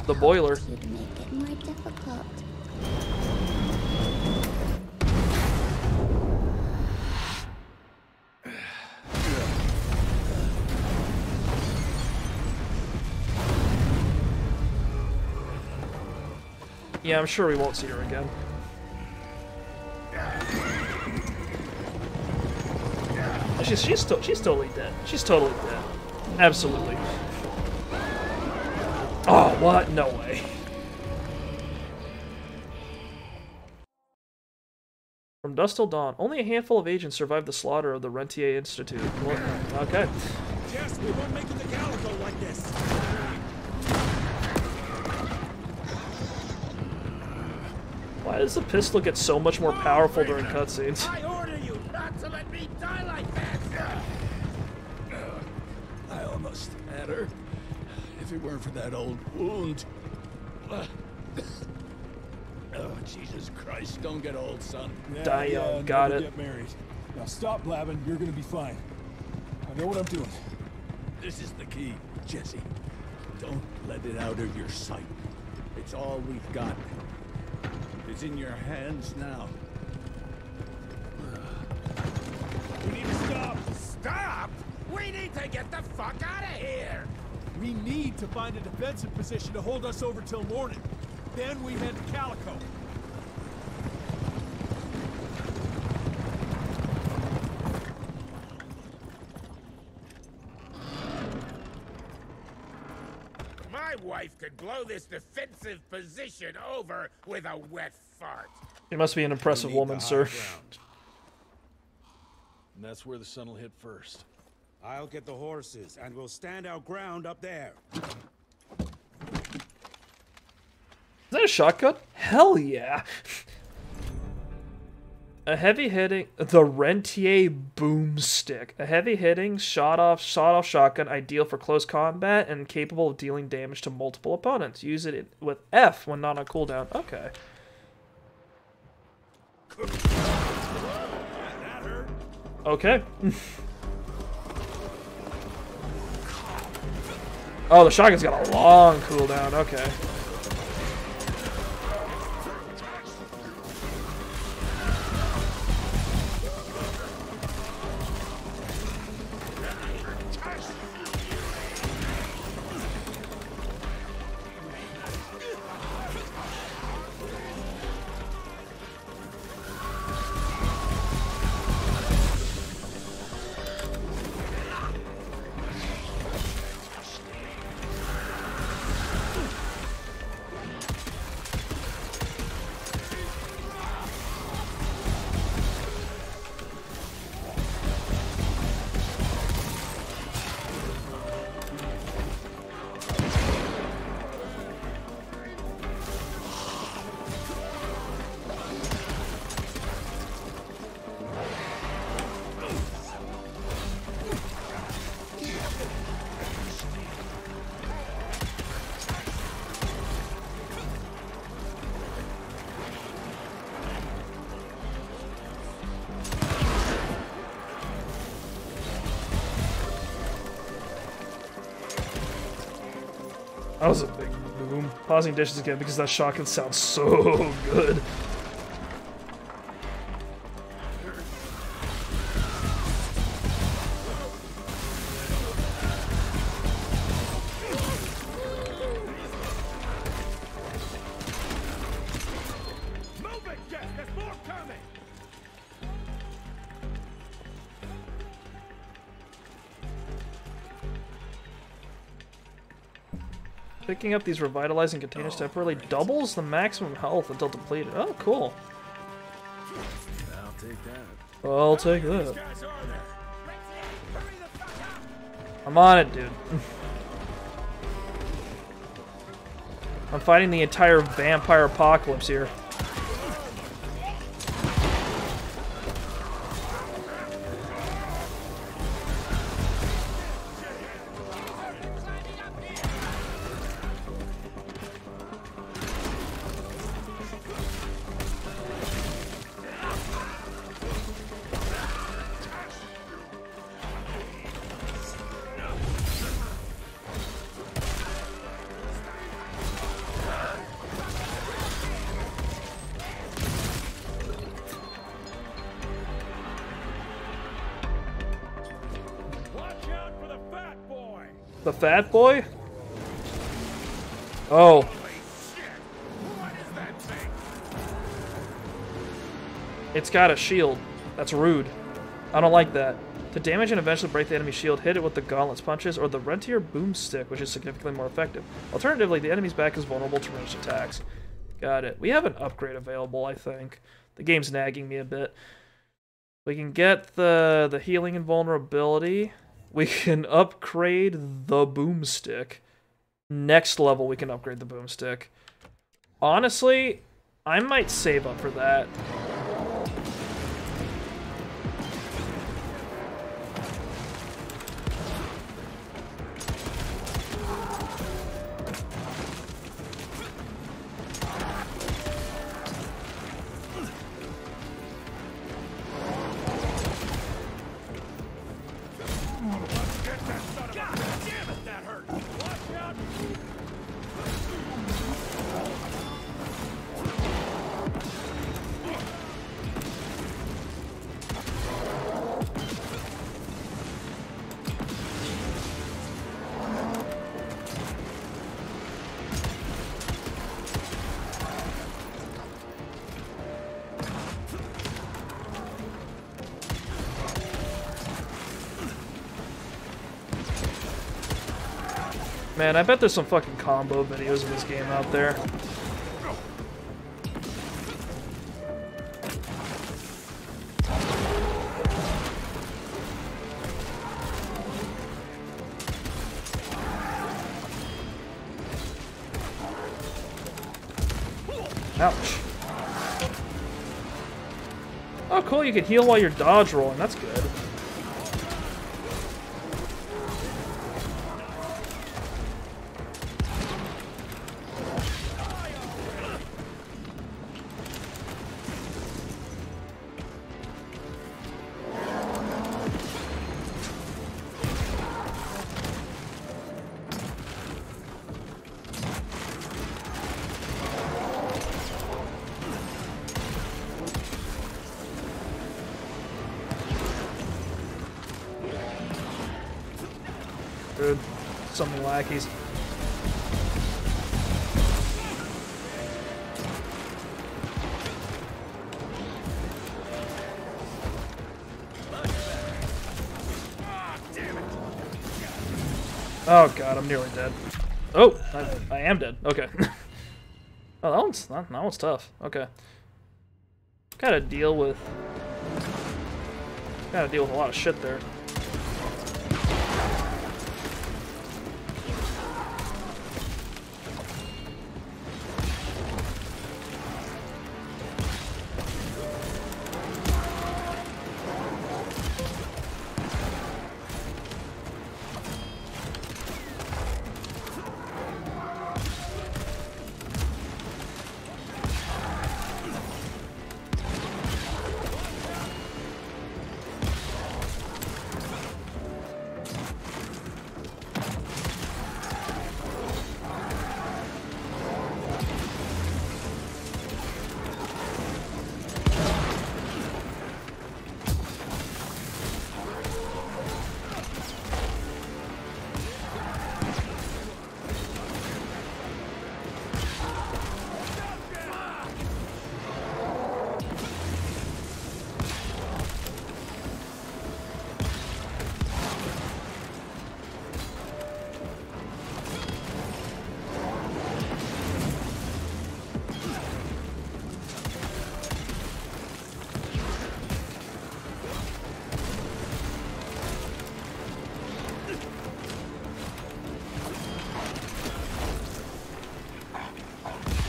The boiler. Make it more difficult. Yeah, I'm sure we won't see her again. She's totally dead. She's totally dead. Absolutely. Oh, what? No way. From dusk till dawn, only a handful of agents survived the slaughter of the Rentier Institute. Okay. Jess, we won't make it to Calico like this. Why does the pistol get so much more powerful during cutscenes? I order you not to let me die like that. I almost had her. If it weren't for that old wound. Oh, Jesus Christ, don't get old, son. Die young, got it. Get married. Now stop blabbing, you're gonna be fine. I know what I'm doing. This is the key, Jesse. Don't let it out of your sight. It's all we've got. It's in your hands now. We need to stop. Stop? We need to get the fuck out of here. We need to find a defensive position to hold us over till morning. Then we head to Calico. My wife could blow this defensive position over with a wet fart. You must be an impressive woman, sir. And that's where the sun will hit first. I'll get the horses, and we'll stand our ground up there. Is that a shotgun? Hell yeah! A heavy-hitting, the Rentier Boomstick. A heavy-hitting, shot-off shotgun ideal for close combat and capable of dealing damage to multiple opponents. Use it with F when not on cooldown. Okay. Okay. Oh, the shotgun's got a long cooldown. Okay. That was a big boom. Pausing dishes again because that shotgun sounds so good. Picking up these revitalizing containers temporarily doubles the maximum health until depleted. Oh, cool. I'll take that. I'll take that. I'm on it, dude. I'm fighting the entire vampire apocalypse here. The fat boy? Oh. It's got a shield. That's rude. I don't like that. To damage and eventually break the enemy shield, hit it with the Gauntlet's punches or the Rentier Boomstick, which is significantly more effective. Alternatively, the enemy's back is vulnerable to ranged attacks. Got it. We have an upgrade available, I think. The game's nagging me a bit. We can get the healing invulnerability. We can upgrade the boomstick. Next level, we can upgrade the boomstick. Honestly, I might save up for that. Man, I bet there's some fucking combo videos of this game out there. Ouch. Oh, cool, you can heal while you're dodge rolling. That's good. Dude, so many lackeys. Oh god, I'm nearly dead. Oh, I am dead. Okay. Oh, that one's tough. Okay. Gotta deal with a lot of shit there.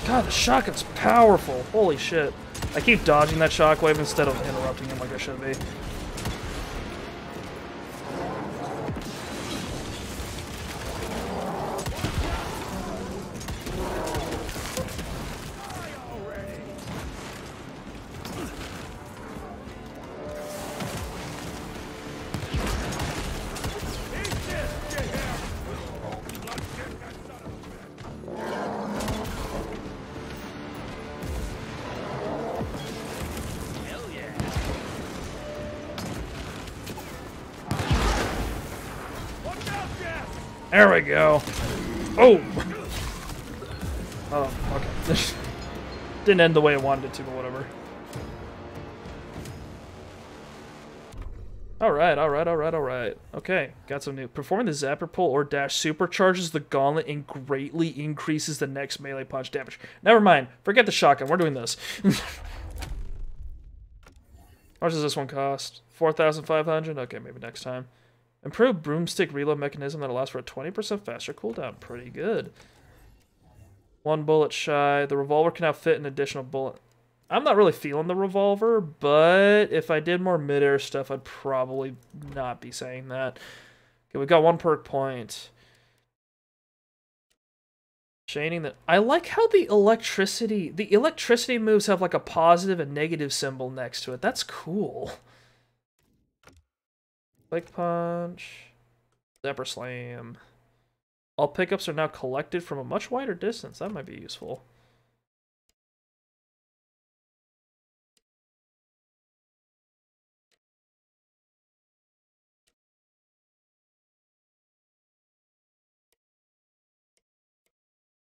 God, the shotgun's powerful. Holy shit. I keep dodging that shockwave instead of interrupting him like I should be. There we go. Oh! Oh, okay. Didn't end the way I wanted it to, but whatever. Alright. Okay, got some new. Performing the Zapper Pull or Dash supercharges the gauntlet and greatly increases the next melee punch damage. Never mind. Forget the shotgun. We're doing this. How much does this one cost? 4,500? Okay, maybe next time. Improved broomstick reload mechanism that allows for a 20% faster cooldown. Pretty good. 1 bullet shy. The revolver can now fit an additional bullet. I'm not really feeling the revolver, but if I did more mid-air stuff, I'd probably not be saying that. Okay, we got 1 perk point. Chaining that. I like how the electricity moves have like a positive and negative symbol next to it. That's cool. Click punch. Zephyr slam. All pickups are now collected from a much wider distance. That might be useful.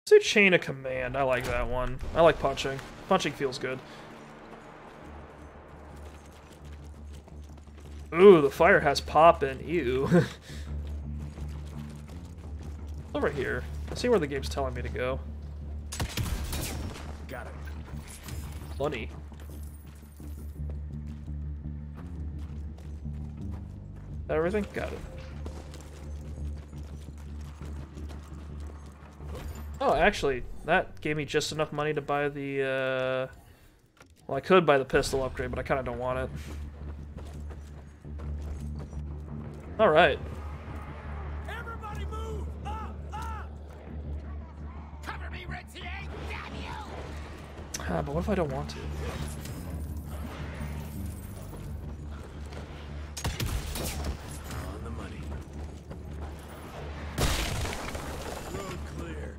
Let's do chain of command. I like that one. I like punching. Punching feels good. Ooh, the fire has poppin'. Ew. Over here. Let's see where the game's telling me to go. Got it. Money. That everything? Got it. Oh, actually, that gave me just enough money to buy the, well, I could buy the pistol upgrade, but I kind of don't want it. Alright. Everybody move! Cover me, Ritzy! Damn you! Ah, but what if I don't want to? On the money. Road clear.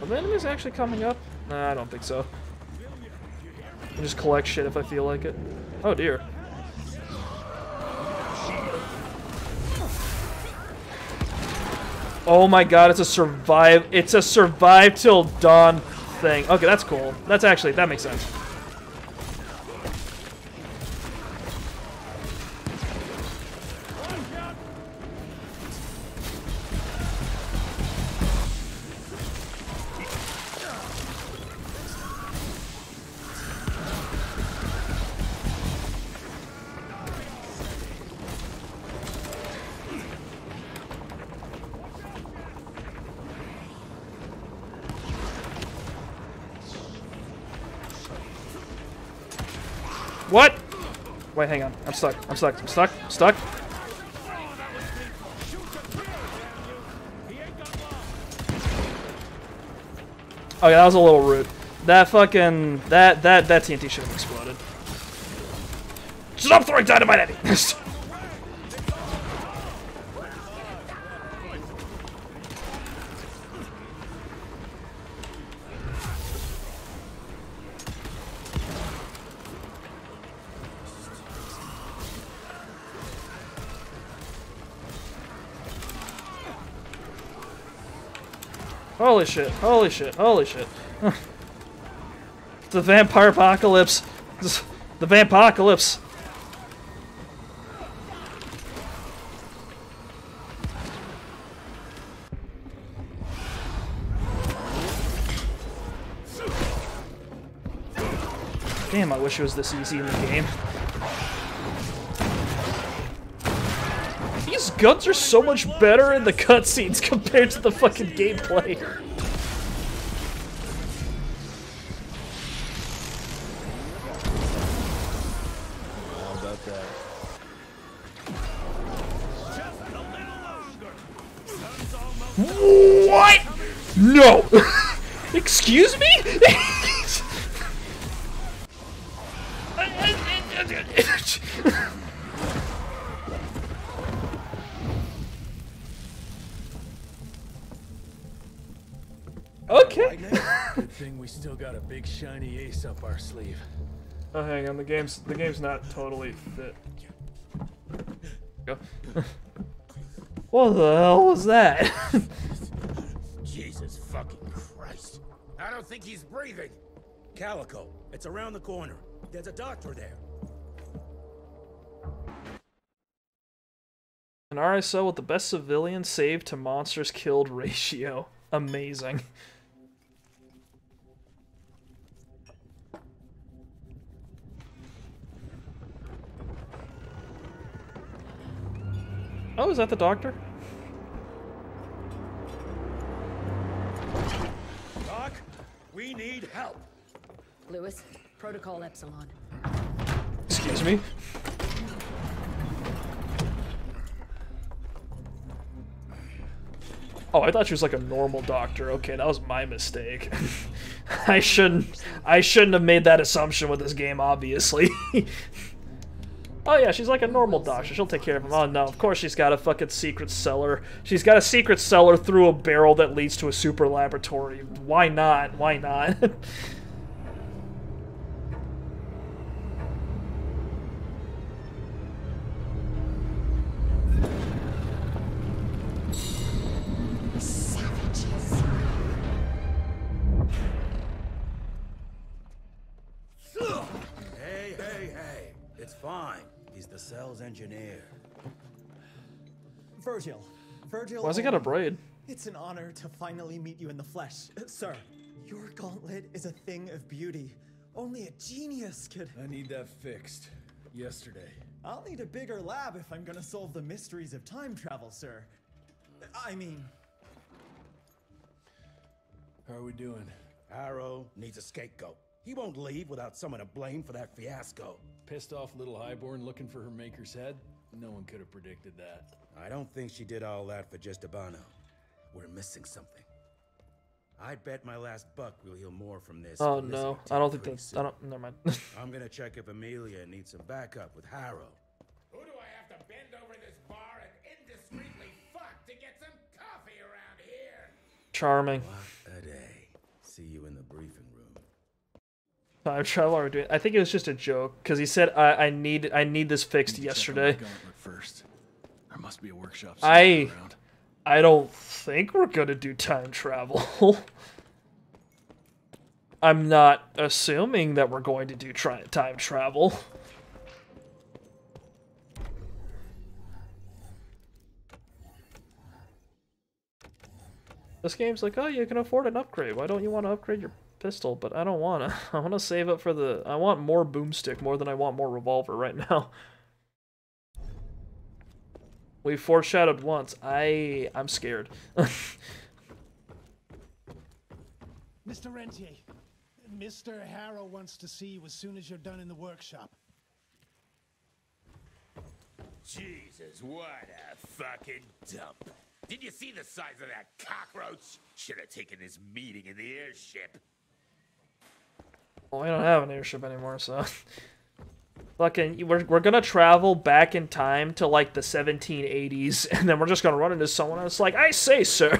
Are the enemies actually coming up? Nah, I don't think so. I just collect shit if I feel like it. Oh dear. Oh my god, it's a survive till dawn thing. Okay, that's cool. That's actually, that makes sense. What? Wait, hang on. I'm stuck. I'm stuck. I'm stuck. I'm stuck. Okay, that was a little rude. That fucking that TNT should have exploded. Stop throwing dynamite at me! Holy shit, holy shit, holy shit. The vampire apocalypse. The vampocalypse. Damn, I wish it was this easy in the game. These guns are so much better in the cutscenes compared to the fucking gameplay. How about that? What? No! Excuse me? Okay. Good thing we still got a big shiny ace up our sleeve. Oh, hang on. The game's not totally fit. Go. What the hell was that? Jesus fucking Christ. I don't think he's breathing. Calico, it's around the corner. There's a doctor there. An RSO with the best civilian saved to monsters killed ratio. Amazing. Oh, is that the doctor? Doc, we need help. Lewis, Protocol Epsilon. Excuse me? Oh, I thought she was like a normal doctor. Okay, that was my mistake. I shouldn't have made that assumption with this game, obviously. Oh yeah, she's like a normal doctor. She'll take care of him. Oh no, of course she's got a fucking secret cellar. She's got a secret cellar through a barrel that leads to a super laboratory. Why not? Why not? Savages. Hey. It's fine. He's the cell's engineer. Virgil. Why's he got a braid? It's an honor to finally meet you in the flesh. Sir, your gauntlet is a thing of beauty. Only a genius could... I need that fixed. Yesterday. I'll need a bigger lab if I'm gonna solve the mysteries of time travel, sir. I mean... How are we doing? Harrow needs a scapegoat. He won't leave without someone to blame for that fiasco. Pissed off little Highborn looking for her maker's head? No one could have predicted that. I don't think she did all that for just Abano. We're missing something. I'd bet my last buck we'll hear more from this. Oh no, I don't think that's... I don't... Never mind. I'm gonna check if Amelia needs some backup with Harrow. Who do I have to bend over this bar and indiscreetly fuck to get some coffee around here? Charming. What a day. See you in the briefing room. Time travel are we doing? I think it was just a joke because he said I need this fixed yesterday. First. There must be a workshop I around. don't think we're gonna do time travel. I'm not assuming that we're going to do time travel. This game's like, oh, you can afford an upgrade. Why don't you want to upgrade your pistol? But I don't want to. I want to save up for the... I want more boomstick more than I want more revolver right now. We foreshadowed once. I'm scared. Mr. Rentier, Mr. Harrow wants to see you as soon as you're done in the workshop. Jesus, what a fucking dump. Did you see the size of that cockroach? Should have taken this meeting in the airship. Well, we don't have an airship anymore, so... Fucking, we're gonna travel back in time to, like, the 1780s, and then we're just gonna run into someone that's like, I say, sir.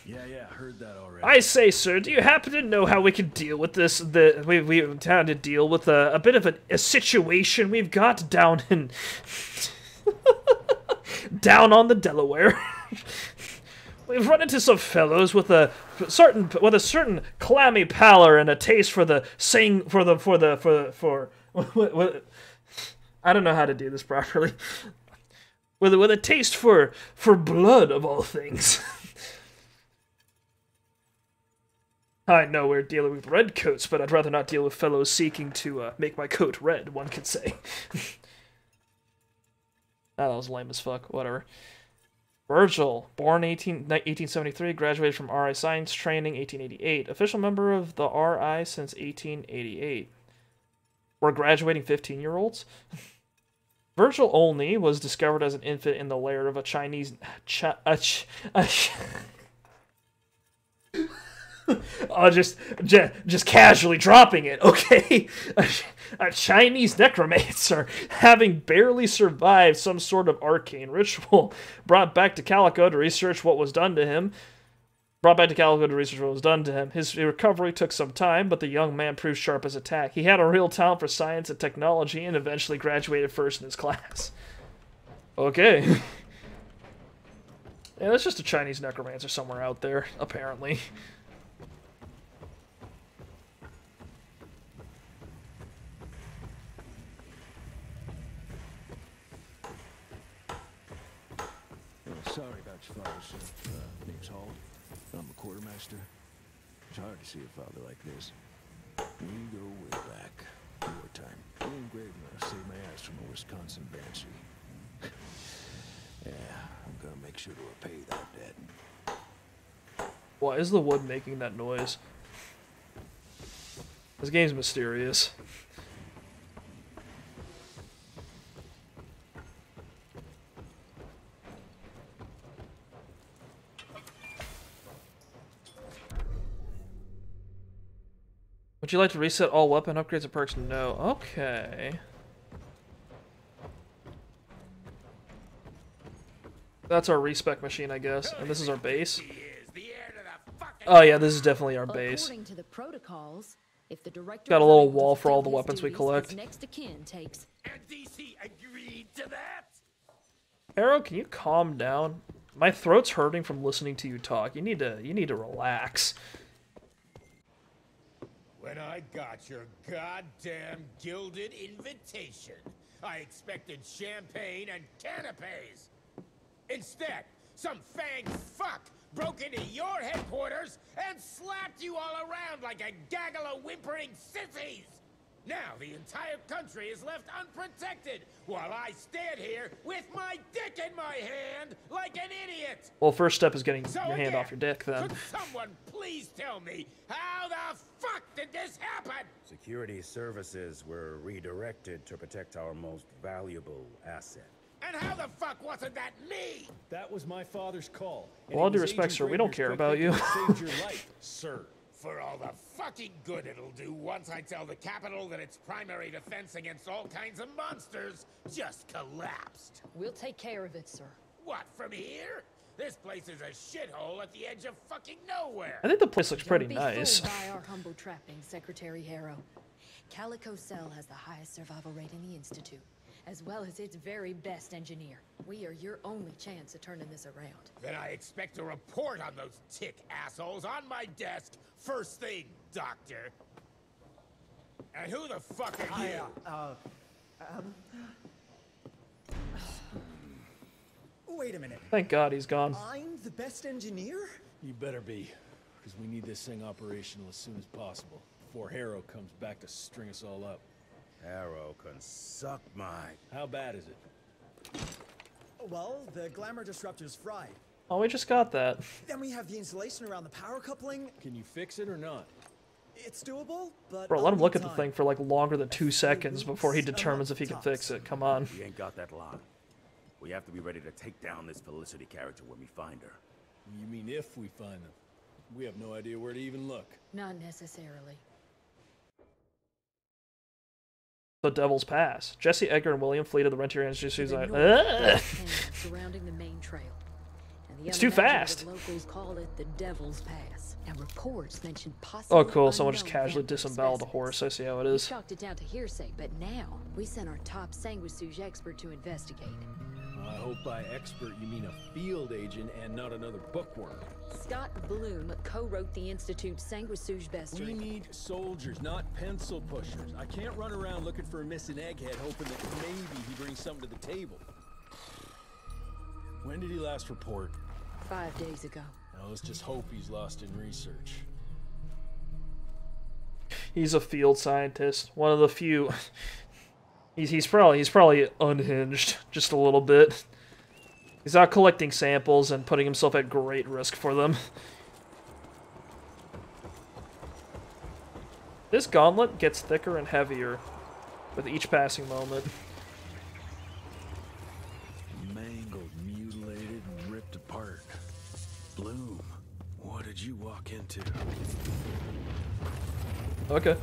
Yeah, heard that already. I say, sir, do you happen to know how we can deal with this? We had to deal with a bit of a situation we've got down in... down on the Delaware. We've run into some fellows with a certain clammy pallor and a taste for the I don't know how to do this properly. With a taste for blood of all things. I know we're dealing with redcoats, but I'd rather not deal with fellows seeking to make my coat red, one could say. That was lame as fuck. Whatever. Virgil, born 1873, graduated from RI Science Training 1888. Official member of the RI since 1888. We're graduating 15-year-olds? Virgil only was discovered as an infant in the lair of a Chinese... Oh, just casually dropping it, okay? A Chinese necromancer, having barely survived some sort of arcane ritual, brought back to Calico to research what was done to him. His recovery took some time, but the young man proved sharp as a tack. He had a real talent for science and technology, and eventually graduated first in his class. Okay. Yeah, that's just a Chinese necromancer somewhere out there, apparently. Sorry about your father, sir. Name's Hall. I'm a quartermaster. It's hard to see a father like this. We go way back. Wartime. Me and Graydon saved my ass from a Wisconsin banshee. Yeah, I'm gonna make sure to repay that debt. Why is the wood making that noise? This game's mysterious. Would you like to reset all weapon upgrades and perks? No. Okay. That's our respec machine, I guess. And this is our base. Oh yeah, this is definitely our base. According to the protocols, if the director Got a little wall for all the weapons we collect. Next of kin takes. And DC agreed to that? Harrow, can you calm down? My throat's hurting from listening to you talk. You need to relax. When I got your goddamn gilded invitation, I expected champagne and canapes. Instead, some fanged fuck broke into your headquarters and slapped you all around like a gaggle of whimpering sissies. Now the entire country is left unprotected while I stand here with my dick in my hand like an idiot. Well, first step is getting your hand off your dick, then. Could someone please tell me how the fuck did this happen? Security services were redirected to protect our most valuable asset. And how the fuck wasn't that me? That was my father's call. Well, all due respect, sir, we don't care about you. Saved your life, sir. For all the fucking good it'll do once I tell the Capitol that its primary defense against all kinds of monsters just collapsed. We'll take care of it, sir. What, from here? This place is a shithole at the edge of fucking nowhere. I think the place looks pretty Don't be nice. fooled by our humble trappings, Secretary Harrow. Calico Cell has the highest survival rate in the Institute, as well as its very best engineer. We are your only chance of turning this around. Then I expect a report on those tick assholes on my desk first thing, Doctor. And who the fuck are you? Wait a minute. Thank God he's gone. I'm the best engineer? You better be, because we need this thing operational as soon as possible, before Harrow comes back to string us all up. Harrow can suck my... How bad is it? Well, the glamour disruptor's fried. Oh, we just got that. Then we have the insulation around the power coupling. Can you fix it or not? It's doable, but... Bro, let him look at the thing for like longer than 2 seconds before he determines if he can fix it. Come on. We ain't got that long. We have to be ready to take down this Felicity character when we find her. You mean if we find them? We have no idea where to even look. Not necessarily. The Devil's Pass. Jesse, Edgar, and William flee to the Rentier Industries. Surrounding the main trail. And the It's too fast. Locals call it the Devil's Pass. And reports mention possible. Oh, cool. Someone just casually disemboweled a horse. I see how it We is. chalked it down to hearsay, but now we sent our top sanguisuge expert to investigate. I hope by expert you mean a field agent and not another bookworm. Scott Bloom co-wrote the Institute's sanguisuge bestiary. We need soldiers, not pencil pushers. I can't run around looking for a missing egghead hoping that maybe he brings something to the table. When did he last report? 5 days ago. Now let's just hope he's lost in research. He's a field scientist. One of the few. He's probably unhinged just a little bit. He's out collecting samples and putting himself at great risk for them. This gauntlet gets thicker and heavier with each passing moment. Mangled, mutilated, and ripped apart. Bloom, what did you walk into? Okay.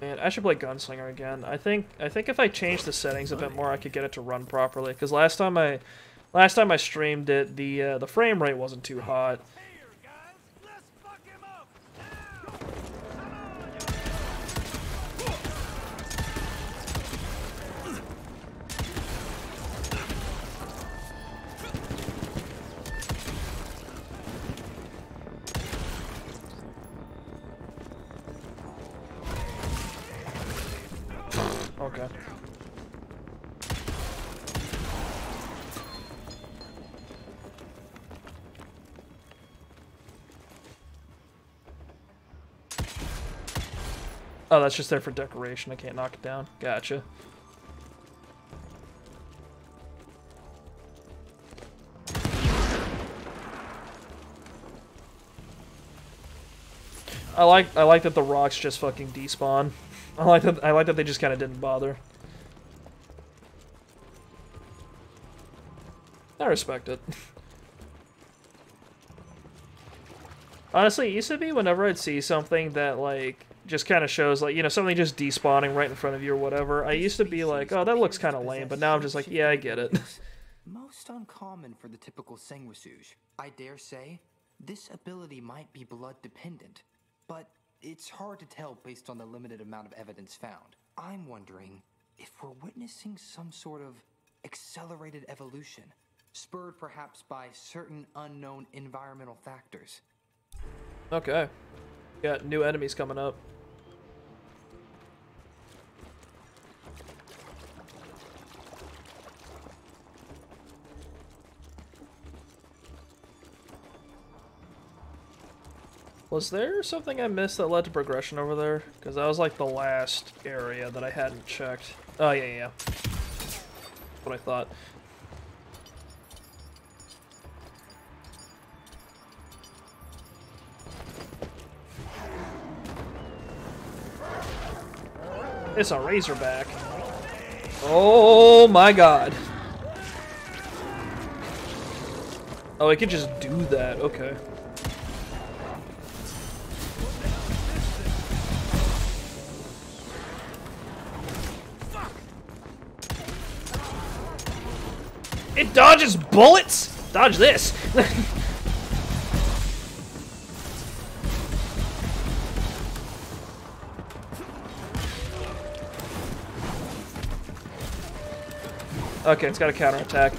Man, I should play Gunslinger again. I think if I change the settings a bit more, I could get it to run properly. Because last time I streamed it, the frame rate wasn't too hot. Okay. Oh, that's just there for decoration. I can't knock it down. Gotcha. I like that the rocks just fucking despawn. I like that they just kind of didn't bother. I respect it. Honestly, it used to be whenever I'd see something that, like, just kind of shows, like, you know, something just despawning right in front of you or whatever, I used to be like, oh, that looks kind of lame, but now I'm just like, yeah, I get it. Most uncommon for the typical sanguisuge. I dare say, this ability might be blood dependent, but it's hard to tell based on the limited amount of evidence found. I'm wondering if we're witnessing some sort of accelerated evolution, spurred perhaps by certain unknown environmental factors. Okay. Got new enemies coming up. Was there something I missed that led to progression over there? Because that was like the last area that I hadn't checked. Oh, yeah. What I thought. It's a Razorback. Oh my god. Oh, I could just do that. Okay. It dodges bullets? Dodge this. Okay, it's got a counterattack.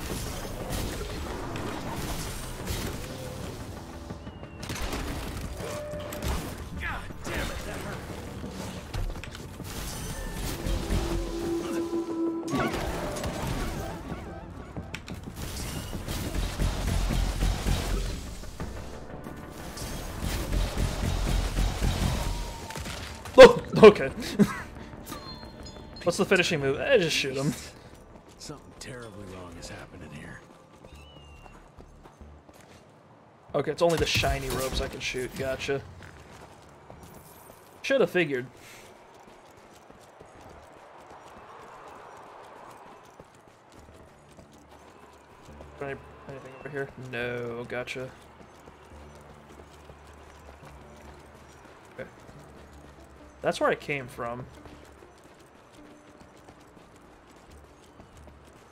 God damn it, that hurt. Oh, okay. What's the finishing move? Just shoot him. Something terribly wrong is happening here. Okay, it's only the shiny ropes I can shoot. Gotcha. Should have figured. Anything over here? No, gotcha. Okay. That's where I came from.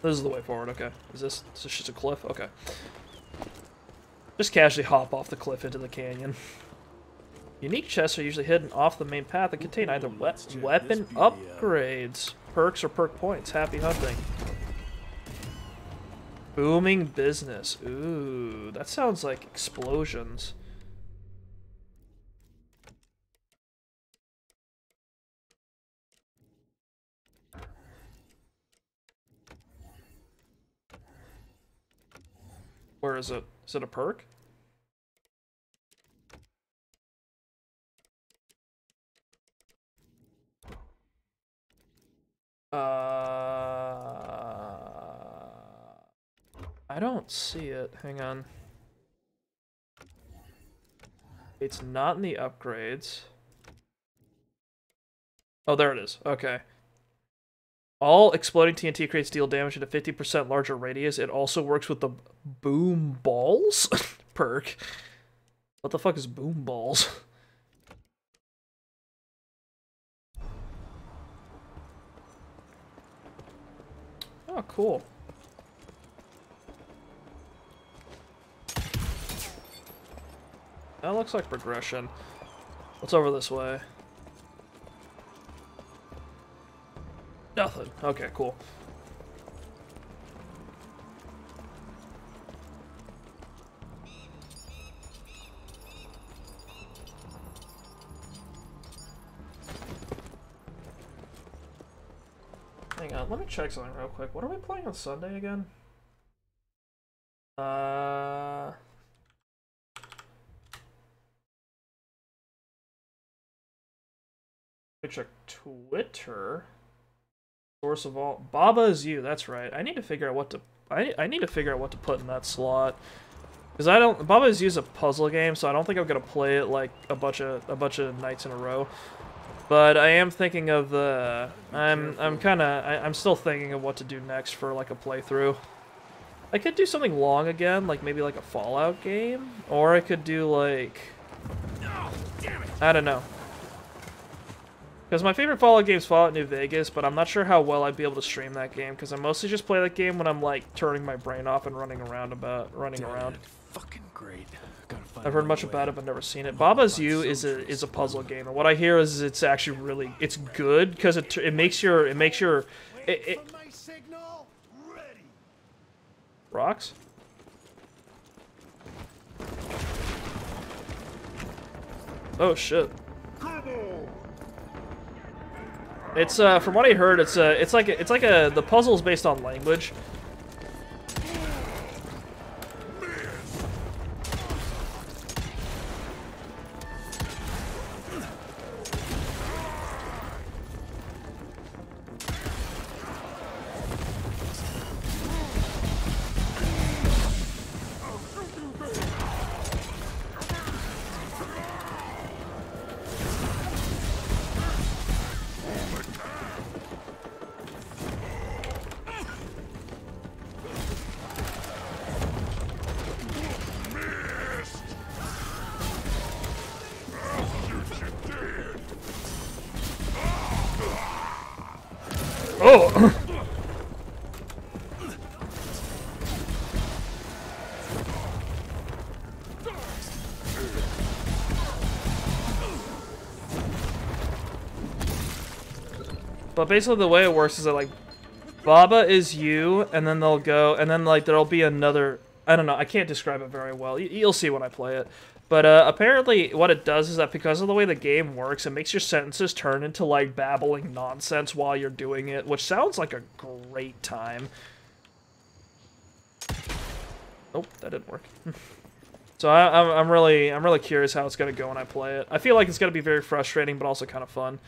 This is the way forward, okay. Is this just a cliff? Okay. Just casually hop off the cliff into the canyon. Unique chests are usually hidden off the main path and contain either weapon upgrades, perks, or perk points. Happy hunting. Booming business. Ooh, that sounds like explosions. Where is it? Is it a perk? I don't see it. Hang on. It's not in the upgrades. Oh, there it is. Okay. All exploding TNT creates deal damage at a 50% larger radius. It also works with the boom balls perk. What the fuck is boom balls? Oh, cool. That looks like progression. What's over this way? Nothing. Okay, cool. Hang on, let me check something real quick. What are we playing on Sunday again? check Twitter. Source of all Baba is you. That's right. I need to figure out what to. I need to figure out what to put in that slot. Because I don't. Baba is you is a puzzle game, so I don't think I'm gonna play it like a bunch of nights in a row. But I am thinking of the. I'm still thinking of what to do next for like a playthrough. I could do something long again, like maybe like a Fallout game, or I could do like. I don't know. Because my favorite Fallout game is Fallout New Vegas, but I'm not sure how well I'd be able to stream that game, because I mostly just play that game when I'm like turning my brain off and running around. Fucking great. Gotta find I've heard much about it, but never seen it. Baba's You is a puzzle game, and what I hear is it's actually really good because it makes your rocks. Oh shit. It's from what I heard, it's like the puzzle's based on language. Oh! But basically the way it works is that, like, Baba is you, and then they'll go, and then, like, there'll be another... I don't know, I can't describe it very well. You'll see when I play it. But apparently what it does is that because of the way the game works, it makes your sentences turn into, like, babbling nonsense while you're doing it, which sounds like a great time. Oh, that didn't work. So I'm really curious how it's going to go when I play it. I feel like it's going to be very frustrating, but also kind of fun.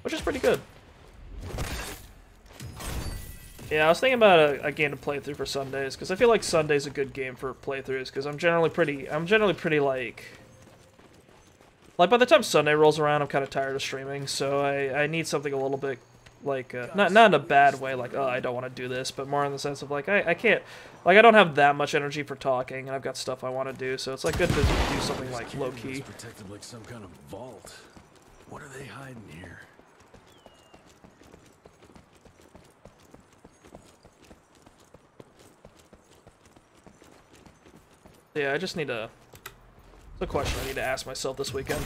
Which is pretty good. Yeah, I was thinking about a game to play through for Sundays, because I feel like Sunday's a good game for playthroughs, because I'm generally pretty like by the time Sunday rolls around, I'm kind of tired of streaming, so I need something a little bit, like, not in a bad way, like, oh, I don't want to do this, but more in the sense of, like, I can't, like, I don't have that much energy for talking, and I've got stuff I want to do, so it's, like, good to do something, like, low-key. Protected like some kind of vault. What are they hiding here? Yeah, I just need to... It's a question I need to ask myself this weekend.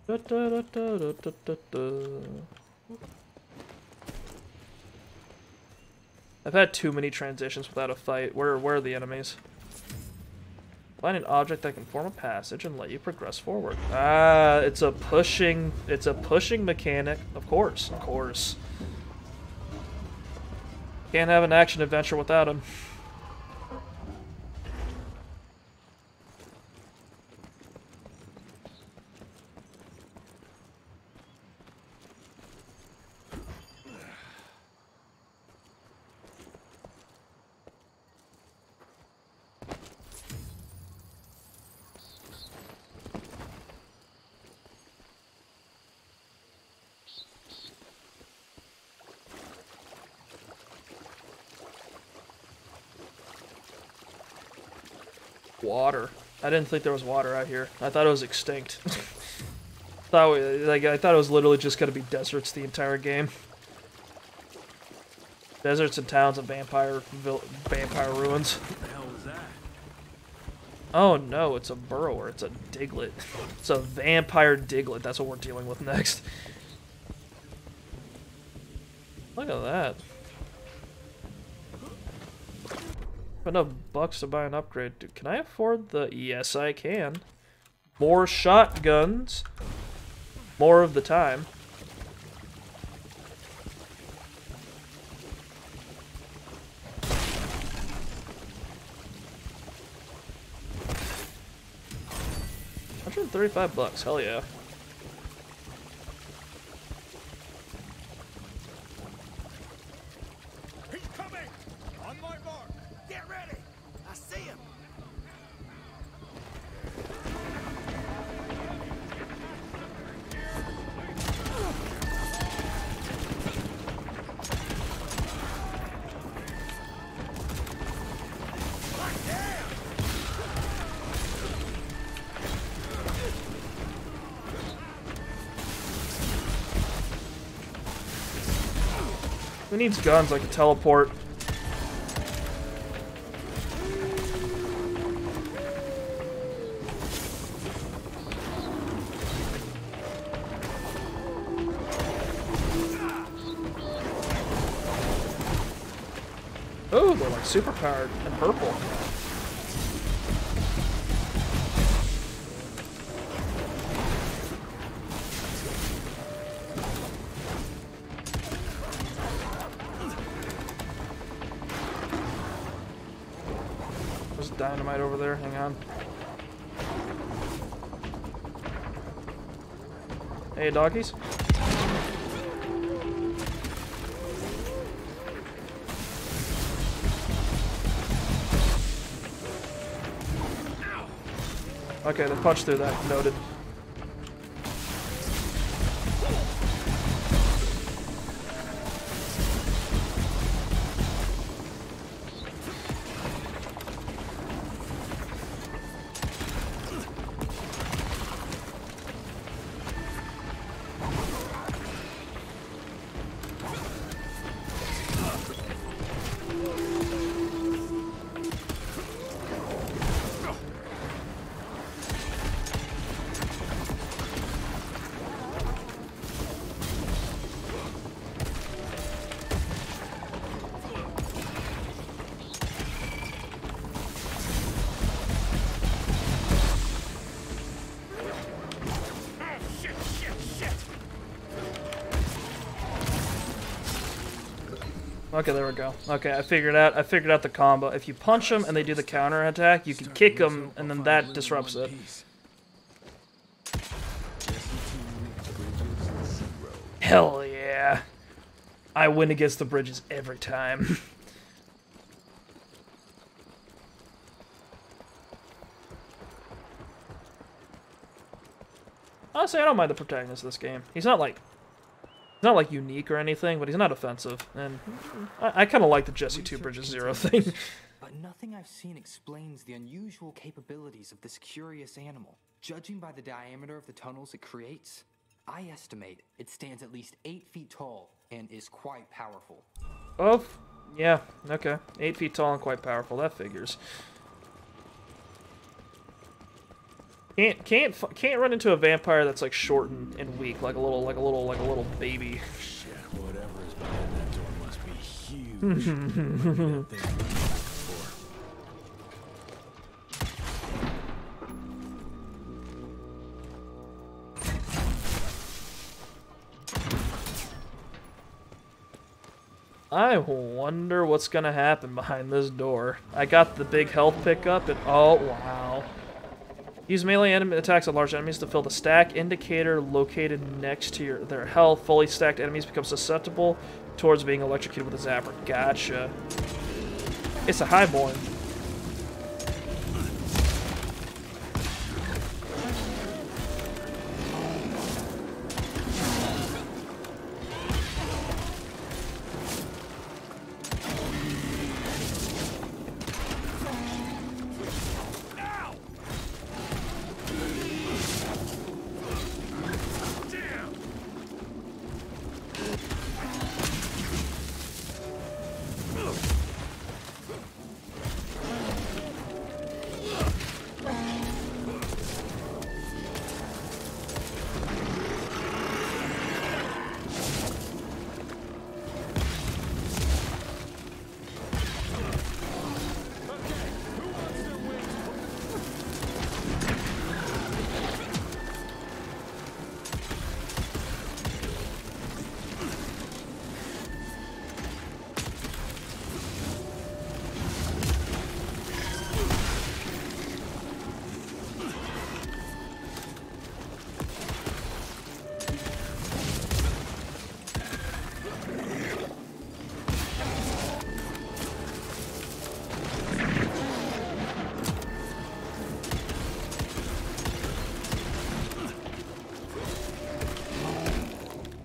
Da, da, da, da, da, da, da. I've had too many transitions without a fight. Where are the enemies? Find an object that can form a passage and let you progress forward. Ah, it's a pushing mechanic. Of course. Can't have an action adventure without him. Water. I didn't think there was water out here. I thought it was extinct. I thought it was literally just gonna be deserts the entire game. Deserts and towns and vampire ruins. What the hell was that? Oh no, it's a burrower. It's a Diglett. It's a vampire Diglett. That's what we're dealing with next. Look at that. Enough bucks to buy an upgrade. Dude, can I afford the... Yes, I can. More shotguns. More of the time. $135. Hell yeah. He's coming! On my mark! Get ready! I see him! Who needs guns? I can teleport. Oh, they're like super powered and purple. There's dynamite over there. Hang on. Hey, doggies. Okay, they punched through that. Noted. Okay, there we go. Okay, I figured out the combo. If you punch them and they do the counter attack, you can kick them, and then that disrupts it. Hell yeah! I win against the bridges every time. Honestly, I don't mind the protagonist of this game. He's not like unique or anything, but he's not offensive, and I kind of like the Jesse 2 Bridges 0 thing. But nothing I've seen explains the unusual capabilities of this curious animal. Judging by the diameter of the tunnels it creates, I estimate it stands at least 8 feet tall and is quite powerful. Oh, yeah, okay. 8 feet tall and quite powerful, that figures. Can't run into a vampire that's like short and weak, like a little baby. Shit, whatever is behind that door must be huge. I wonder what's gonna happen behind this door. I got the big health pickup and oh wow. Use melee enemy attacks on large enemies to fill the stack indicator located next to their health. Fully stacked enemies become susceptible towards being electrocuted with a zapper. Gotcha. It's a highborn.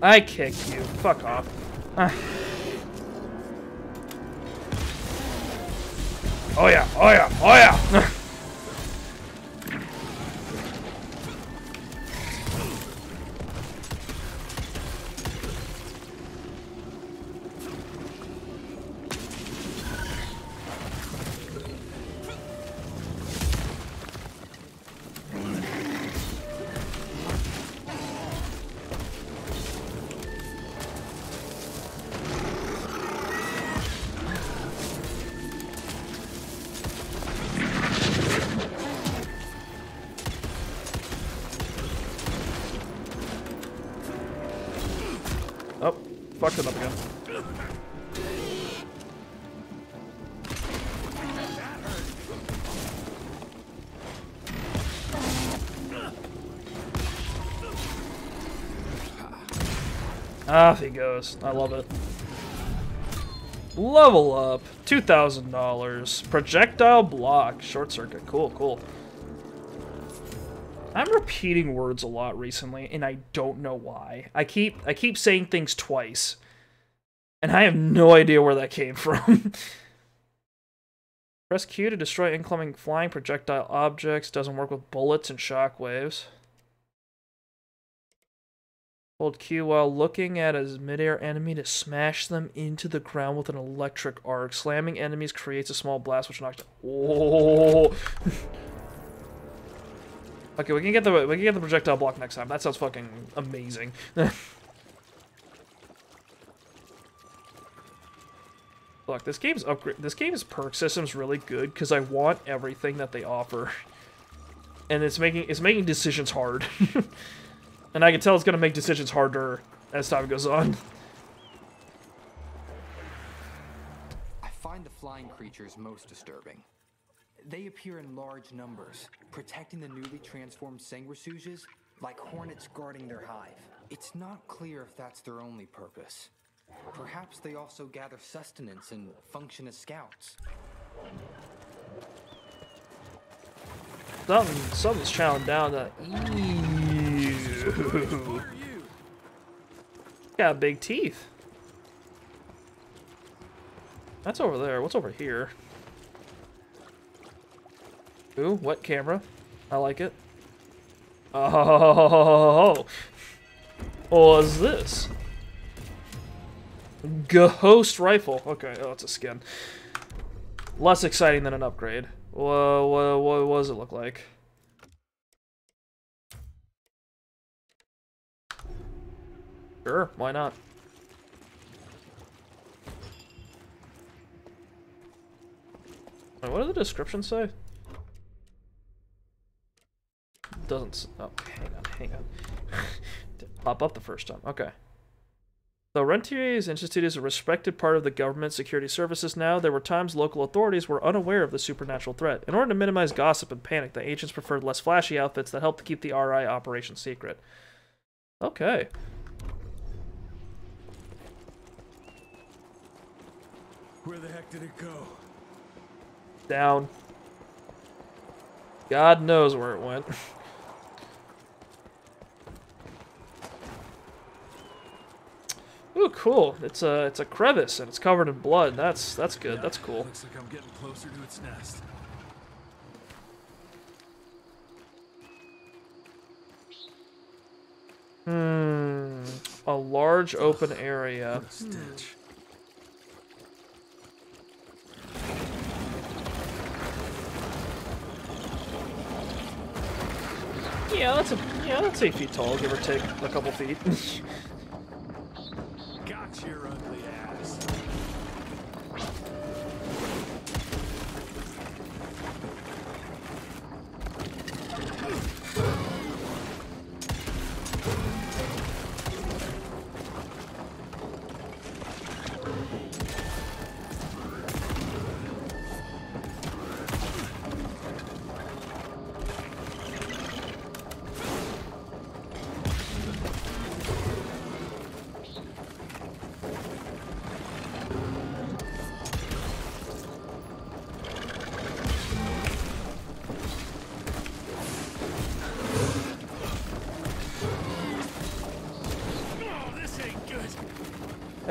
I kicked you. Fuck off. Oh yeah, oh yeah, oh yeah! Oh, fucked it up again. Off he goes. I love it. Level up. $2,000. Projectile block. Short circuit. Cool, cool. I'm repeating words a lot recently, and I don't know why. I keep saying things twice. And I have no idea where that came from. Press Q to destroy incoming flying projectile objects. Doesn't work with bullets and shockwaves. Hold Q while looking at a midair enemy to smash them into the ground with an electric arc. Slamming enemies creates a small blast which knocks. Oh. Okay, we can get the projectile block next time. That sounds fucking amazing. Look, this game's perk system's really good because I want everything that they offer, and it's making decisions hard. And I can tell it's gonna make decisions harder as time goes on. I find the flying creatures most disturbing. They appear in large numbers, protecting the newly transformed sanguisuges like hornets guarding their hive. It's not clear if that's their only purpose. Perhaps they also gather sustenance and function as scouts. Something's chowing down that. Ew. Got big teeth. That's over there. What's over here? Ooh, wet camera. I like it. Oh, what is this? Ghost rifle. Okay, oh, it's a skin. Less exciting than an upgrade. What does it look like? Sure, why not? Wait, what did the description say? Doesn't. Oh, hang on. Didn't pop up the first time. Okay. Though Rentier's Institute is a respected part of the government security services now, there were times local authorities were unaware of the supernatural threat. In order to minimize gossip and panic, the agents preferred less flashy outfits that helped to keep the RI operation secret. Okay. Where the heck did it go? Down. God knows where it went. Ooh, cool. It's a crevice and it's covered in blood. That's good. Yeah, that's cool. Looks like I'm getting closer to its nest. A large open area. What a stench. Yeah, that's 8 feet tall, give or take a couple feet. Got your ugly ass.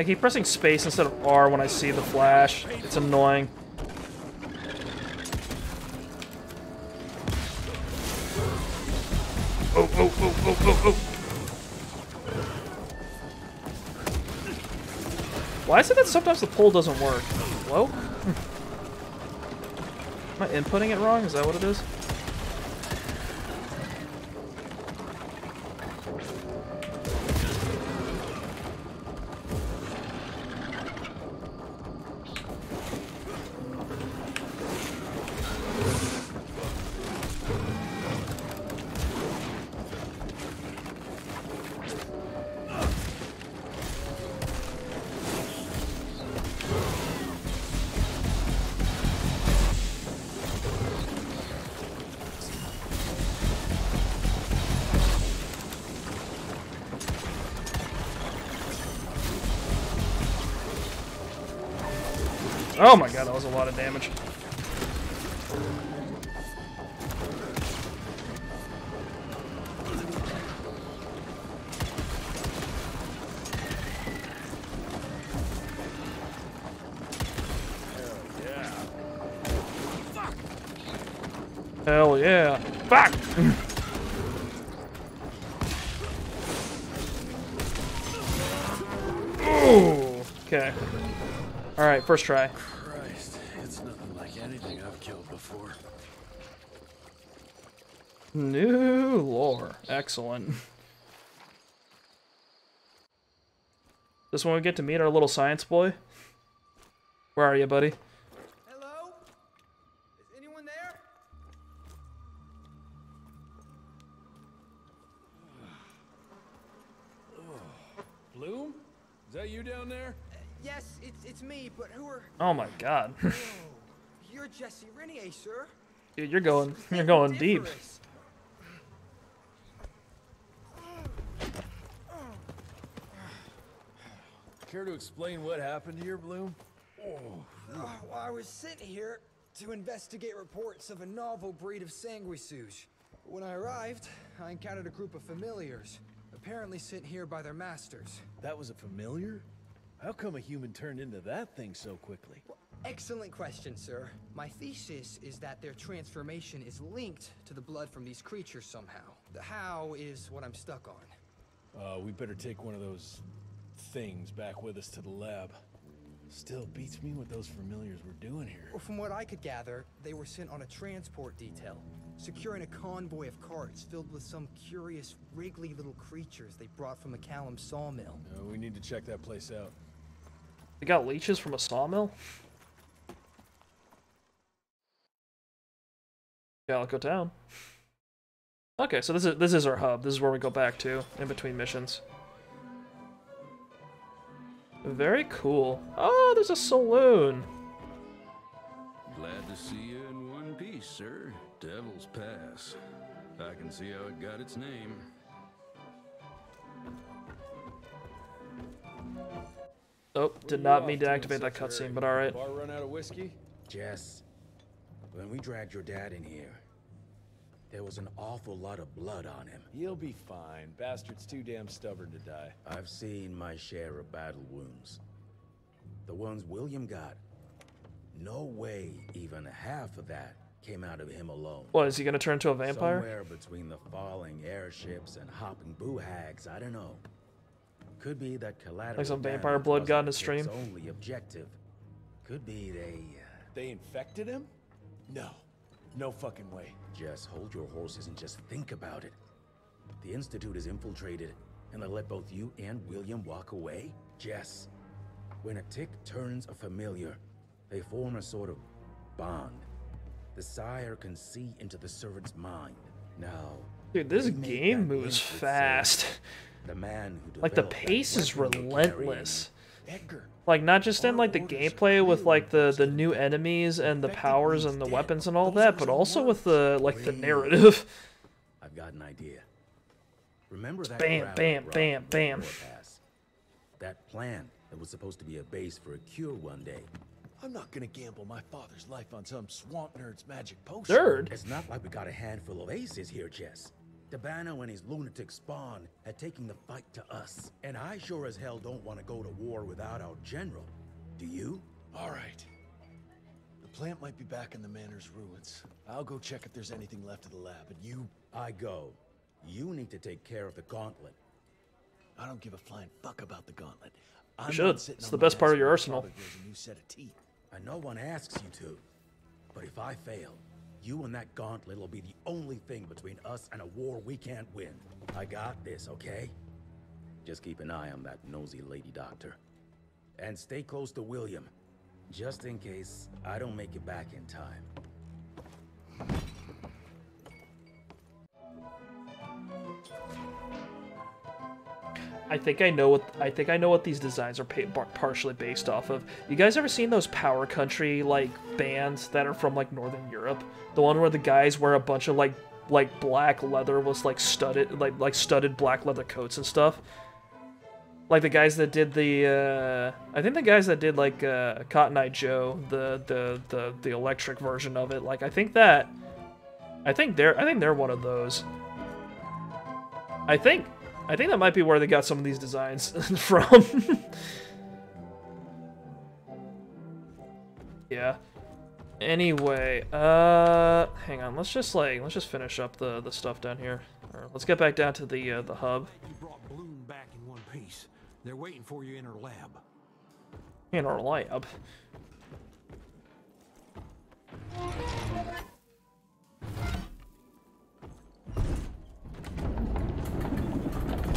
I keep pressing space instead of R when I see the flash. It's annoying. Oh, oh, oh, oh, oh, oh. Why is it that sometimes the pull doesn't work? Hello? Am I inputting it wrong? Is that what it is? Oh my god, that was a lot of damage. Hell yeah. Fuck! Ooh. Okay. Alright, first try. Christ, it's nothing like anything I've killed before. New lore. Excellent. This one we get to meet our little science boy? Where are you, buddy? Hello? Is anyone there? Bloom? Is that you down there? Yes, it's me, but who are... Oh my god. Whoa, you're Jesse Renier, sir. Dude, you're going deep. Care to explain what happened here, Bloom? Well, I was sent here to investigate reports of a novel breed of sanguisuge. When I arrived, I encountered a group of familiars, apparently sent here by their masters. That was a familiar? How come a human turned into that thing so quickly? Well, excellent question, sir. My thesis is that their transformation is linked to the blood from these creatures somehow. The how is what I'm stuck on. We better take one of those things back with us to the lab. Still beats me what those familiars were doing here. Well, from what I could gather, they were sent on a transport detail, securing a convoy of carts filled with some curious, wriggly little creatures they brought from McCallum sawmill. We need to check that place out. They got leeches from a sawmill? Calico Town. Okay, so this is our hub. This is where we go back to in between missions. Very cool. Oh, there's a saloon. Glad to see you in one piece, sir. Devil's Pass. I can see how it got its name. Oh, did not mean to activate that cutscene, but alright. Bar run out of whiskey? Jess, when we dragged your dad in here, there was an awful lot of blood on him. He'll be fine. Bastard's too damn stubborn to die. I've seen my share of battle wounds. The ones William got, no way even half of that came out of him alone. What, is he gonna turn into a vampire? Somewhere between the falling airships and hopping boo-hags, I don't know. Could be that collateral Like some vampire damage blood got in wasn't his stream? its only objective. Could be They infected him? No. No fucking way. Just hold your horses and just think about it. The Institute is infiltrated, and they let both you and William walk away? Jess, when a tick turns a familiar, they form a sort of bond. The sire can see into the servant's mind. Now, dude, this game moves fast. The man who like the pace is relentless. Like not just in like the gameplay with like the new enemies and the powers and the weapons and all that, but also with the like the narrative. I've got an idea. Remember that bam, crowd bam, that bam, bam. That plan that was supposed to be a base for a cure one day. I'm not gonna gamble my father's life on some swamp nerd's magic potion. Nerd? It's not like we got a handful of aces here, Jess. Dabano and his lunatic spawn had taken the fight to us. And I sure as hell don't want to go to war without our general. Do you? All right. The plant might be back in the manor's ruins. I'll go check if there's anything left of the lab, and you... I go. You need to take care of the gauntlet. I don't give a flying fuck about the gauntlet. You should. It's the best part of your arsenal. A new set of teeth. And no one asks you to. But if I fail, you and that gauntlet will be the only thing between us and a war we can't win. I got this, okay? Just keep an eye on that nosy lady doctor. And stay close to William, just in case I don't make it back in time. I think I know what these designs are partially based off of. You guys ever seen those power country like bands that are from like Northern Europe? The one where the guys wear a bunch of like black leather with like studded studded black leather coats and stuff. Like the guys that did the I think the guys that did like Cotton Eye Joe, the electric version of it. Like I think they're one of those. I think that might be where they got some of these designs from. Yeah. Anyway, hang on. Let's just finish up the stuff down here. Or let's get back down to the hub. You brought Bloom back in one piece. They're waiting for you in her lab. In our lab.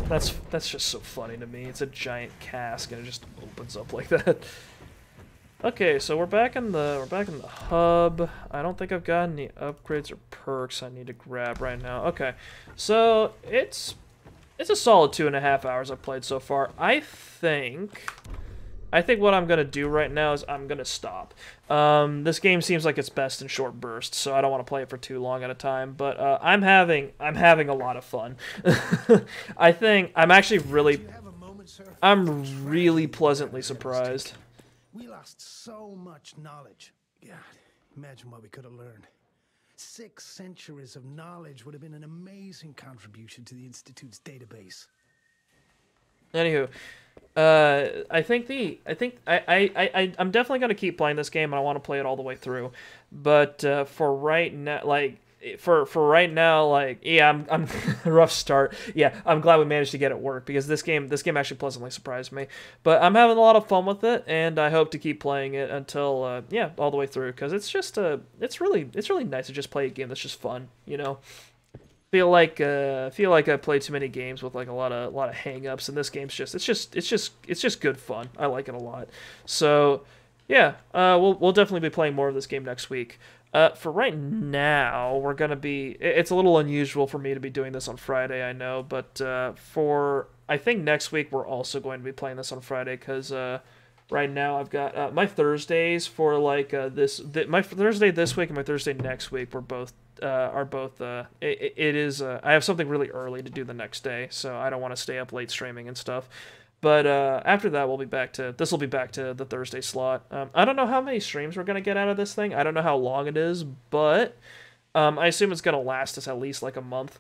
That's just so funny to me. It's a giant cask and it just opens up like that. Okay, so we're back in the hub. I don't think I've got any upgrades or perks I need to grab right now. Okay, so it's a solid 2.5 hours I've played so far. I think what I'm gonna do right now is I'm gonna stop. This game seems like it's best in short bursts, so I don't want to play it for too long at a time. But I'm having a lot of fun. I think I'm actually really pleasantly surprised. We lost so much knowledge. God, imagine what we could have learned. 6 centuries of knowledge would have been an amazing contribution to the Institute's database. Anywho, I'm definitely gonna keep playing this game, and I want to play it all the way through. But for right now, yeah, I'm a rough start. Yeah, I'm glad we managed to get it work because this game actually pleasantly surprised me. But I'm having a lot of fun with it, and I hope to keep playing it until yeah, all the way through, because it's just it's really nice to just play a game that's just fun, you know. Feel like I played too many games with like a lot of hang-ups, and this game's just it's just good fun. I like it a lot. So yeah, we'll definitely be playing more of this game next week. For right now, we're gonna be. It's a little unusual for me to be doing this on Friday, I know, but I think next week we're also going to be playing this on Friday, because right now I've got my Thursdays for like my Thursday this week and my Thursday next week are both I have something really early to do the next day, so I don't want to stay up late streaming and stuff. But after that, this will be back to the Thursday slot. I don't know how many streams we're going to get out of this thing. I don't know how long it is, but I assume it's going to last us at least like a month.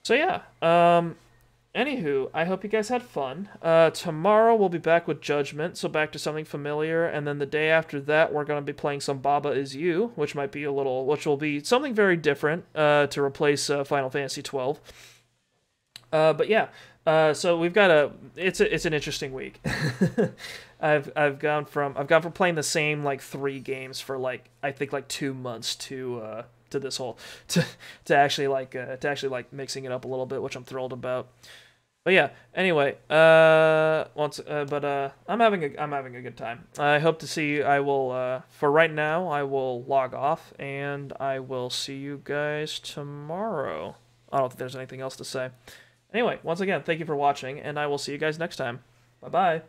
So yeah, anywho, I hope you guys had fun. Tomorrow we'll be back with Judgment, so back to something familiar, and then the day after that we're going to be playing some Baba Is You, which will be something very different to replace Final Fantasy XII. But yeah. So we've got it's an interesting week. I've gone from playing the same like 3 games for like I think like 2 months to this whole to actually mixing it up a little bit, which I'm thrilled about. But yeah, anyway, I'm having a good time. I hope to see you. I will for right now I will log off, and I will see you guys tomorrow. I don't think there's anything else to say. Anyway, once again, thank you for watching, and I will see you guys next time. Bye-bye.